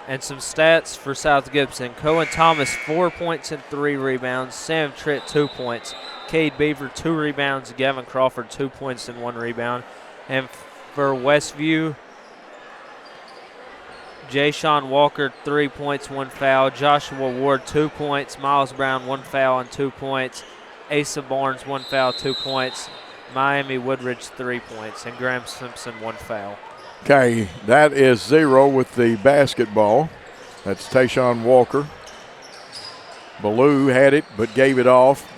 And some stats for South Gibson. Cohen Thomas, 4 points and 3 rebounds. Sam Tritt, 2 points. Cade Beaver, 2 rebounds. Gavin Crawford, 2 points and 1 rebound. And for Westview, Jay Sean Walker, 3 points, 1 foul. Joshua Ward, 2 points. Miles Brown, 1 foul and 2 points. Asa Barnes, 1 foul, 2 points. Miami Woodridge, 3 points. And Graham Simpson, 1 foul. Okay, that is 0 with the basketball. That's Tayshawn Walker. Ballou had it but gave it off.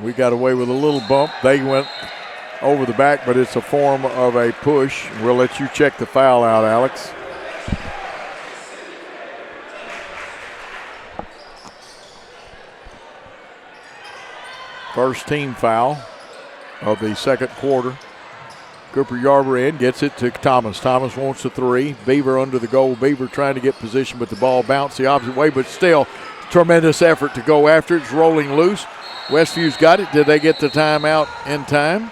We got away with a little bump. They went over the back, but it's a form of a push. We'll let you check the foul out, Alex. First team foul of the second quarter. Cooper Yarber in, gets it to Thomas. Thomas wants a 3. Beaver under the goal. Beaver trying to get position, but the ball bounced the opposite way, but still tremendous effort to go after it. It's rolling loose. Westview's got it. Did they get the timeout in time?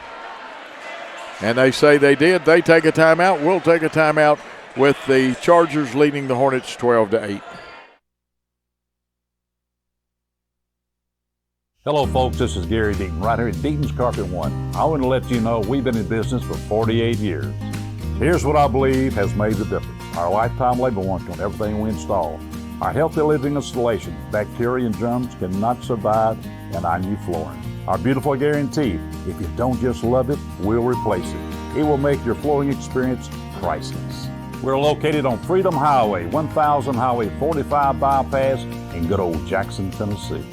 And they say they did. They take a timeout. We'll take a timeout with the Chargers leading the Hornets 12-8. Hello, folks. This is Gary Deaton, right here at Deaton's Carpet One. I want to let you know we've been in business for 48 years. Here's what I believe has made the difference. Our lifetime labor warranty on everything we install. Our healthy living installation. Bacteria and germs cannot survive in our new flooring. Our beautiful guarantee. If you don't just love it, we'll replace it. It will make your flooring experience priceless. We're located on Freedom Highway, 1000 Highway 45 bypass in good old Jackson, Tennessee.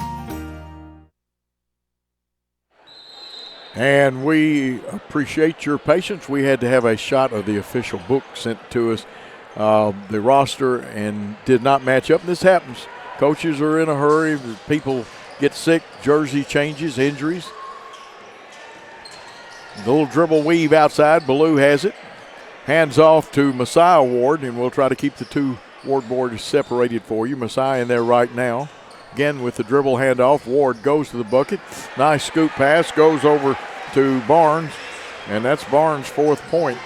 And we appreciate your patience. We had to have a shot of the official book sent to us, the roster, and did not match up. This happens. Coaches are in a hurry. People get sick, jersey changes, injuries. The little dribble weave outside. Ballou has it. Hands off to Messiah Ward, and we'll try to keep the two Ward boards separated for you. Messiah in there right now. Again with the dribble handoff, Ward goes to the bucket. Nice scoop pass, goes over to Barnes, and that's Barnes' 4th point.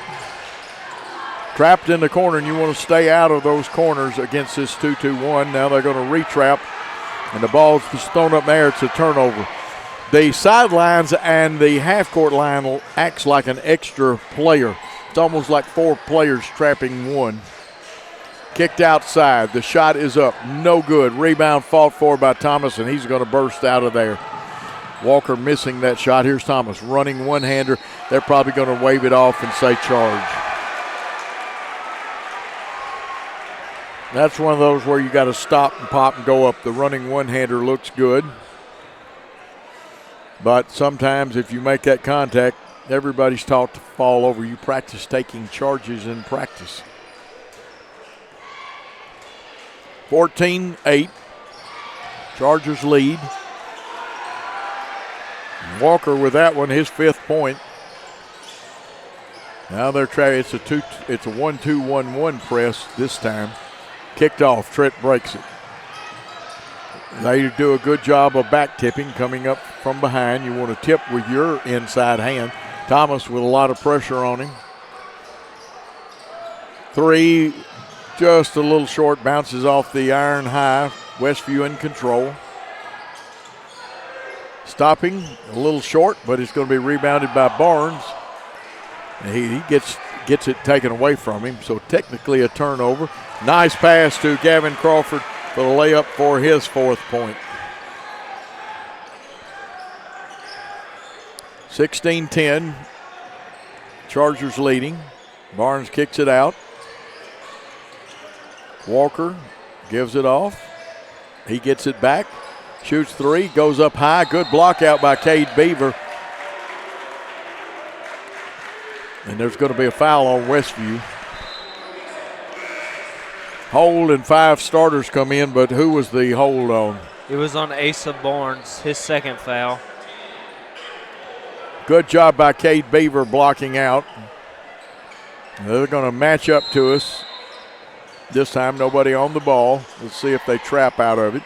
Trapped in the corner, and you want to stay out of those corners against this 2-2-1. Now they're going to retrap, and the ball's just thrown up there. It's a turnover. The sidelines and the half-court line acts like an extra player. It's almost like 4 players trapping one. Kicked outside. The shot is up. No good. Rebound fought for by Thomas, and he's going to burst out of there. Walker missing that shot. Here's Thomas running one-hander. They're probably going to wave it off and say charge. That's one of those where you got to stop and pop and go up. The running one-hander looks good. But sometimes if you make that contact, everybody's taught to fall over. You practice taking charges in practice. 14-8. Chargers lead. Walker with that one, his 5th point. Now they're trying. It's a 1-2-1-1 press this time. Kicked off. Trent breaks it. They do a good job of back tipping, coming up from behind. You want to tip with your inside hand. Thomas with a lot of pressure on him. 3, just a little short, bounces off the iron high. Westview in control. Stopping a little short, but it's going to be rebounded by Barnes. He gets it taken away from him, so technically a turnover. Nice pass to Gavin Crawford for the layup for his 4th point. 16-10. Chargers leading. Barnes kicks it out. Walker gives it off. He gets it back. Shoots 3. Goes up high. Good block out by Cade Beaver. And there's going to be a foul on Westview. Hold and 5 starters come in, but who was the hold on? It was on Asa Barnes, his 2nd foul. Good job by Cade Beaver blocking out. They're going to match up to us. This time nobody on the ball. Let's see if they trap out of it.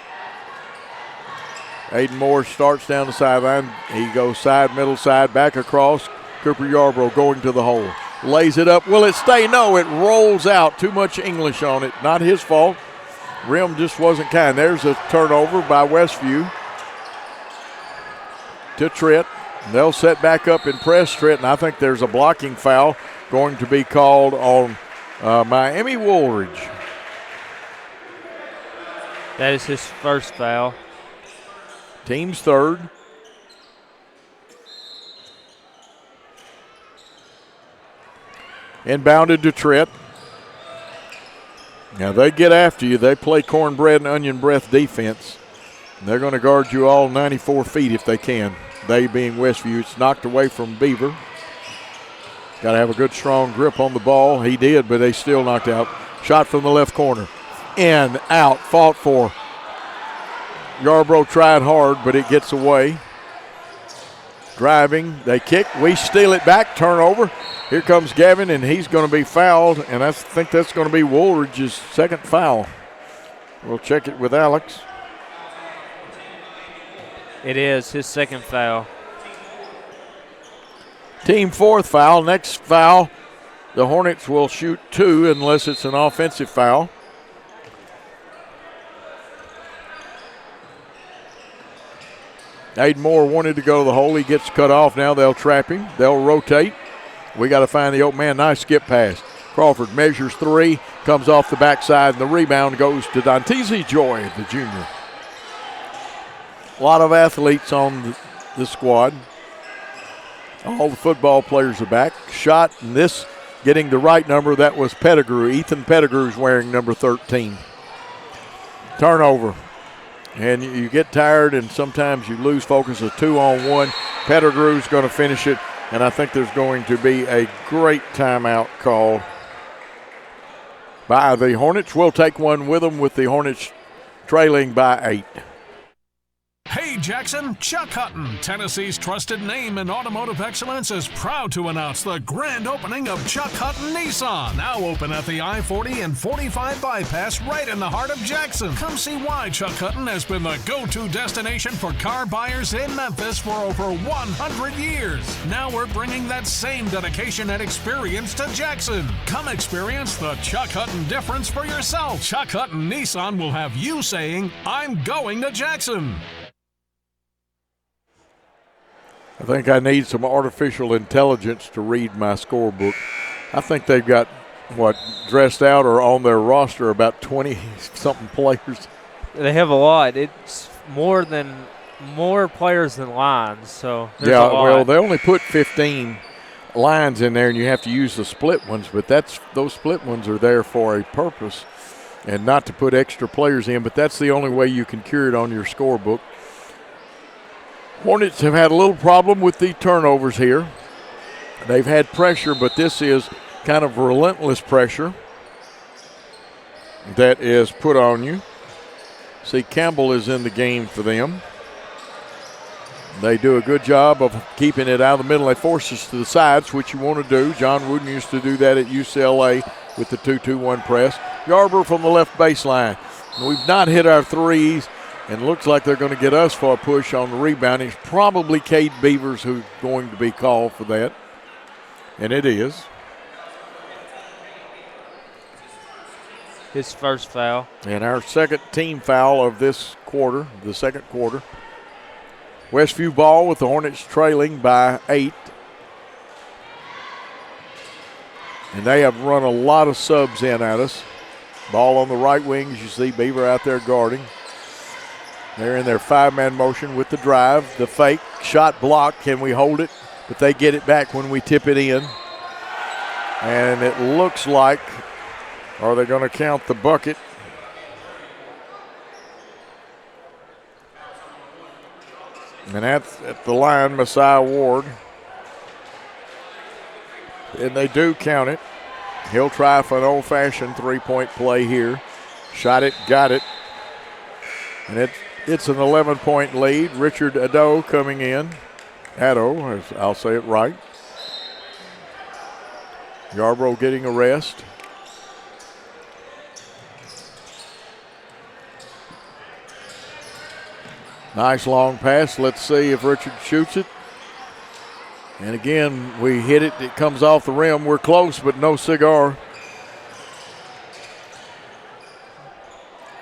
Aiden Moore starts down the sideline. He goes side, middle side, back across. Cooper Yarbrough going to the hole. Lays it up. Will it stay? No, it rolls out. Too much English on it. Not his fault. Rim just wasn't kind. There's a turnover by Westview to Tritt. They'll set back up and press Tritt, and I think there's a blocking foul going to be called on Miami Woolridge. That is his 1st foul. Team's 3rd. Inbounded to Tritt. Now they get after you. They play cornbread and onion breath defense. They're going to guard you all 94 feet if they can. They being Westview. It's knocked away from Beaver. Got to have a good strong grip on the ball. He did, but they still knocked out. Shot from the left corner. In, out, fought for. Yarbrough tried hard, but it gets away. Driving, they kick, we steal it back, turnover. Here comes Gavin, and he's going to be fouled, and I think that's going to be Woolridge's 2nd foul. We'll check it with Alex. It is his 2nd foul. Team 4th foul. Next foul, the Hornets will shoot 2 unless it's an offensive foul. Aiden Moore wanted to go to the hole. He gets cut off. Now they'll trap him. They'll rotate. We got to find the open man. Nice skip pass. Crawford measures 3, comes off the backside, and the rebound goes to Dantese Joy, the junior. A lot of athletes on the squad. All the football players are back. Shot, and this getting the right number. That was Pettigrew. Ethan Pettigrew's wearing number 13. Turnover. And you get tired, and sometimes you lose focus. A 2-on-1. Pettigrew's going to finish it, and I think there's going to be a great timeout call by the Hornets. We'll take one with them, with the Hornets trailing by 8. Hey Jackson, Chuck Hutton, Tennessee's trusted name in automotive excellence, is proud to announce the grand opening of Chuck Hutton Nissan, now open at the I-40 and 45 bypass right in the heart of Jackson. Come see why Chuck Hutton has been the go-to destination for car buyers in Memphis for over 100 years. Now we're bringing that same dedication and experience to Jackson. Come experience the Chuck Hutton difference for yourself. Chuck Hutton Nissan will have you saying, "I'm going to Jackson." I think I need some artificial intelligence to read my scorebook. I think they've got, dressed out or on their roster about 20-something players. They have a lot. It's more players than lines, so there's a lot. Well, they only put 15 lines in there, and you have to use the split ones, but those split ones are there for a purpose and not to put extra players in, but that's the only way you can cure it on your scorebook. Hornets have had a little problem with the turnovers here. They've had pressure, but this is kind of relentless pressure that is put on you. See, Campbell is in the game for them. They do a good job of keeping it out of the middle. They force us to the sides, which you want to do. John Wooden used to do that at UCLA with the 2-2-1 press. Yarborough from the left baseline. We've not hit our threes, and looks like they're going to get us for a push on the rebounding. It's probably Cade Beavers who's going to be called for that, and it is. His first foul. And our second team foul of this quarter, the second quarter. Westview ball with the Hornets trailing by 8. And they have run a lot of subs in at us. Ball on the right wing, as you see Beaver out there guarding. They're in their 5-man motion with the drive. The fake shot block. Can we hold it? But they get it back when we tip it in. And it looks like, are they going to count the bucket? And that's at the line, Messiah Ward. And they do count it. He'll try for an old-fashioned three-point play here. Shot it, got it. And it's an 11-point lead. Richard Addo coming in. Addo, I'll say it right. Yarborough getting a rest. Nice long pass. Let's see if Richard shoots it. And again, we hit it. It comes off the rim. We're close, but no cigar.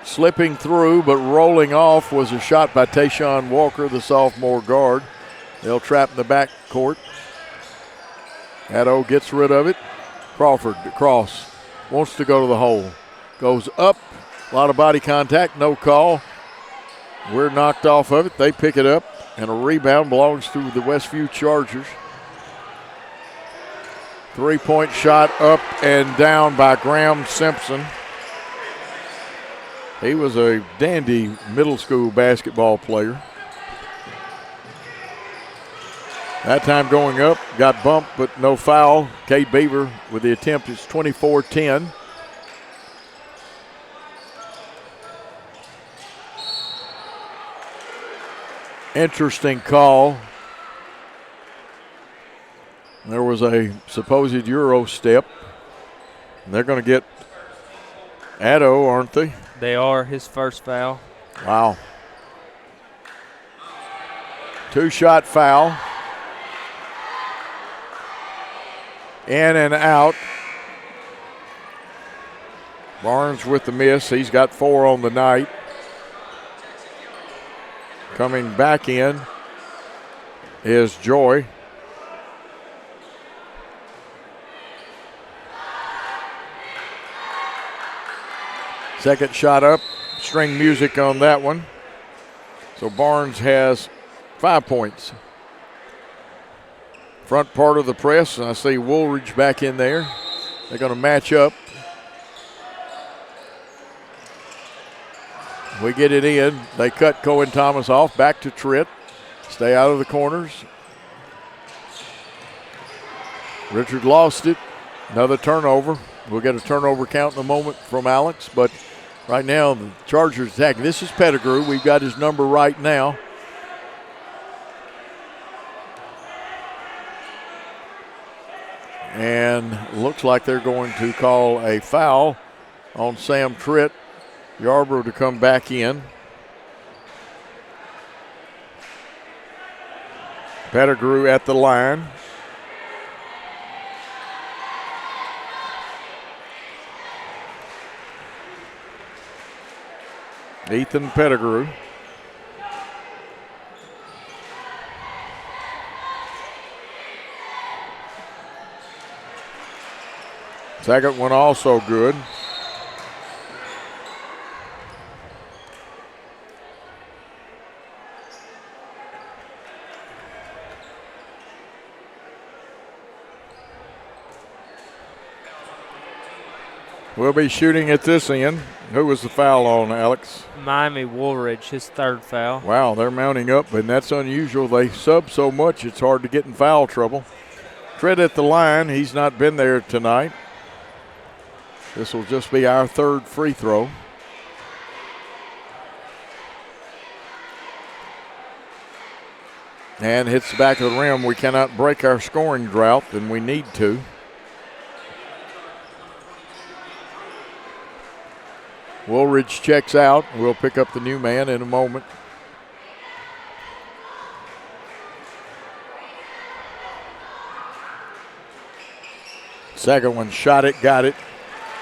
Slipping through, but rolling off was a shot by Tayshawn Walker, the sophomore guard. They'll trap in the back court. Addo gets rid of it. Crawford across. Wants to go to the hole. Goes up. A lot of body contact. No call. We're knocked off of it. They pick it up, and a rebound belongs to the Westview Chargers. 3-point shot up and down by Graham Simpson. He was a dandy middle school basketball player. That time going up, got bumped, but no foul. Cade Beaver with the attempt. It's 24-10. Interesting call. There was a supposed Euro step. And they're going to get Addo, aren't they? They are. His first foul. Wow. 2-shot foul. In and out. Barnes with the miss. He's got 4 on the night. Coming back in is Joy. Second shot up, string music on that one. So Barnes has 5 points. Front part of the press, and I see Woolridge back in there. They're going to match up. We get it in. They cut Cohen Thomas off. Back to Tritt. Stay out of the corners. Richard lost it. Another turnover. We'll get a turnover count in a moment from Alex, but right now the Chargers attacking. This is Pettigrew. We've got his number right now. And looks like they're going to call a foul on Sam Tritt. Yarborough to come back in. Pettigrew at the line. Ethan Pettigrew. Second one also good. We'll be shooting at this end. Who was the foul on, Alex? Miami Woolridge, his third foul. Wow, they're mounting up, and that's unusual. They sub so much, it's hard to get in foul trouble. Tritt at the line. He's not been there tonight. This will just be our third free throw. and hits the back of the rim. We cannot break our scoring drought, and we need to. Woolridge checks out. We'll pick up the new man in a moment. Second one, shot it, got it.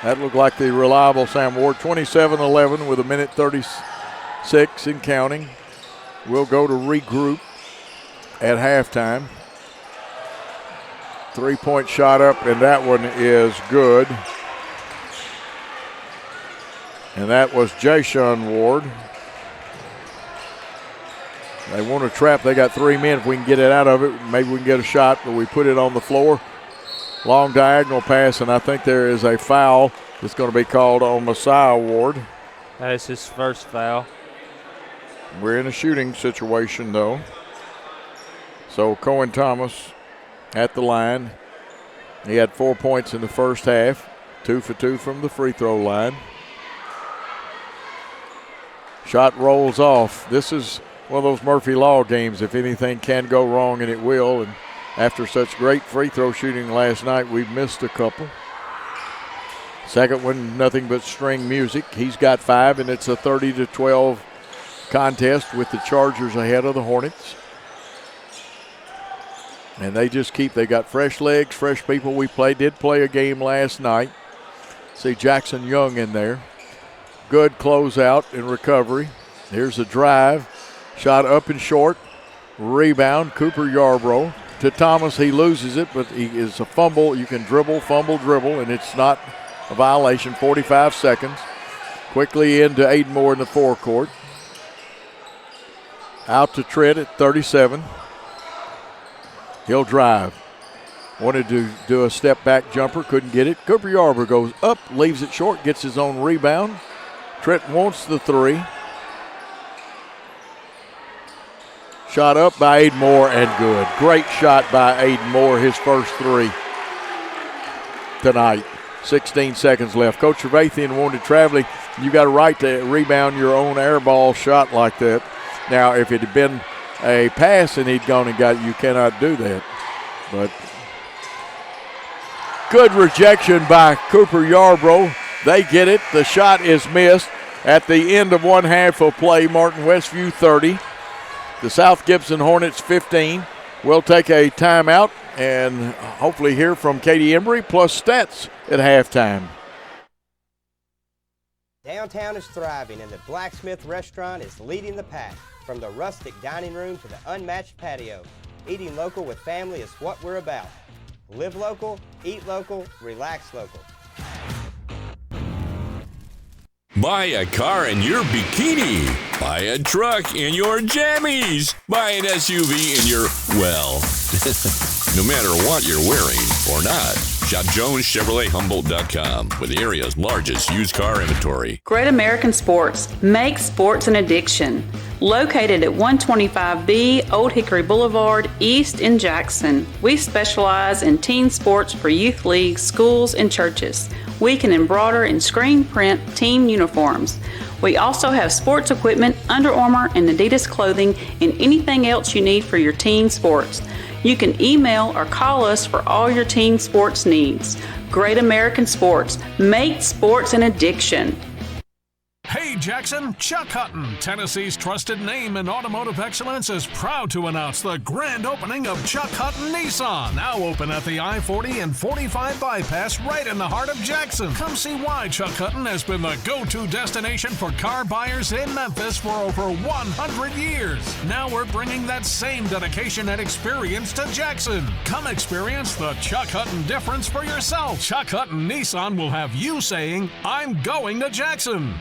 That looked like the reliable Sam Ward. 27-11 with 1:36 and counting. We'll go to regroup at halftime. 3-point shot up, and that one is good. And that was Jayshun Ward. They want to trap. They got 3 men. If we can get it out of it, maybe we can get a shot, but we put it on the floor. Long diagonal pass, and I think there is a foul that's going to be called on Messiah Ward. That is his first foul. We're in a shooting situation, though. So Cohen Thomas at the line. He had 4 points in the first half, 2 for 2 from the free throw line. Shot rolls off. This is one of those Murphy Law games. If anything can go wrong, and it will. And after such great free throw shooting last night, we've missed a couple. Second one, nothing but string music. He's got 5, and it's a 30-12 contest with the Chargers ahead of the Hornets. And they just they got fresh legs, fresh people. We did play a game last night. See Jackson Young in there. Good closeout and recovery. Here's a drive. Shot up and short. Rebound, Cooper Yarbrough. To Thomas, he loses it, but he is a fumble. You can dribble, fumble, dribble, and it's not a violation. 45 seconds. Quickly into Aiden Moore in the forecourt. Out to Trent at 37. He'll drive. Wanted to do a step-back jumper, couldn't get it. Cooper Yarbrough goes up, leaves it short, gets his own rebound. Trent wants the 3. Shot up by Aiden Moore and good. Great shot by Aiden Moore, his first 3 tonight. 16 seconds left. Coach Trevathan wanted traveling. You got a right to rebound your own air ball shot like that. Now, if it had been a pass and he'd gone and got it, you cannot do that. But good rejection by Cooper Yarbrough. They get it. The shot is missed at the end of one half of play. Martin Westview 30. The South Gibson Hornets 15. We'll take a timeout and hopefully hear from Katie Embry plus stats at halftime. Downtown is thriving, and the Blacksmith Restaurant is leading the pack. From the rustic dining room to the unmatched patio, eating local with family is what we're about. Live local, eat local, relax local. Buy a car in your bikini. Buy a truck in your jammies. Buy an SUV in your, well, no matter what you're wearing or not. Shop JonesChevroletHumboldt.com with the area's largest used car inventory. Great American Sports. Make sports an addiction. Located at 125B Old Hickory Boulevard, East in Jackson. We specialize in teen sports for youth leagues, schools, and churches. We can embroider and screen print team uniforms. We also have sports equipment, Under Armour, and Adidas clothing, and anything else you need for your teen sports. You can email or call us for all your teen sports needs. Great American Sports. Make sports an addiction. Hey Jackson, Chuck Hutton, Tennessee's trusted name in automotive excellence, is proud to announce the grand opening of Chuck Hutton Nissan, now open at the I-40 and 45 bypass right in the heart of Jackson. Come see why Chuck Hutton has been the go-to destination for car buyers in Memphis for over 100 years. Now we're bringing that same dedication and experience to Jackson. Come experience the Chuck Hutton difference for yourself. Chuck Hutton Nissan will have you saying, I'm going to Jackson.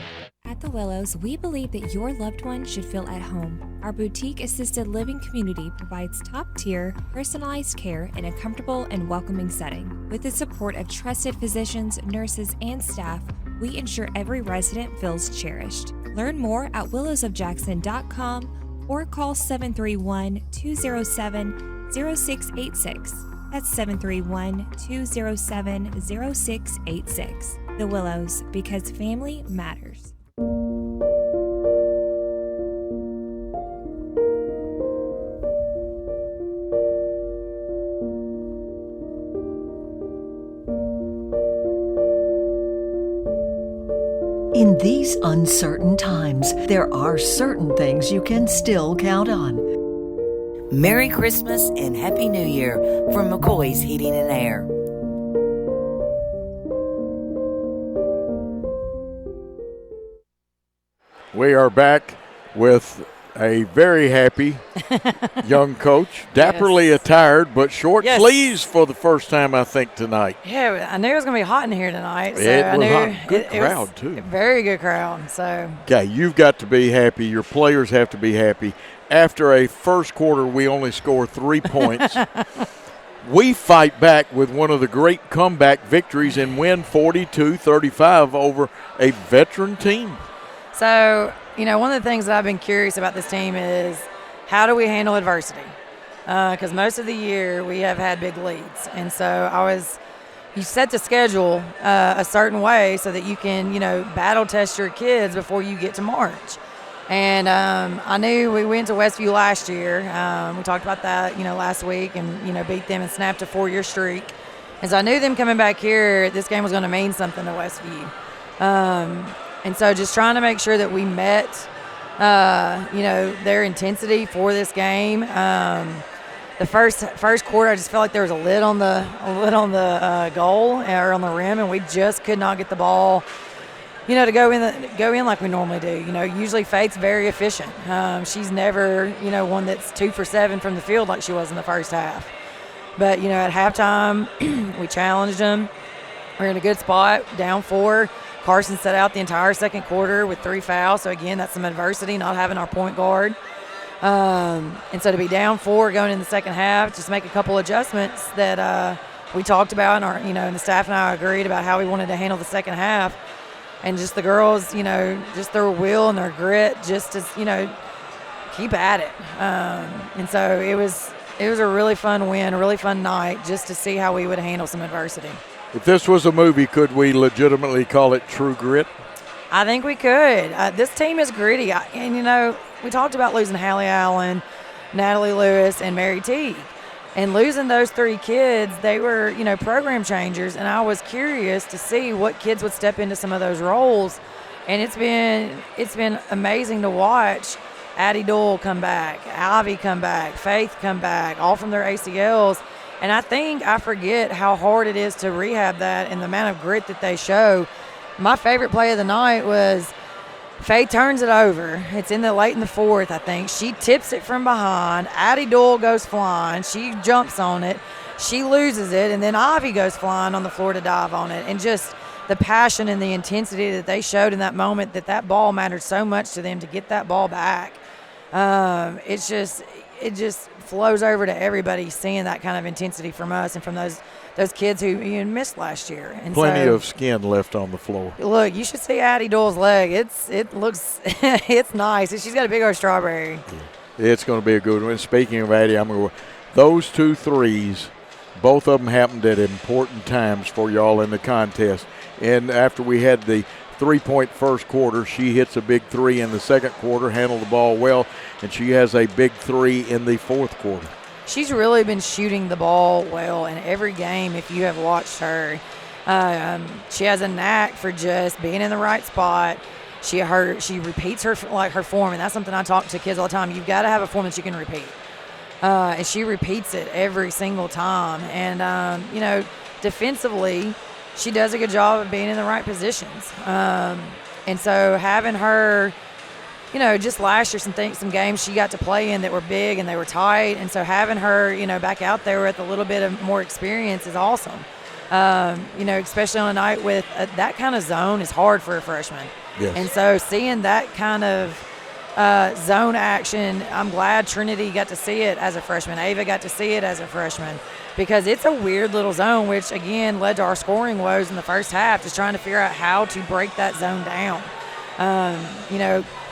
At the Willows, we believe that your loved one should feel at home. Our boutique assisted living community provides top-tier, personalized care in a comfortable and welcoming setting. With the support of trusted physicians, nurses, and staff, we ensure every resident feels cherished. Learn more at willowsofjackson.com or call 731-207-0686. That's 731-207-0686. The Willows, because family matters. In these uncertain times, there are certain things you can still count on. Merry Christmas and Happy New Year from McCoy's Heating and Air. We are back with a very happy young coach, dapperly attired, but short sleeves for the first time, I think, tonight. Yeah, I knew it was going to be hot in here tonight. So it was hot. Good crowd, too. A very good crowd. So. Okay, you've got to be happy. Your players have to be happy. After a first quarter, we only score 3 points. We fight back with one of the great comeback victories and win 42-35 over a veteran team. So, one of the things that I've been curious about this team is how do we handle adversity? Because most of the year we have had big leads. And so you set the schedule a certain way so that you can, battle test your kids before you get to March. And I knew we went to Westview last year. We talked about that, last week and, beat them and snapped a 4-year streak. And so I knew them coming back here, this game was going to mean something to Westview. And so just trying to make sure that we met, their intensity for this game. The first quarter, I just felt like there was a lid on the goal or on the rim, and we just could not get the ball, to go in like we normally do. Usually Faith's very efficient. She's never, one that's 2 for 7 from the field like she was in the first half. But at halftime, we challenged them. We're in a good spot, down 4. Carson set out the entire second quarter with 3 fouls. So, again, that's some adversity, not having our point guard. And so to be down 4 going in the second half, just make a couple adjustments that we talked about, and and the staff and I agreed about how we wanted to handle the second half. And just the girls, just their will and their grit, just to, keep at it. And so it was a really fun win, a really fun night, just to see how we would handle some adversity. If this was a movie, could we legitimately call it True Grit? I think we could. This team is gritty. And, we talked about losing Hallie Allen, Natalie Lewis, and Mary Teague. And losing those 3 kids, they were, program changers. And I was curious to see what kids would step into some of those roles. And it's been amazing to watch Addie Doyle come back, Ivy come back, Faith come back, all from their ACLs. And I forget how hard it is to rehab that and the amount of grit that they show. My favorite play of the night was Faith turns it over. It's late in the 4th, I think. She tips it from behind. Addie Doyle goes flying. She jumps on it. She loses it. And then Ivy goes flying on the floor to dive on it. And just the passion and the intensity that they showed in that moment, that ball mattered so much to them to get that ball back. It just flows over to everybody seeing that kind of intensity from us and from those kids who missed last year. And plenty of skin left on the floor. Look, you should see Addie Doyle's leg. It looks it's nice. She's got a big old strawberry. It's going to be a good one. Speaking of Addie, those 2 threes, both of them happened at important times for y'all in the contest. And after we had the 3-point first quarter, she hits a big 3 in the second quarter, handled the ball well, and she has a big 3 in the fourth quarter. She's really been shooting the ball well in every game if you have watched her. She has a knack for just being in the right spot. She repeats her form, and that's something I talk to kids all the time. You've got to have a form that you can repeat. And she repeats it every single time. And, defensively, she does a good job of being in the right positions. And so having her, just last year, some games she got to play in that were big and they were tight. And so having her, back out there with a little bit of more experience is awesome. Especially on a night with that kind of zone is hard for a freshman. Yes. And so seeing that kind of zone action, I'm glad Trinity got to see it as a freshman. Ava got to see it as a freshman. Because it's a weird little zone, which, again, led to our scoring woes in the first half, just trying to figure out how to break that zone down.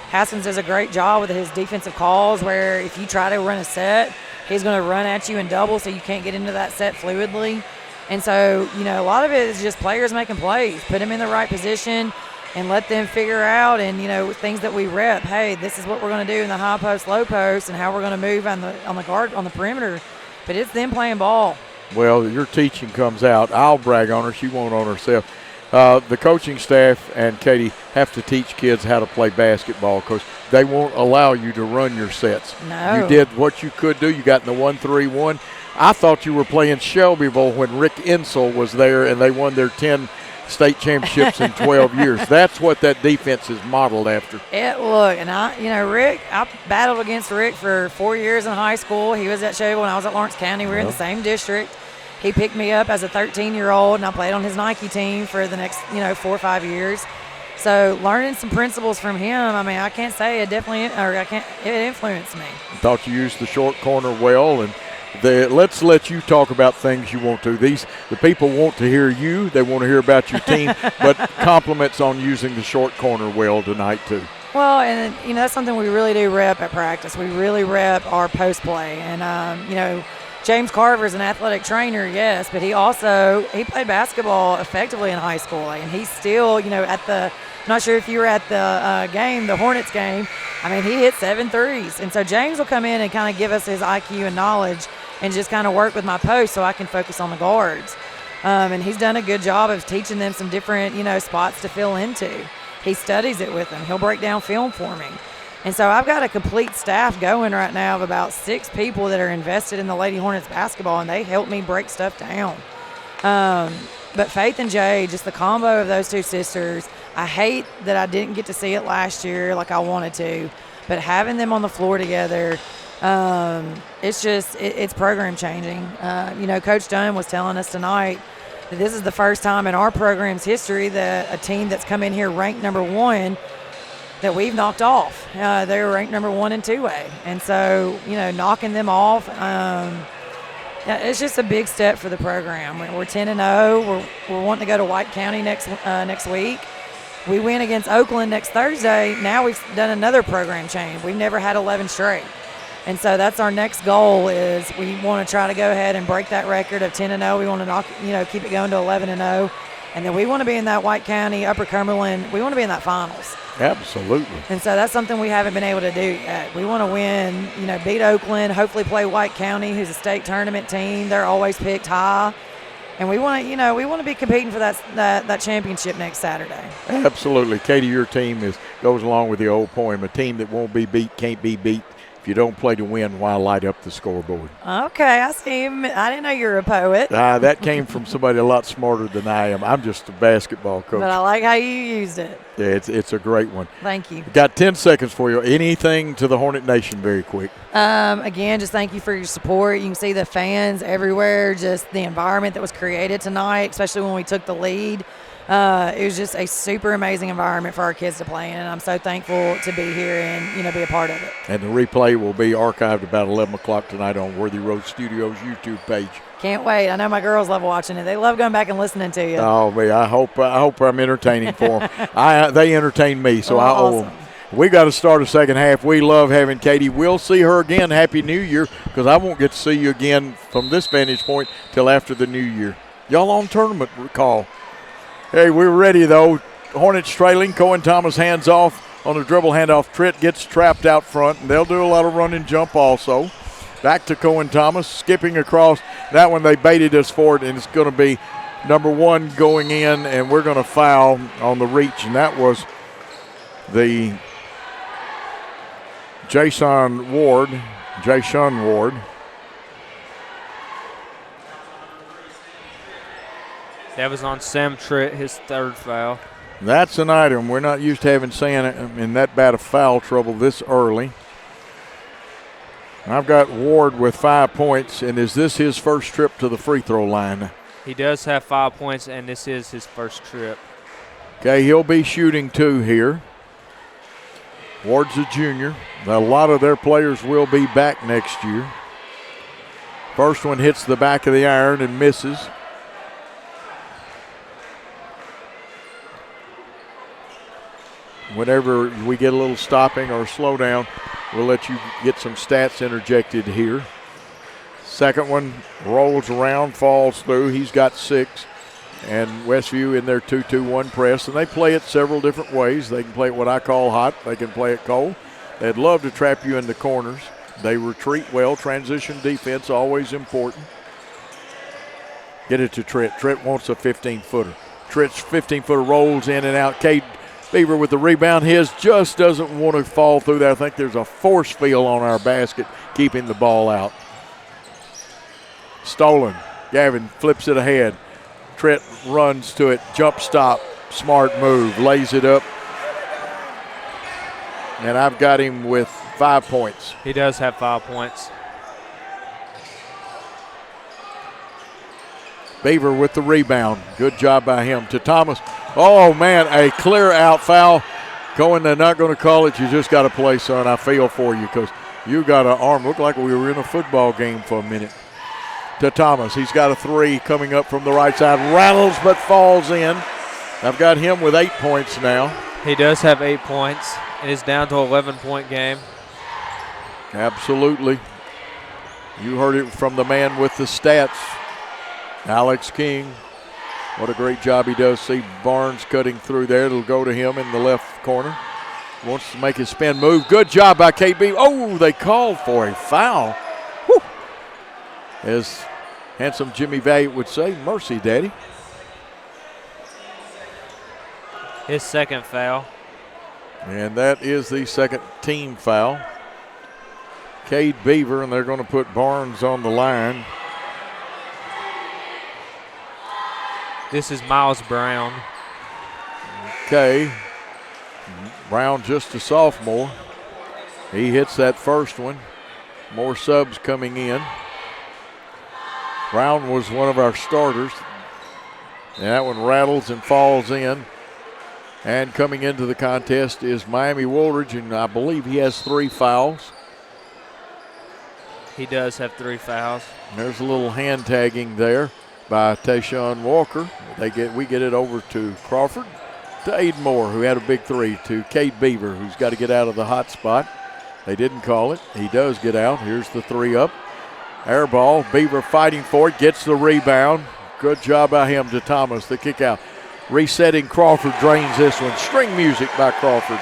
Haskins does a great job with his defensive calls where if you try to run a set, he's going to run at you in double so you can't get into that set fluidly. And so, a lot of it is just players making plays. Put them in the right position and let them figure out and, things that we rep. Hey, this is what we're going to do in the high post, low post, and how we're going to move on the guard, on the perimeter. But it's them playing ball. Well, your teaching comes out. I'll brag on her. She won't on herself. The coaching staff and Katie have to teach kids how to play basketball because they won't allow you to run your sets. No. You did what you could do. You got in the 1-3-1. I thought you were playing Shelbyville when Rick Insel was there and they won their 10 state championships in 12 years. That's what that defense is modeled after. Look, and Rick, I battled against Rick for 4 years in high school. He was at Shelbyville when I was at Lawrence County. We were in the same district. He picked me up as a 13-year-old, and I played on his Nike team for the next, 4 or 5 years. So learning some principles from him, I can't say it it influenced me. I thought you used the short corner well, and let's let you talk about things you want to. The people want to hear you. They want to hear about your team, but compliments on using the short corner well tonight too. Well, and that's something we really do rep at practice. We really rep our post play, and James Carver is an athletic trainer, yes, but he played basketball effectively in high school, and he's still, I'm not sure if you were at the game, the Hornets game. He hit 7 threes, and so James will come in and kind of give us his IQ and knowledge and just kind of work with my post so I can focus on the guards. And he's done a good job of teaching them some different, spots to fill into. He studies it with them. He'll break down film for me. And so I've got a complete staff going right now of about 6 people that are invested in the Lady Hornets basketball, and they help me break stuff down. But Faith and Jay, just the combo of those two sisters, I hate that I didn't get to see it last year like I wanted to, but having them on the floor together, it's program changing. Coach Dunn was telling us tonight that this is the first time in our program's history that a team that's come in here ranked number 1 that we've knocked off. They were ranked number 1 in 2A. And so, knocking them off, it's just a big step for the program. We're 10-0. We're wanting to go to White County next week. We win against Oakland next Thursday. Now we've done another program change. We've never had 11 straight. And so that's our next goal is we want to try to go ahead and break that record of 10-0. We want to keep it going to 11-0. And then we want to be in that White County, Upper Cumberland. We want to be in that finals. Absolutely. And so that's something we haven't been able to do yet. We want to win, beat Oakland, hopefully play White County, who's a state tournament team. They're always picked high. And we want to be competing for that championship next Saturday. Absolutely. Katie, your team goes along with the old poem, a team that won't be beat can't be beat. If you don't play to win, why light up the scoreboard? Okay, I see him. I didn't know you were a poet. That came from somebody a lot smarter than I am. I'm just a basketball coach. But I like how you used it. Yeah, it's a great one. Thank you. Got 10 seconds for you. Anything to the Hornet Nation very quick? Again, just thank you for your support. You can see the fans everywhere, just the environment that was created tonight, especially when we took the lead. It was just a super amazing environment for our kids to play in, and I'm so thankful to be here and, be a part of it. And the replay will be archived about 11 o'clock tonight on Worthy Road Studios YouTube page. Can't wait. I know my girls love watching it. They love going back and listening to you. Oh, man, I hope I'm entertaining for them. They entertain me, so I owe them. We got to start a second half. We love having Katie. We'll see her again. Happy New Year, because I won't get to see you again from this vantage point till after the New Year. Y'all on tournament call. Hey, we're ready, though. Hornets trailing. Cohen Thomas hands off on the dribble handoff. Tritt gets trapped out front, and they'll do a lot of run and jump also. Back to Cohen Thomas, skipping across. That one they baited us for it, and it's going to be number 1 going in, and we're going to foul on the reach, and that was the Jason Ward. That was on Sam Tritt, his 3rd foul. That's an item. We're not used to having Sam in that bad of foul trouble this early. I've got Ward with 5 points, and is this his first trip to the free throw line? He does have 5 points, and this is his first trip. Okay, he'll be shooting 2 here. Ward's a junior. A lot of their players will be back next year. First one hits the back of the iron and misses. Whenever we get a little stopping or slowdown, we'll let you get some stats interjected here. Second one rolls around, falls through. He's got 6. And Westview in their 2-2-1 press. And they play it several different ways. They can play it what I call hot. They can play it cold. They'd love to trap you in the corners. They retreat well. Transition defense, always important. Get it to Tritt. Tritt wants a 15-footer. Tritt's 15-footer rolls in and out. Cade Beaver with the rebound. His just doesn't want to fall through there. I think there's a force field on our basket keeping the ball out. Stolen. Gavin flips it ahead. Tritt runs to it. Jump stop. Smart move. Lays it up. And I've got him with 5 points. He does have 5 points. Beaver with the rebound. Good job by him to Thomas. Oh, man, a clear out foul. Cohen, they're not going to call it. You just got to play, son. I feel for you because you got an arm. Looked like we were in a football game for a minute. To Thomas. He's got a three coming up from the right side. Rattles but falls in. I've got him with 8 points now. He does have 8 points. It is down to an 11-point game. Absolutely. You heard it from the man with the stats, Alex King. What a great job he does. See Barnes cutting through there. It'll go to him in the left corner. Wants to make his spin move. Good job by KB. Oh, they called for a foul. Whew. As handsome Jimmy Valiant would say, mercy, Daddy. His second foul. And that is the second team foul. Cade Beaver, and they're going to put Barnes on the line. This is Miles Brown. Okay. Brown just a sophomore. He hits that first one. More subs coming in. Brown was one of our starters. And that one rattles and falls in. And coming into the contest is Miami Woolridge, and I believe he has 3 fouls. He does have 3 fouls. There's a little hand tagging there by Tayshawn Walker. We get it over to Crawford, to Aiden Moore, who had a big 3, to Cade Beaver, who's got to get out of the hot spot. They didn't call it. He does get out. Here's the 3 up. Air ball. Beaver fighting for it, gets the rebound. Good job by him to Thomas, the kick out. Resetting Crawford, drains this one. String music by Crawford.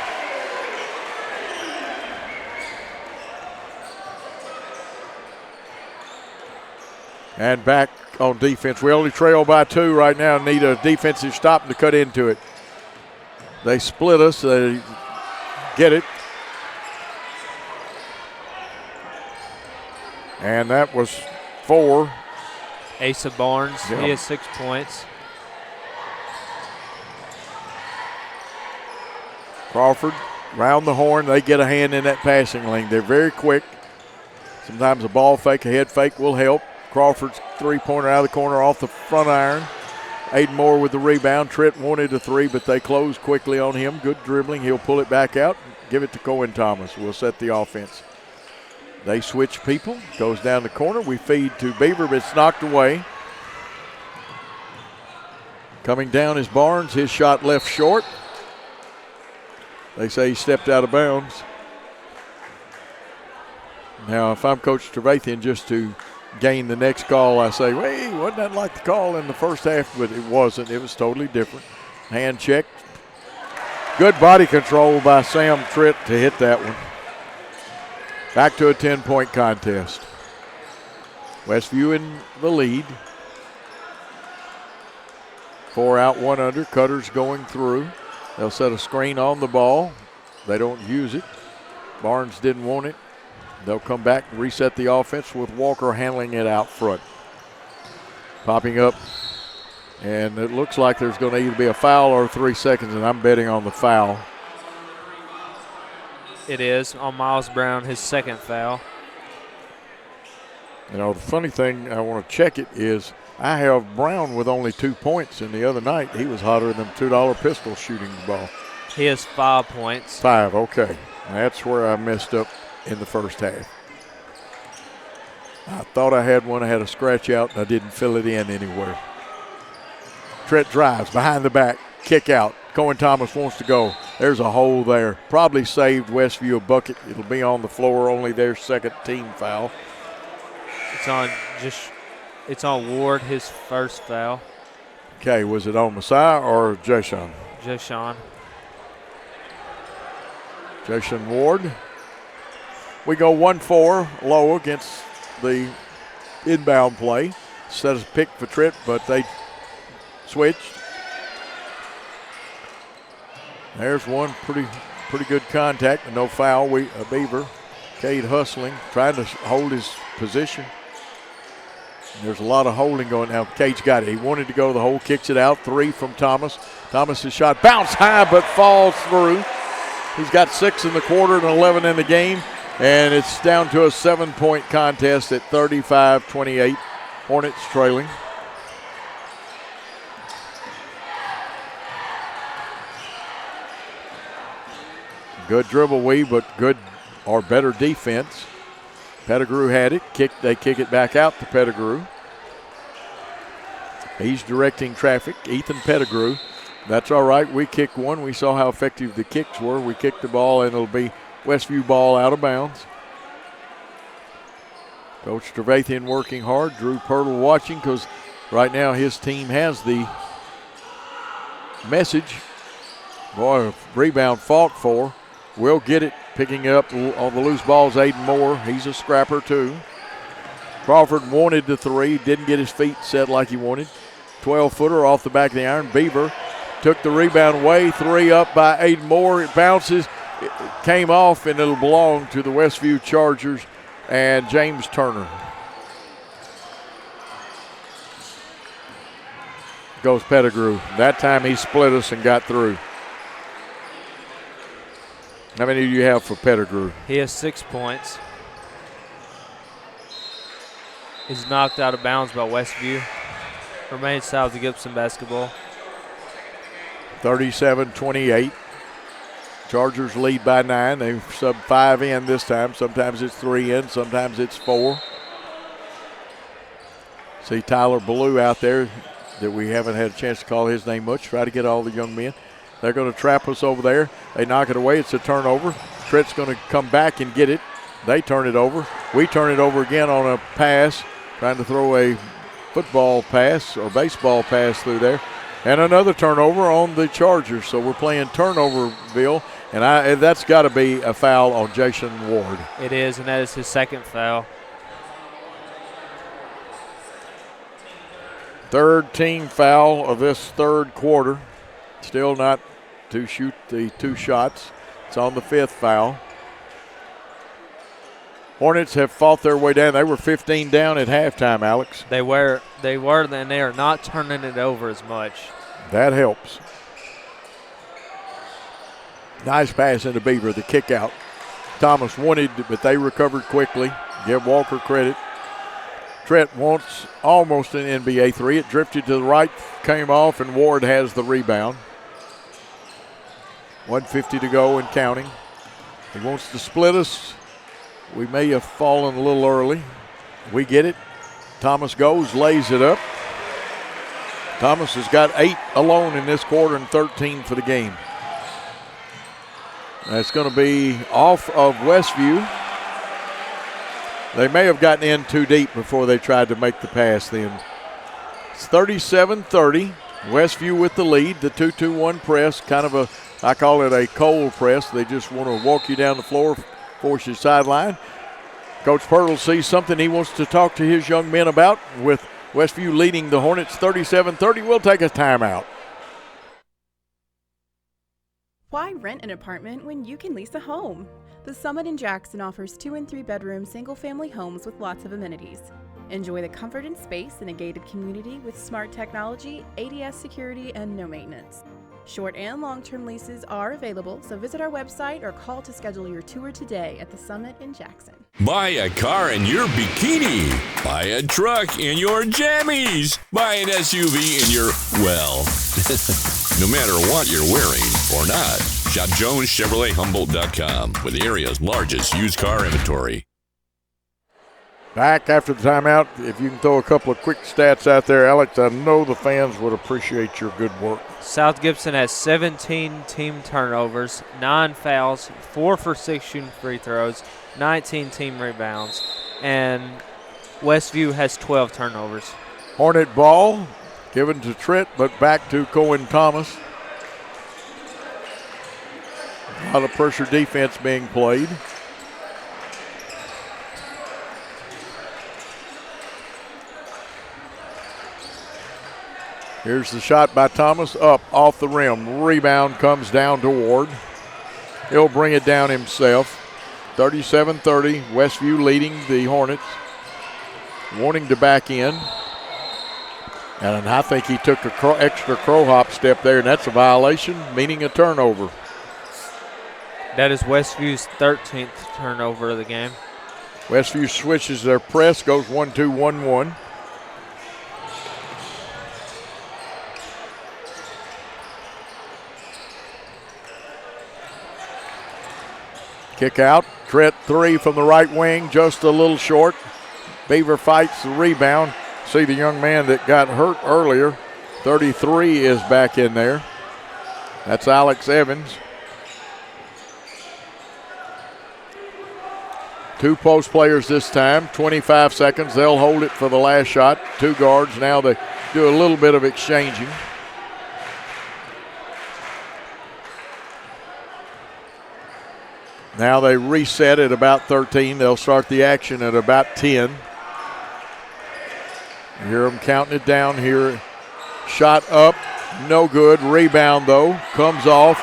And back on defense. We only trail by 2 right now. Need a defensive stop to cut into it. They split us. They get it. And that was 4. Asa Barnes, Yeah. He has 6 points. Crawford round the horn. They get a hand in that passing lane. They're very quick. Sometimes a ball fake, a head fake will help. Crawford's 3-pointer out of the corner off the front iron. Aiden Moore with the rebound. Trent wanted a 3, but they closed quickly on him. Good dribbling. He'll pull it back out. Give it to Cohen Thomas. We'll set the offense. They switch people. Goes down the corner. We feed to Beaver, but it's knocked away. Coming down is Barnes. His shot left short. They say he stepped out of bounds. Now, if I'm Coach Trevathan, just to gain the next call, I say, hey, wasn't that like the call in the first half? But it wasn't. It was totally different. Hand checked. Good body control by Sam Tritt to hit that one. Back to a 10-point contest. Westview in the lead. 4 out, 1 under. Cutter's going through. They'll set a screen on the ball. They don't use it. Barnes didn't want it. They'll come back and reset the offense with Walker handling it out front. Popping up, and it looks like there's going to either be a foul or 3 seconds, and I'm betting on the foul. It is on Miles Brown, his second foul. You know, the funny thing, I want to check it, is I have Brown with only 2 points, and the other night he was hotter than $2 pistol shooting the ball. He has 5 points. 5, okay. That's where I messed up in the first half. I thought I had one. I had a scratch out, and I didn't fill it in anywhere. Trent drives behind the back, kick out. Cohen Thomas wants to go. There's a hole there. Probably saved Westview a bucket. It'll be on the floor, only their second team foul. It's on Ward, his first foul. Okay, was it on Messiah or Jashawn? Jashawn. Jashawn Ward. We go 1-4 low against the inbound play. Set a pick for Trent, but they switched. There's one pretty good contact, but no foul. Beaver. Cade hustling, trying to hold his position. There's a lot of holding going now. Cade's got it. He wanted to go to the hole, kicks it out. 3 from Thomas. Thomas's shot bounced high but falls through. He's got 6 in the quarter and 11 in the game, and it's down to a 7-point contest at 35-28. Hornets trailing. Good dribble weave, but good or better defense. Pettigrew had it. They kick it back out to Pettigrew. He's directing traffic. Ethan Pettigrew. That's all right. We kicked one. We saw how effective the kicks were. We kicked the ball, and it'll be Westview ball out of bounds. Coach Trevathan working hard. Drew Pirtle watching because right now his team has the message. Boy, rebound fought for. Will get it. Picking up on the loose balls, Aiden Moore. He's a scrapper, too. Crawford wanted the 3. Didn't get his feet set like he wanted. 12-footer off the back of the iron. Beaver took the rebound away. 3 up by Aiden Moore. It bounces. It came off, and it'll belong to the Westview Chargers and James Turner. Goes Pettigrew. That time he split us and got through. How many do you have for Pettigrew? He has 6 points. He's knocked out of bounds by Westview. Remains South Gibson basketball. 37-28. Chargers lead by 9. They've subbed 5 in this time. Sometimes it's 3 in, sometimes it's 4. See Tyler Ballou out there that we haven't had a chance to call his name much. Try to get all the young men. They're going to trap us over there. They knock it away. It's a turnover. Tritt's going to come back and get it. They turn it over. We turn it over again on a pass, trying to throw a football pass or baseball pass through there. And another turnover on the Chargers. So we're playing Turnoverville, and that's got to be a foul on Jason Ward. It is, and that is his 2nd foul. 3rd team foul of this 3rd quarter. Still not to shoot the 2 shots. It's on the 5th foul. Hornets have fought their way down. They were 15 down at halftime, Alex. They were, and they are not turning it over as much. That helps. Nice pass into Beaver, the kick out. Thomas wanted, but they recovered quickly. Give Walker credit. Trent wants almost an NBA 3. It drifted to the right, came off, and Ward has the rebound. 1:50 to go and counting. He wants to split us. We may have fallen a little early. We get it. Thomas goes, lays it up. Thomas has got 8 alone in this quarter and 13 for the game. That's going to be off of Westview. They may have gotten in too deep before they tried to make the pass then. It's 37-30. Westview with the lead. The 2-2-1 press, kind of I call it a cold press. They just want to walk you down the floor, force you sideline. Coach Pirtle sees something he wants to talk to his young men about. With Westview leading the Hornets 37-30, we'll take a timeout. Why rent an apartment when you can lease a home? The Summit in Jackson offers 2- and 3-bedroom single-family homes with lots of amenities. Enjoy the comfort and space in a gated community with smart technology, ADS security, and no maintenance. Short and long-term leases are available, so visit our website or call to schedule your tour today at the Summit in Jackson. Buy a car in your bikini. Buy a truck in your jammies. Buy an SUV in your, well, no matter what you're wearing or not. Shop JonesChevroletHumboldt.com with the area's largest used car inventory. Back after the timeout. If you can throw a couple of quick stats out there, Alex, I know the fans would appreciate your good work. South Gibson has 17 team turnovers, 9 fouls, 4 for 6 shooting free throws, 19 team rebounds, and Westview has 12 turnovers. Hornet ball given to Trent, but back to Cohen Thomas. A lot of pressure defense being played. Here's the shot by Thomas, up off the rim. Rebound comes down to Ward. He'll bring it down himself. 37-30, Westview leading the Hornets. Wanting to back in. And I think he took an extra crow hop step there, and that's a violation, meaning a turnover. That is Westview's 13th turnover of the game. Westview switches their press, goes 1-2-1-1. Kick out, Trent three from the right wing, just a little short. Beaver fights the rebound. See the young man that got hurt earlier. 33 is back in there. That's Alex Evans. Two post players this time, 25 seconds. They'll hold it for the last shot. Two guards. Now they do a little bit of exchanging. Now they reset at about 13. They'll start the action at about 10. You hear them counting it down here. Shot up, no good. Rebound, though, comes off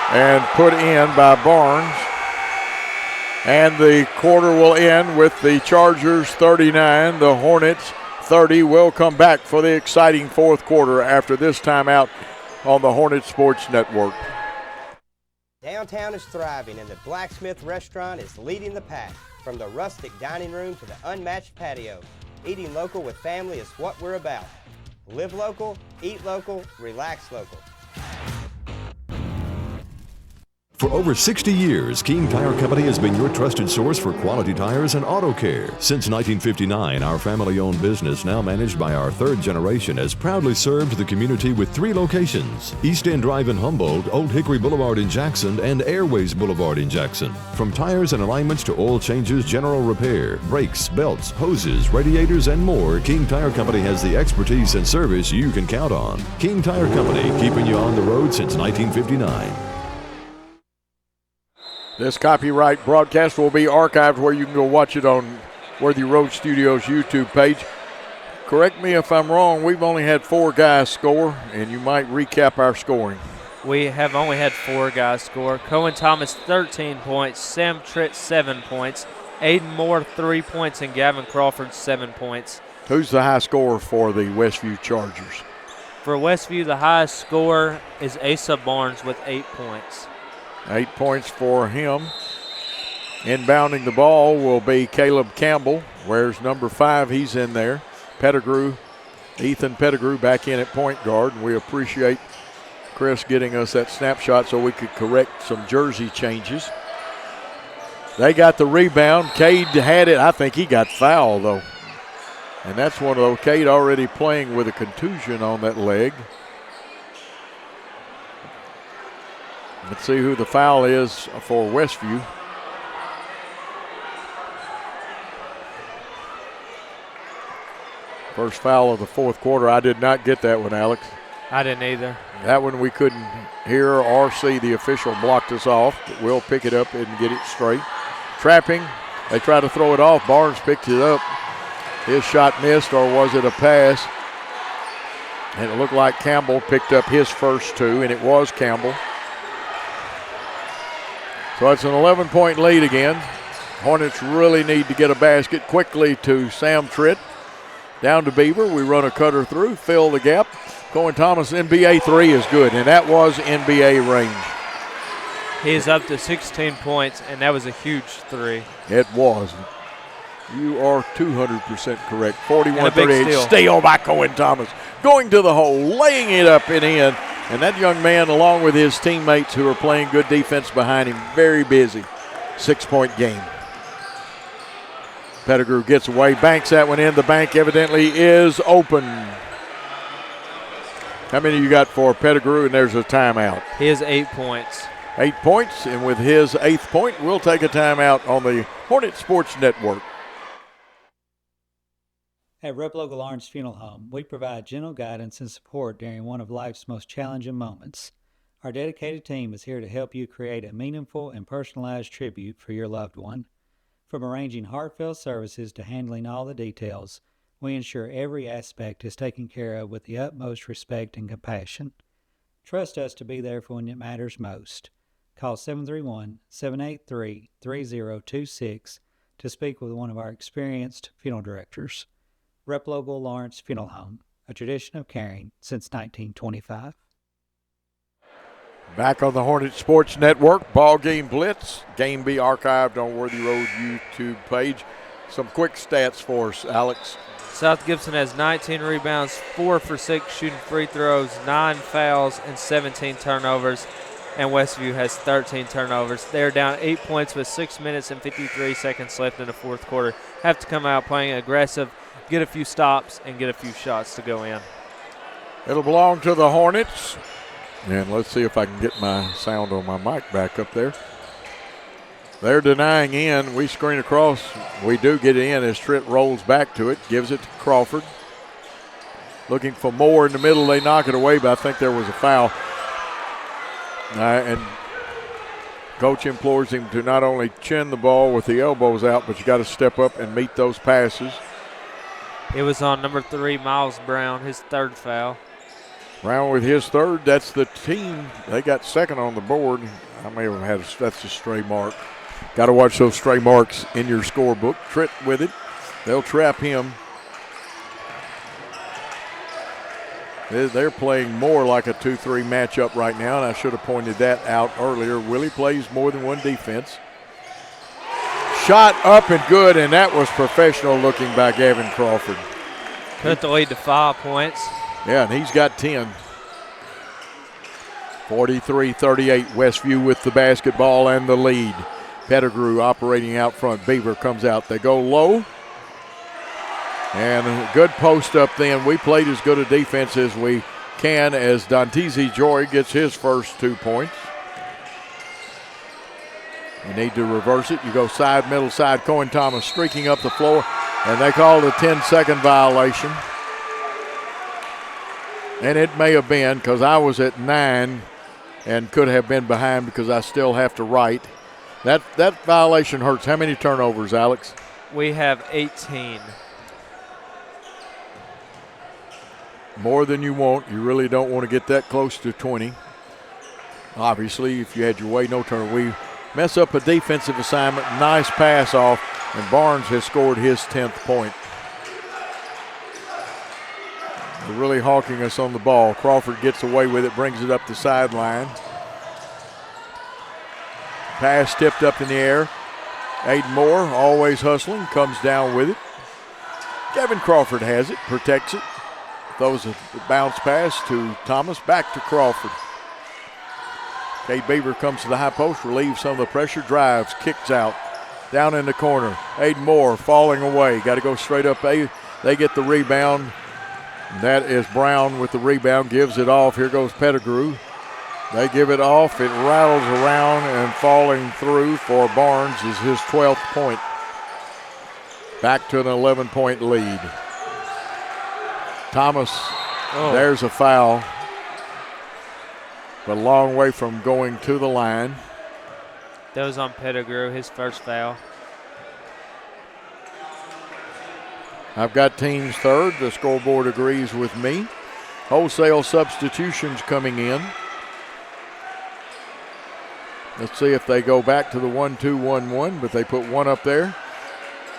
and put in by Barnes. And the quarter will end with the Chargers 39, the Hornets 30. We'll come back for the exciting fourth quarter after this timeout on the Hornet Sports Network. Downtown is thriving and the Blacksmith Restaurant is leading the pack. From the rustic dining room to the unmatched patio, eating local with family is what we're about. Live local, eat local, relax local. For over 60 years, King Tire Company has been your trusted source for quality tires and auto care. Since 1959, our family-owned business, now managed by our third generation, has proudly served the community with 3 locations: East End Drive in Humboldt, Old Hickory Boulevard in Jackson, and Airways Boulevard in Jackson. From tires and alignments to oil changes, general repair, brakes, belts, hoses, radiators, and more, King Tire Company has the expertise and service you can count on. King Tire Company, keeping you on the road since 1959. This copyright broadcast will be archived where you can go watch it on Worthy Road Studios YouTube page. Correct me if I'm wrong, we've only had 4 guys score, and you might recap our scoring. We have only had 4 guys score. Cohen Thomas, 13 points. Sam Tritt, 7 points. Aiden Moore, 3 points. And Gavin Crawford, 7 points. Who's the high scorer for the Westview Chargers? For Westview, the highest scorer is Asa Barnes with 8 points. 8 points for him. Inbounding the ball will be Caleb Campbell. Wears number 5. He's in there. Pettigrew, Ethan Pettigrew back in at point guard. And we appreciate Chris getting us that snapshot so we could correct some jersey changes. They got the rebound. Cade had it. I think he got fouled, though. And that's one of those. Cade already playing with a contusion on that leg. Let's see who the foul is for Westview. First foul of the fourth quarter. I did not get that one, Alex. I didn't either. That one we couldn't hear or see. The official blocked us off, but we'll pick it up and get it straight. Trapping. They try to throw it off. Barnes picked it up. His shot missed, or was it a pass? And it looked like Campbell picked up his first 2, and it was Campbell. So it's an 11-point lead again. Hornets really need to get a basket quickly to Sam Tritt. Down to Beaver. We run a cutter through, fill the gap. Cohen Thomas, NBA 3 is good, and that was NBA range. He is up to 16 points, and that was a huge 3. It was. You are 200% correct. 41-38. Steal by Cohen Thomas. Going to the hole, laying it up and in. And that young man, along with his teammates who are playing good defense behind him, very busy. 6-point game. Pettigrew gets away, banks that one in. The bank evidently is open. How many you got for Pettigrew? And there's a timeout. He has 8 points. 8 points, and with his 8th point, we'll take a timeout on the Hornet Sports Network. At Rep Local Orange Funeral Home, we provide gentle guidance and support during one of life's most challenging moments. Our dedicated team is here to help you create a meaningful and personalized tribute for your loved one. From arranging heartfelt services to handling all the details, We ensure every aspect is taken care of with the utmost respect and compassion. Trust us to be there for when it matters most. Call 731-783-3026 to speak with one of our experienced funeral directors. Rep Local Lawrence Funeral Home, a tradition of caring since 1925. Back on the Hornet Sports Network, BallGame Blitz. Game be archived on Worthy Road YouTube page. Some quick stats for us, Alex. South Gibson has 19 rebounds, 4 for 6 shooting free throws, 9 fouls, and 17 turnovers. And Westview has 13 turnovers. They're down 8 points with 6 minutes and 53 seconds left in the fourth quarter. Have to come out playing aggressive, get a few stops, and get a few shots to go in. It'll belong to the Hornets. And let's see if I can get my sound on my mic back up there. They're denying in. We screen across. We do get it in as Tritt rolls back to it, gives it to Crawford. Looking for more in the middle. They knock it away, but I think there was a foul. And coach implores him to not only chin the ball with the elbows out, but you got to step up and meet those passes. It was on number 3, Miles Brown, his third foul. Brown with his third. That's the team. They got second on the board. I may have had that's a stray mark. Got to watch those stray marks in your scorebook. Tritt with it. They'll trap him. They're playing more like a 2-3 matchup right now, and I should have pointed that out earlier. Willie plays more than one defense. Shot up and good, and that was professional looking by Gavin Crawford. Cut the lead to 5 points. Yeah, and he's got 10. 43-38, Westview with the basketball and the lead. Pettigrew operating out front. Beaver comes out. They go low. And a good post up then. We played as good a defense as we can as Dantese Joy gets his first 2 points. You need to reverse it. You go side, middle side. Cohen Thomas streaking up the floor. And they called a 10-second violation. And it may have been because I was at 9 and could have been behind because I still have to write. That violation hurts. How many turnovers, Alex? We have 18. More than you want. You really don't want to get that close to 20. Obviously, if you had your way, no turnover. We mess up a defensive assignment. Nice pass off, and Barnes has scored his 10th point. They're really hawking us on the ball. Crawford gets away with it, brings it up the sideline. Pass tipped up in the air. Aiden Moore, always hustling, comes down with it. Gavin Crawford has it, protects it. Throws a bounce pass to Thomas, back to Crawford. Cade Beaver comes to the high post, relieves some of the pressure, drives, kicks out. Down in the corner, Aiden Moore falling away. Got to go straight up. They get the rebound. That is Brown with the rebound, gives it off. Here goes Pettigrew. They give it off. It rattles around and falling through for Barnes is his 12th point. Back to an 11-point lead. Thomas, there's a foul. But a long way from going to the line. That was on Pettigrew, his first foul. I've got teams third. The scoreboard agrees with me. Wholesale substitutions coming in. Let's see if they go back to the 1-2-1-1, but they put one up there.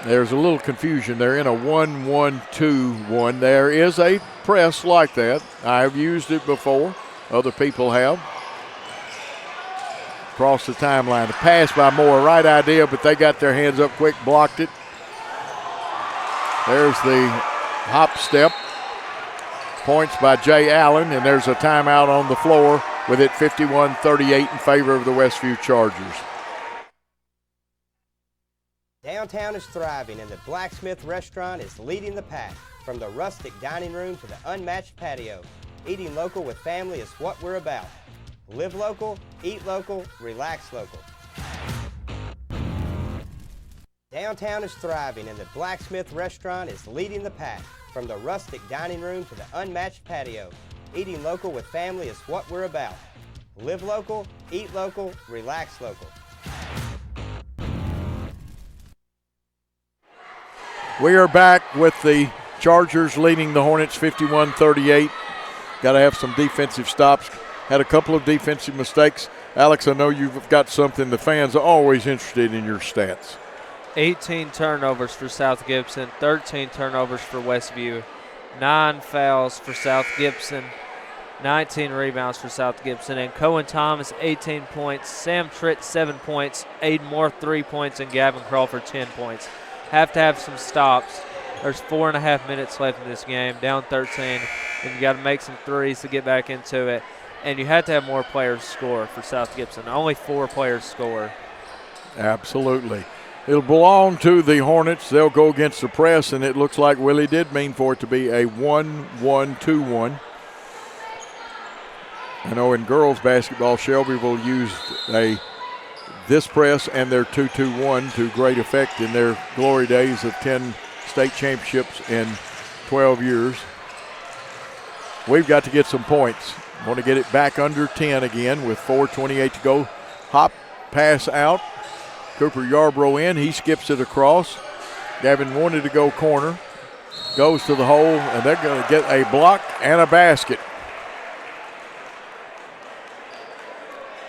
There's a little confusion. They're in a 1-1-2-1. There is a press like that. I've used it before. Other people have. Across the timeline. The pass by Moore. Right idea, but they got their hands up quick, blocked it. There's the hop step. Points by Jay Allen, and there's a timeout on the floor with it 51-38 in favor of the Westview Chargers. Downtown is thriving, and the Blacksmith Restaurant is leading the pack. From the rustic dining room to the unmatched patio, eating local with family is what we're about. Live local, eat local, relax local. Downtown is thriving, and the Blacksmith Restaurant is leading the pack. From the rustic dining room to the unmatched patio, eating local with family is what we're about. Live local, eat local, relax local. We are back with the Chargers leading the Hornets 51-38. Got to have some defensive stops. Had a couple of defensive mistakes. Alex, I know you've got something. The fans are always interested in your stats. 18 turnovers for South Gibson, 13 turnovers for Westview, 9 fouls for South Gibson, 19 rebounds for South Gibson, and Cohen Thomas 18 points, Sam Tritt 7 points, Aiden Moore 3 points, and Gavin Crawford 10 points. Have to have some stops. There's 4.5 minutes left in this game, down 13, and you got to make some threes to get back into it. And you have to have more players score for South Gibson. Only 4 players score. Absolutely. It'll belong to the Hornets. They'll go against the press, and it looks like Willie did mean for it to be a 1-1-2-1. I know in girls basketball, Shelbyville used this press and their 2-2-1 to great effect in their glory days of 10 state championships in 12 years. We've got to get some points. Want to get it back under 10 again with 4:28 to go. Hop pass out. Cooper Yarbrough in. He skips it across. Gavin wanted to go corner. Goes to the hole, and they're going to get a block and a basket.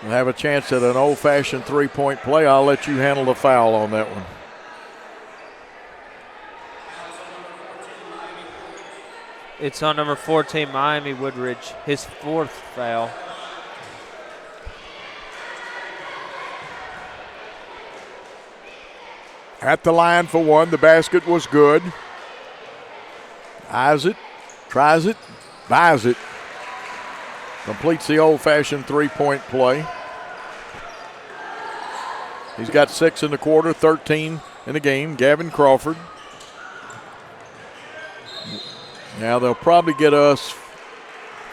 We'll have a chance at an old-fashioned three-point play. I'll let you handle the foul on that one. It's on number 14, Miami Woodridge, his 4th foul. At the line for one. The basket was good. Eyes it, tries it, buys it. Completes the old-fashioned three-point play. He's got 6 in the quarter, 13 in the game. Gavin Crawford. Now they'll probably get us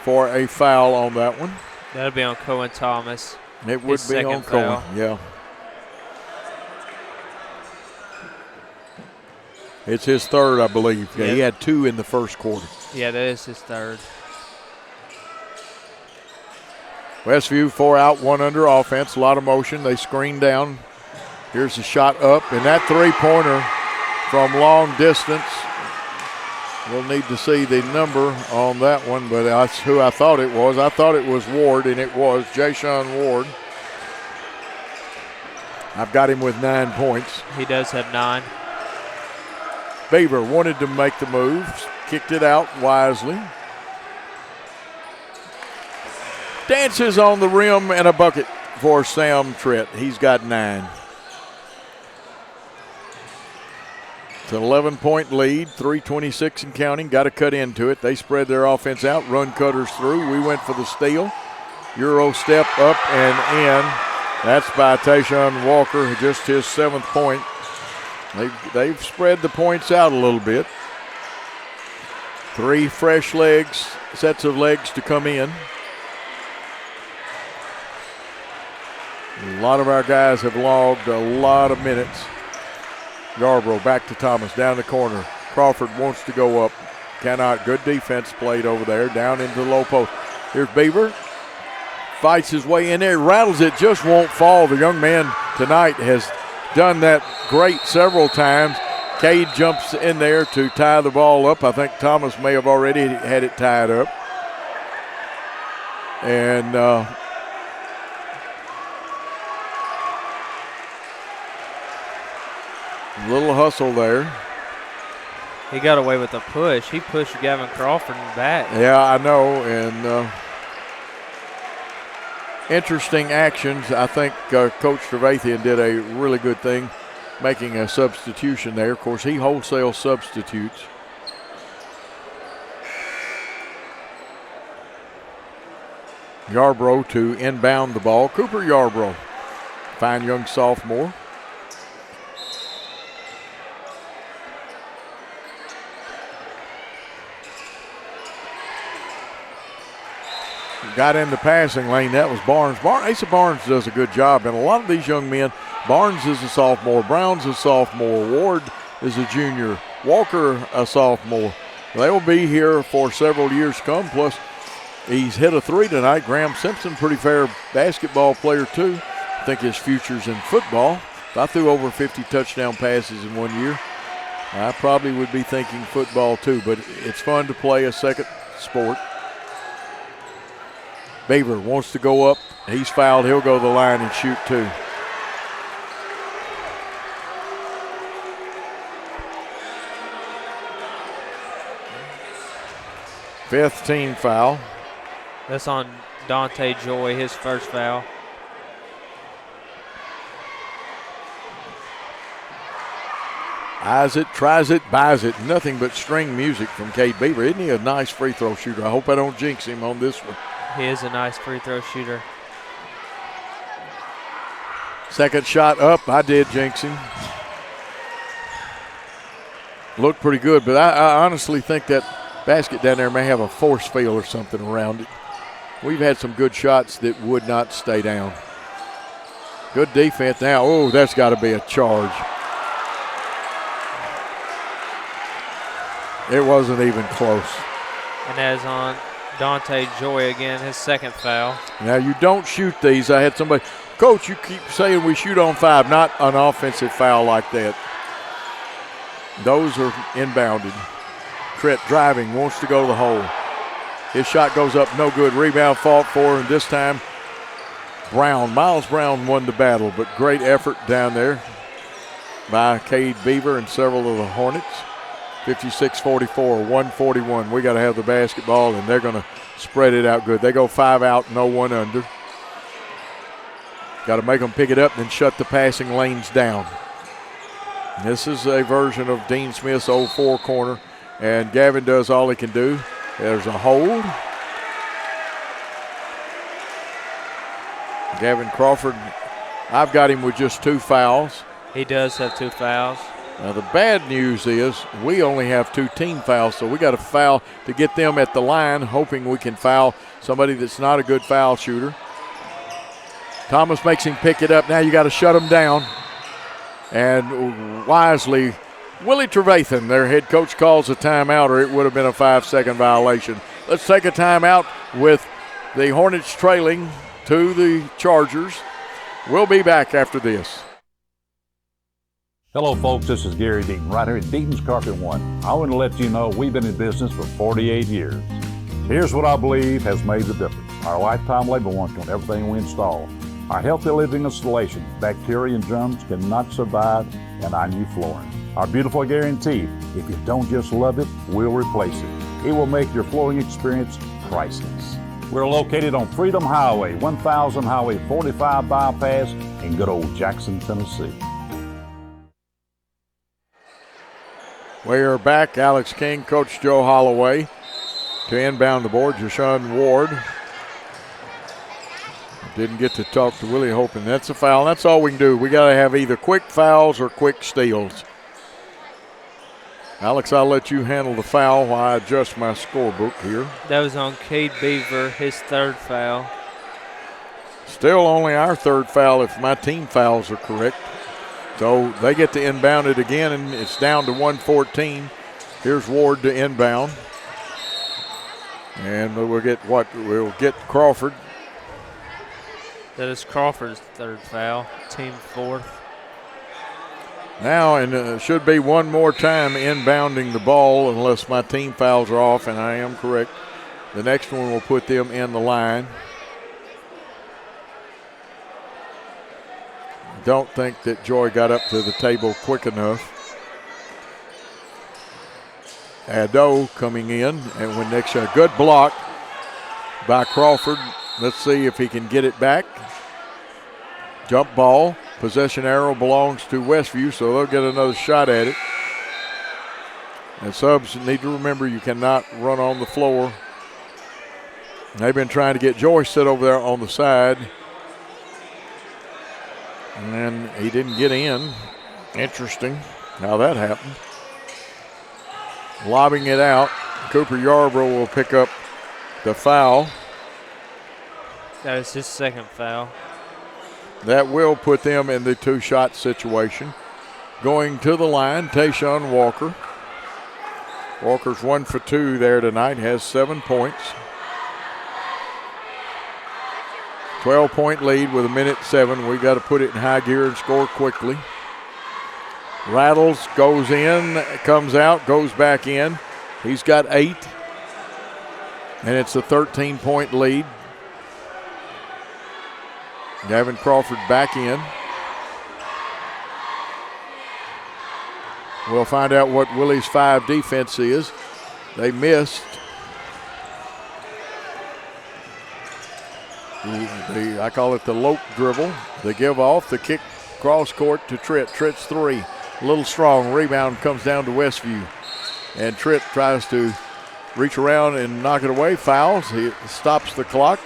for a foul on that one. That'll be on Cohen Thomas. It would be on Cohen, yeah. It's his 3rd, I believe. Yeah, he had 2 in the first quarter. Yeah, that is his 3rd. Westview 4 out, 1 under offense. A lot of motion. They screen down. Here's the shot up. And that three-pointer from long distance. We'll need to see the number on that one, but that's who I thought it was. I thought it was Ward, and it was Jashawn Ward. I've got him with 9 points. He does have 9. Beaver wanted to make the move, kicked it out wisely. Dances on the rim and a bucket for Sam Tritt. He's got 9. It's an 11-point lead, 3:26 and counting. Got to cut into it. They spread their offense out, run cutters through. We went for the steal. Euro step up and in. That's by Tayshawn Walker, just his 7th point. They've spread the points out a little bit. 3 fresh sets of legs to come in. A lot of our guys have logged a lot of minutes. Yarbrough back to Thomas, down the corner. Crawford wants to go up. Cannot. Good defense played over there, down into the low post. Here's Beaver. Fights his way in there, rattles it, just won't fall. The young man tonight has done that great several times. Cade jumps in there to tie the ball up. I think Thomas may have already had it tied up. And little hustle there. He got away with a push. He pushed Gavin Crawford in the back. Yeah, I know. And interesting actions. I think Coach Trevathian did a really good thing making a substitution there. Of course, he wholesale substitutes. Yarbrough to inbound the ball. Cooper Yarbrough, fine young sophomore. Got in the passing lane. That was Barnes. Asa Barnes does a good job. And a lot of these young men, Barnes is a sophomore, Brown's a sophomore, Ward is a junior, Walker a sophomore. They will be here for several years to come. Plus, he's hit a 3 tonight. Graham Simpson, pretty fair basketball player too. I think his future's in football. I threw over 50 touchdown passes in 1 year. I probably would be thinking football too, but it's fun to play a second sport. Beaver wants to go up. He's fouled. He'll go to the line and shoot two. Fifth team foul. That's on Dante Joy, his first foul. Eyes it, tries it, buys it. Nothing but string music from Cade Beaver. Isn't he a nice free throw shooter? I hope I don't jinx him on this one. He is a nice free throw shooter. Second shot up. I did jinx him. Looked pretty good, but I honestly think that basket down there may have a force field or something around it. We've had some good shots that would not stay down. Good defense now. Oh, that's got to be a charge. It wasn't even close. And that is on Dante Joy again, his second foul. Now, you don't shoot these. I had somebody, Coach, you keep saying we shoot on 5, not an offensive foul like that. Those are inbounded. Trent driving, wants to go to the hole. His shot goes up, no good. Rebound fought for, and this time Miles Brown won the battle, but great effort down there by Cade Beaver and several of the Hornets. 56-44, 141. We got to have the basketball, and they're going to spread it out good. They go 5 out, no 1 under. Got to make them pick it up and shut the passing lanes down. This is a version of Dean Smith's old 4 corner, and Gavin does all he can do. There's a hold. Gavin Crawford, I've got him with just 2 fouls. He does have 2 fouls. Now the bad news is we only have 2 team fouls, so we got to foul to get them at the line, hoping we can foul somebody that's not a good foul shooter. Thomas makes him pick it up. Now you got to shut him down. And wisely, Willie Trevathan, their head coach, calls a timeout, or it would have been a 5-second violation. Let's take a timeout with the Hornets trailing to the Chargers. We'll be back after this. Hello, folks. This is Gary Deaton, right here at Deaton's Carpet One. I want to let you know we've been in business for 48 years. Here's what I believe has made the difference. Our lifetime labor warranty on everything we install. Our healthy living installations, bacteria and germs cannot survive in our new flooring. Our beautiful guarantee, if you don't just love it, we'll replace it. It will make your flooring experience priceless. We're located on Freedom Highway, 1000 Highway 45 bypass in good old Jackson, Tennessee. We are back. Alex King, Coach Joe Holloway to inbound the board. Jashawn Ward didn't get to talk to Willie Hopin. That's a foul. That's all we can do. We got to have either quick fouls or quick steals. Alex, I'll let you handle the foul while I adjust my scorebook here. That was on Cade Beaver, his 3rd foul. Still only our 3rd foul if my team fouls are correct. So they get to inbound it again, and it's down to 114. Here's Ward to inbound. And we'll get Crawford. That is Crawford's 3rd foul, team 4th. Now, and should be one more time inbounding the ball unless my team fouls are off, and I am correct. The next one will put them in the line. Don't think that Joy got up to the table quick enough. Addo coming in, and when next shot, good block by Crawford. Let's see if he can get it back. Jump ball, possession arrow belongs to Westview, so they'll get another shot at it. And subs need to remember you cannot run on the floor. They've been trying to get Joy sit over there on the side. And he didn't get in. Interesting how that happened. Lobbing it out. Cooper Yarbrough will pick up the foul. That is his 2nd foul. That will put them in the 2-shot situation. Going to the line, Tayshawn Walker. Walker's 1 for 2 there tonight, has 7 points. 12-point lead with 1:07. We got to put it in high gear and score quickly. Rattles, goes in, comes out, goes back in. He's got 8. And it's a 13-point lead. Gavin Crawford back in. We'll find out what Willie's 5 defense is. They missed. I call it the lope dribble. The give off, the kick cross court to Tritt. Tritt's 3. A little strong. Rebound comes down to Westview. And Tritt tries to reach around and knock it away. Fouls. He stops the clock.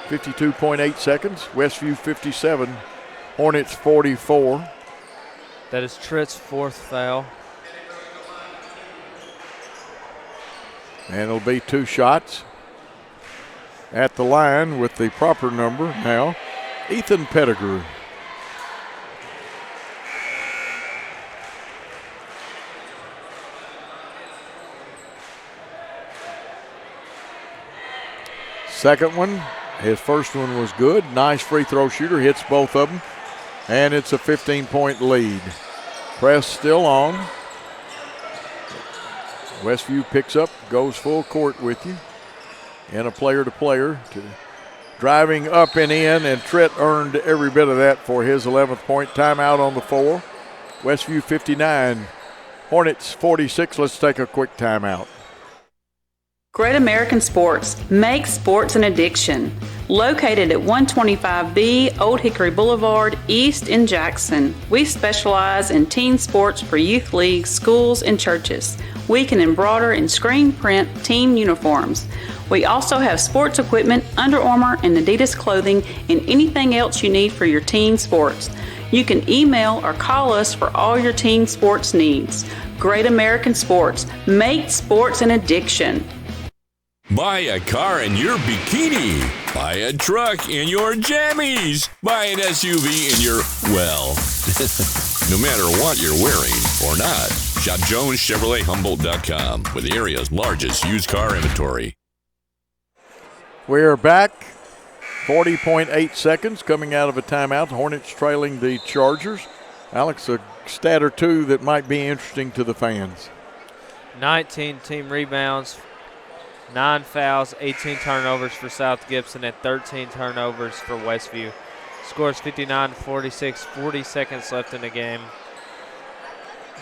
52.8 seconds. Westview 57. Hornets 44. That is Tritt's 4th foul. And it'll be 2 shots. At the line with the proper number now, Ethan Pettigrew. Second one, his first one was good. Nice free throw shooter, hits both of them. And it's a 15-point lead. Press still on. Westview picks up, goes full court with you. And a player-to-player driving up and in, and Tritt earned every bit of that for his 11th point. Timeout on the 4. Westview 59, Hornets 46. Let's take a quick timeout. Great American Sports makes sports an addiction. Located at 125B Old Hickory Boulevard, East in Jackson, we specialize in team sports for youth leagues, schools, and churches. We can embroider and screen print team uniforms. We also have sports equipment, Under Armour and Adidas clothing, and anything else you need for your team sports. You can email or call us for all your team sports needs. Great American Sports, make sports an addiction. Buy a car in your bikini. Buy a truck in your jammies. Buy an SUV in your, well, no matter what you're wearing or not. Shop JonesChevroletHumboldt.com with the area's largest used car inventory. We're back. 40.8 seconds coming out of a timeout. Hornets trailing the Chargers. Alex, a stat or two that might be interesting to the fans. 19 team rebounds, 9 fouls, 18 turnovers for South Gibson, and 13 turnovers for Westview. Scores 59-46, 40 seconds left in the game.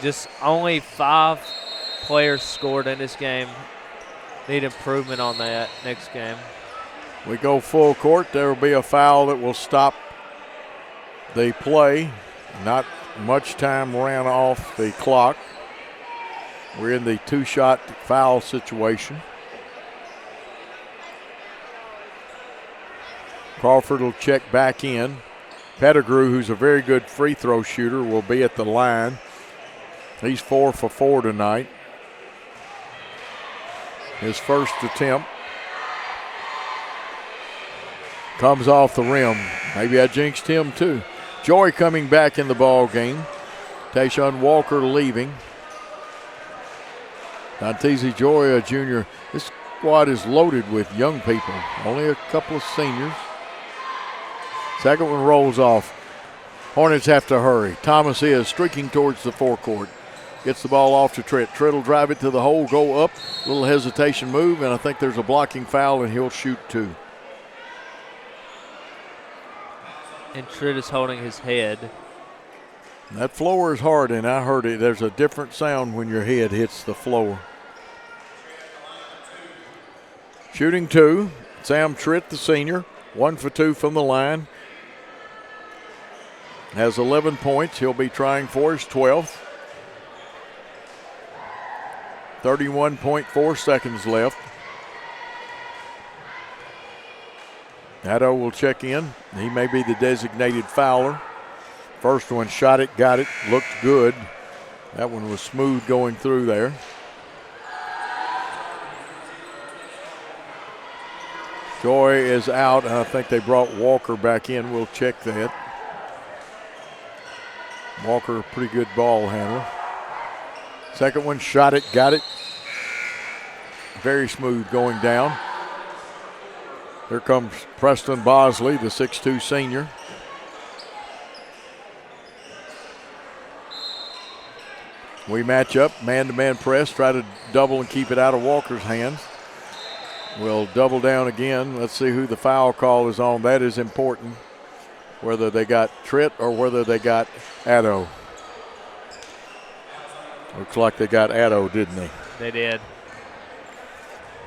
Just only 5 players scored in this game. Need improvement on that next game. We go full court. There will be a foul that will stop the play. Not much time ran off the clock. We're in the 2-shot foul situation. Crawford will check back in. Pettigrew, who's a very good free throw shooter, will be at the line. He's 4 for 4 tonight. His first attempt comes off the rim. Maybe I jinxed him too. Joy coming back in the ball game. Tayshawn Walker leaving. Dantese Joy, a junior. This squad is loaded with young people. Only a couple of seniors. Second one rolls off. Hornets have to hurry. Thomas is streaking towards the forecourt. Gets the ball off to Tritt. Tritt will drive it to the hole, go up. Little hesitation move, and I think there's a blocking foul, and he'll shoot 2. And Tritt is holding his head. That floor is hard, and I heard it. There's a different sound when your head hits the floor. Shooting 2. Sam Tritt, the senior, 1 for 2 from the line. Has 11 points. He'll be trying for his 12th. 31.4 seconds left. Addo will check in. He may be the designated fouler. First one, shot it, got it, looked good. That one was smooth going through there. Joy is out, and I think they brought Walker back in. We'll check that. Walker, a pretty good ball handler. Second one, shot it, got it. Very smooth going down. Here comes Preston Bosley, the 6'2 senior. We match up, man-to-man press, try to double and keep it out of Walker's hands. We'll double down again. Let's see who the foul call is on. That is important, whether they got Tritt or whether they got Addo. Looks like they got Addo, didn't they? They did.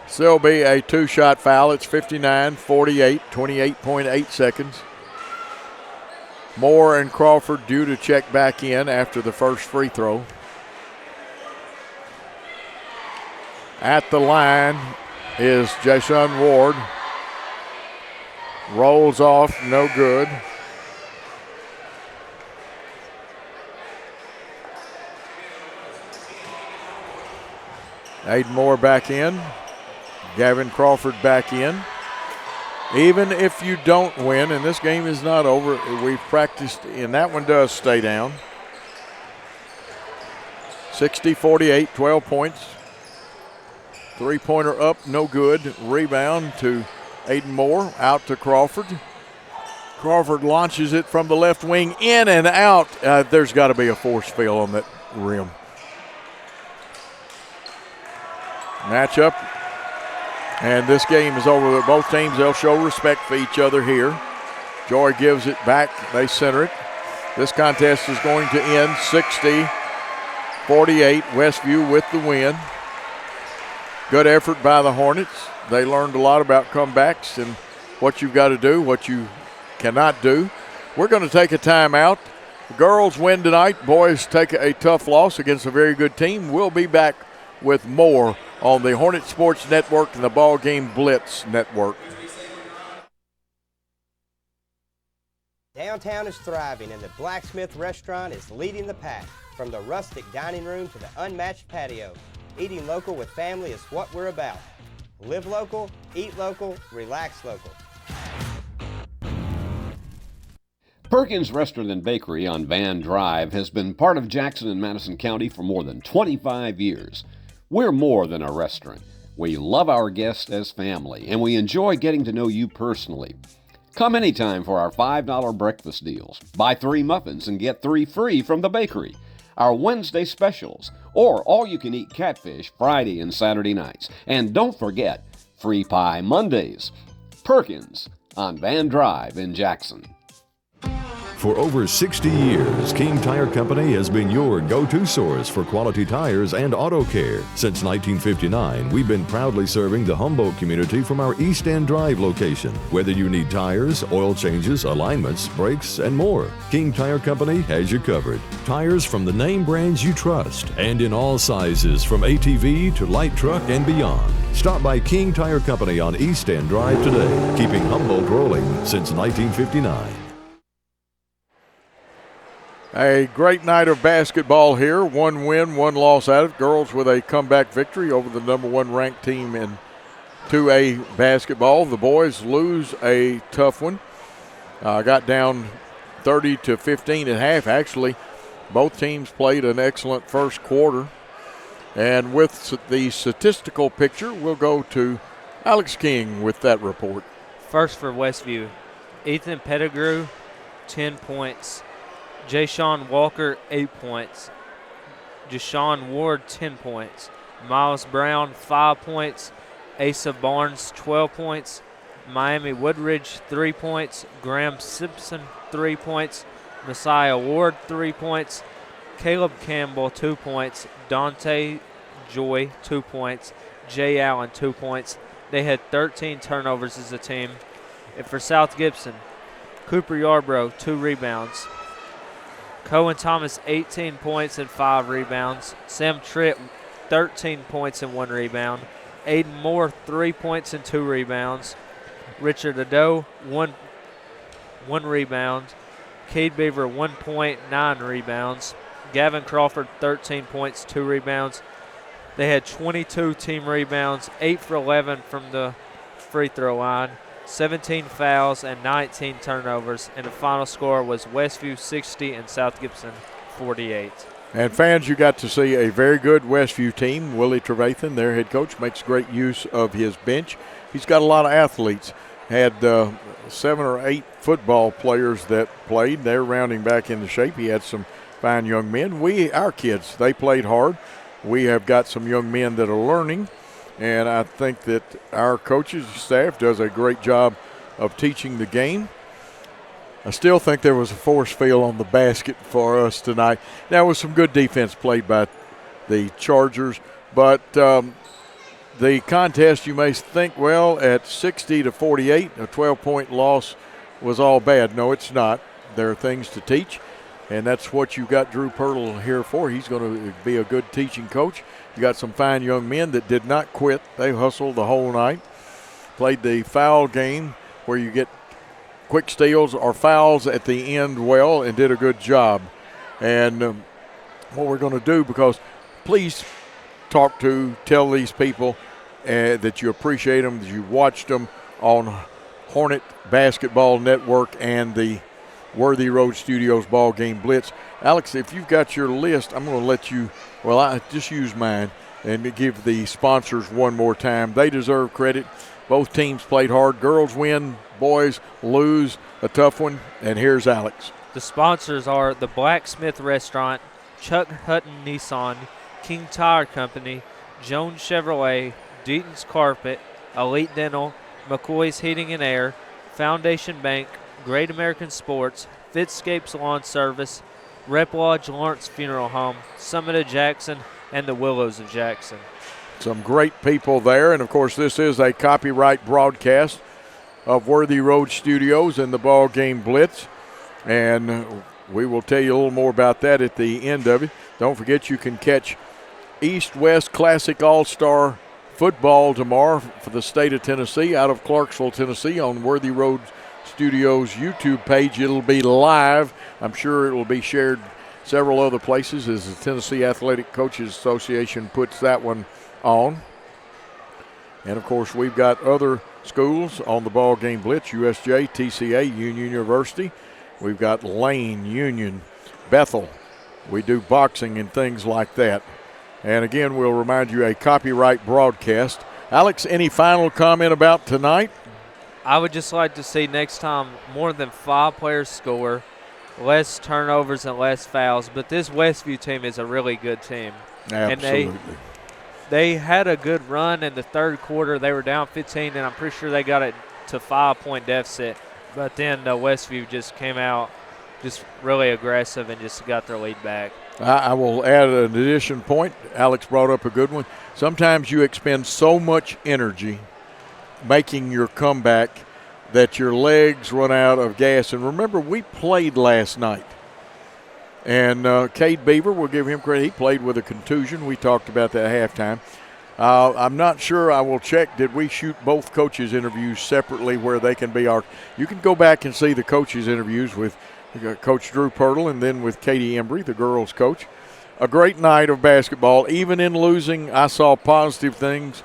Still be a two-shot foul. It's 59-48, 28.8 seconds. Moore and Crawford due to check back in after the first free throw. At the line is Jason Ward. Rolls off, no good. Aiden Moore back in. Gavin Crawford back in. Even if you don't win, and this game is not over, we've practiced, and that one does stay down. 60-48, 12 points. Three-pointer up, no good. Rebound to Aiden Moore, out to Crawford. Crawford launches it from the left wing, in and out. There's got to be a force fill on that rim. Matchup, and this game is over. Both teams, they'll show respect for each other here. Joy gives it back. They center it. This contest is going to end 60-48. Westview with the win. Good effort by the Hornets. They learned a lot about comebacks and what you've got to do, what you cannot do. We're going to take a timeout. The girls win tonight. Boys take a tough loss against a very good team. We'll be back with more on the Hornet Sports Network and the BallGame Blitz Network. Downtown is thriving, and the Blacksmith Restaurant is leading the pack. From the rustic dining room to the unmatched patio, eating local with family is what we're about. Live local, eat local, relax local. Perkins Restaurant and Bakery on Van Drive has been part of Jackson and Madison County for more than 25 years. We're more than a restaurant. We love our guests as family, and we enjoy getting to know you personally. Come anytime for our $5 breakfast deals. Buy 3 muffins and get 3 free from the bakery. Our Wednesday specials, or all-you-can-eat catfish Friday and Saturday nights. And don't forget, free pie Mondays. Perkins on Van Drive in Jackson. For over 60 years, King Tire Company has been your go-to source for quality tires and auto care. Since 1959, we've been proudly serving the Humboldt community from our East End Drive location. Whether you need tires, oil changes, alignments, brakes, and more, King Tire Company has you covered. Tires from the name brands you trust, and in all sizes from ATV to light truck and beyond. Stop by King Tire Company on East End Drive today, keeping Humboldt rolling since 1959. A great night of basketball here. 1 win, 1 loss out of it. Girls with a comeback victory over the number 1 ranked team in 2A basketball. The boys lose a tough one. Got down 30-15 at half. Actually, both teams played an excellent first quarter. And with the statistical picture, we'll go to Alex King with that report. First for Westview, Ethan Pettigrew, 10 points. Jayshawn Walker, 8 points. Jashawn Ward, 10 points. Miles Brown, 5 points. Asa Barnes, 12 points. Miami Woodridge, 3 points. Graham Simpson, 3 points. Messiah Ward, 3 points. Caleb Campbell, 2 points. Dante Joy, 2 points. Jay Allen, 2 points. They had 13 turnovers as a team. And for South Gibson, Cooper Yarbrough, 2 rebounds. Cohen Thomas, 18 points and 5 rebounds. Sam Tritt, 13 points and 1 rebound. Aiden Moore, 3 points and 2 rebounds. Richard Ado, 1 rebound. Cade Beaver, 1 point, 9 rebounds. Gavin Crawford, 13 points, 2 rebounds. They had 22 team rebounds, 8 for 11 from the free throw line. 17 fouls and 19 turnovers, and the final score was Westview 60 and South Gibson 48. And fans, you got to see a very good Westview team. Willie Trevathan, their head coach, makes great use of his bench. He's got a lot of athletes. had 7 or 8 football players that played. They're rounding back into shape. He had some fine young men. Our kids, they played hard. We have got some young men that are learning, and I think that our coaches staff does a great job of teaching the game. I still think there was a force field on the basket for us tonight. There was some good defense played by the Chargers, but the contest, you may think, well, at 60-48, a 12-point loss was all bad. No, it's not. There are things to teach, and that's what you got Drew Pirtle here for. He's going to be a good teaching coach. You got some fine young men that did not quit. They hustled the whole night, played the foul game where you get quick steals or fouls at the end well, and did a good job. And what we're going to do, because please tell these people that you appreciate them, that you watched them on Hornet Basketball Network and the Worthy Road Studios BallGame Blitz. Alex, if you've got your list, I'm going to let you, I just use mine and give the sponsors one more time. They deserve credit. Both teams played hard. Girls win, boys lose, a tough one. And here's Alex. The sponsors are the Blacksmith Restaurant, Chuck Hutton Nissan, King Tire Company, Jones Chevrolet, Deaton's Carpet, Elite Dental, McCoy's Heating and Air, Foundation Bank, Great American Sports, Fitzscapes Lawn Service, Rep Lodge Lawrence Funeral Home, Summit of Jackson, and the Willows of Jackson. Some great people there, and of course this is a copyright broadcast of Worthy Road Studios and the BallGame Blitz, and we will tell you a little more about that at the end of it. Don't forget you can catch East-West Classic All-Star football tomorrow for the state of Tennessee out of Clarksville, Tennessee on Worthy Road Studios YouTube page. It'll be live. I'm sure it will be shared several other places as the Tennessee Athletic Coaches Association puts that one on. And, of course, we've got other schools on the BallGame Blitz, USJ, TCA, Union University. We've got Lane, Union, Bethel. We do boxing and things like that. And, again, we'll remind you a copyright broadcast. Alex, any final comment about tonight? I would just like to see next time more than 5 players score, less turnovers and less fouls. But this Westview team is a really good team. Absolutely. And they had a good run in the third quarter. They were down 15, and I'm pretty sure they got it to 5-point deficit. But then Westview just came out just really aggressive and just got their lead back. I will add an addition point. Alex brought up a good one. Sometimes you expend so much energy making your comeback that your legs run out of gas. And remember, we played last night. And Cade Beaver, we'll give him credit. He played with a contusion. We talked about that at halftime. I'm not sure. I will check. Did we shoot both coaches' interviews separately where they can be our – you can go back and see the coaches' interviews with Coach Drew Pirtle and then with Katie Embry, the girls' coach. A great night of basketball. Even in losing, I saw positive things.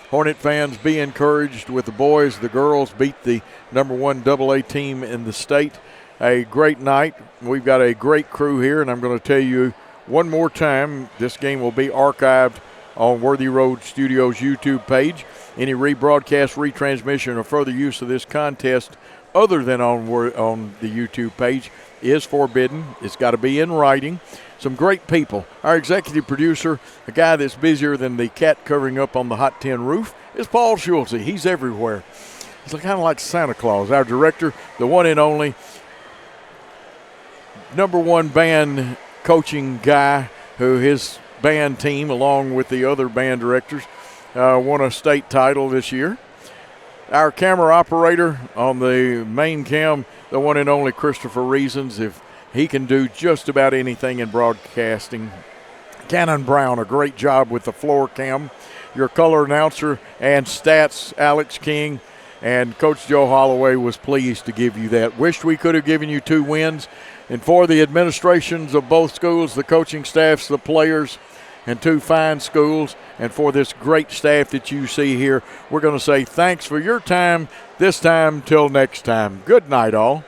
Hornet fans, be encouraged with the boys. The girls beat the #1 AA team in the state. A great night. We've got a great crew here, and I'm going to tell you one more time, this game will be archived on Worthy Road Studios YouTube page. Any rebroadcast, retransmission, or further use of this contest other than on the YouTube page is forbidden. It's got to be in writing. Some great people. Our executive producer, a guy that's busier than the cat covering up on the hot tin roof, is Paul Schulze. He's everywhere. He's kind of like Santa Claus. Our director, the one and only #1 band coaching guy, who his band team, along with the other band directors, won a state title this year. Our camera operator on the main cam, the one and only Christopher Reasons. If he can do just about anything in broadcasting. Cannon Brown, a great job with the floor cam. Your color announcer and stats, Alex King. And Coach Joe Holloway was pleased to give you that. Wished we could have given you 2 wins. And for the administrations of both schools, the coaching staffs, the players, and 2 fine schools, and for this great staff that you see here, we're going to say thanks for your time this time till next time. Good night, all.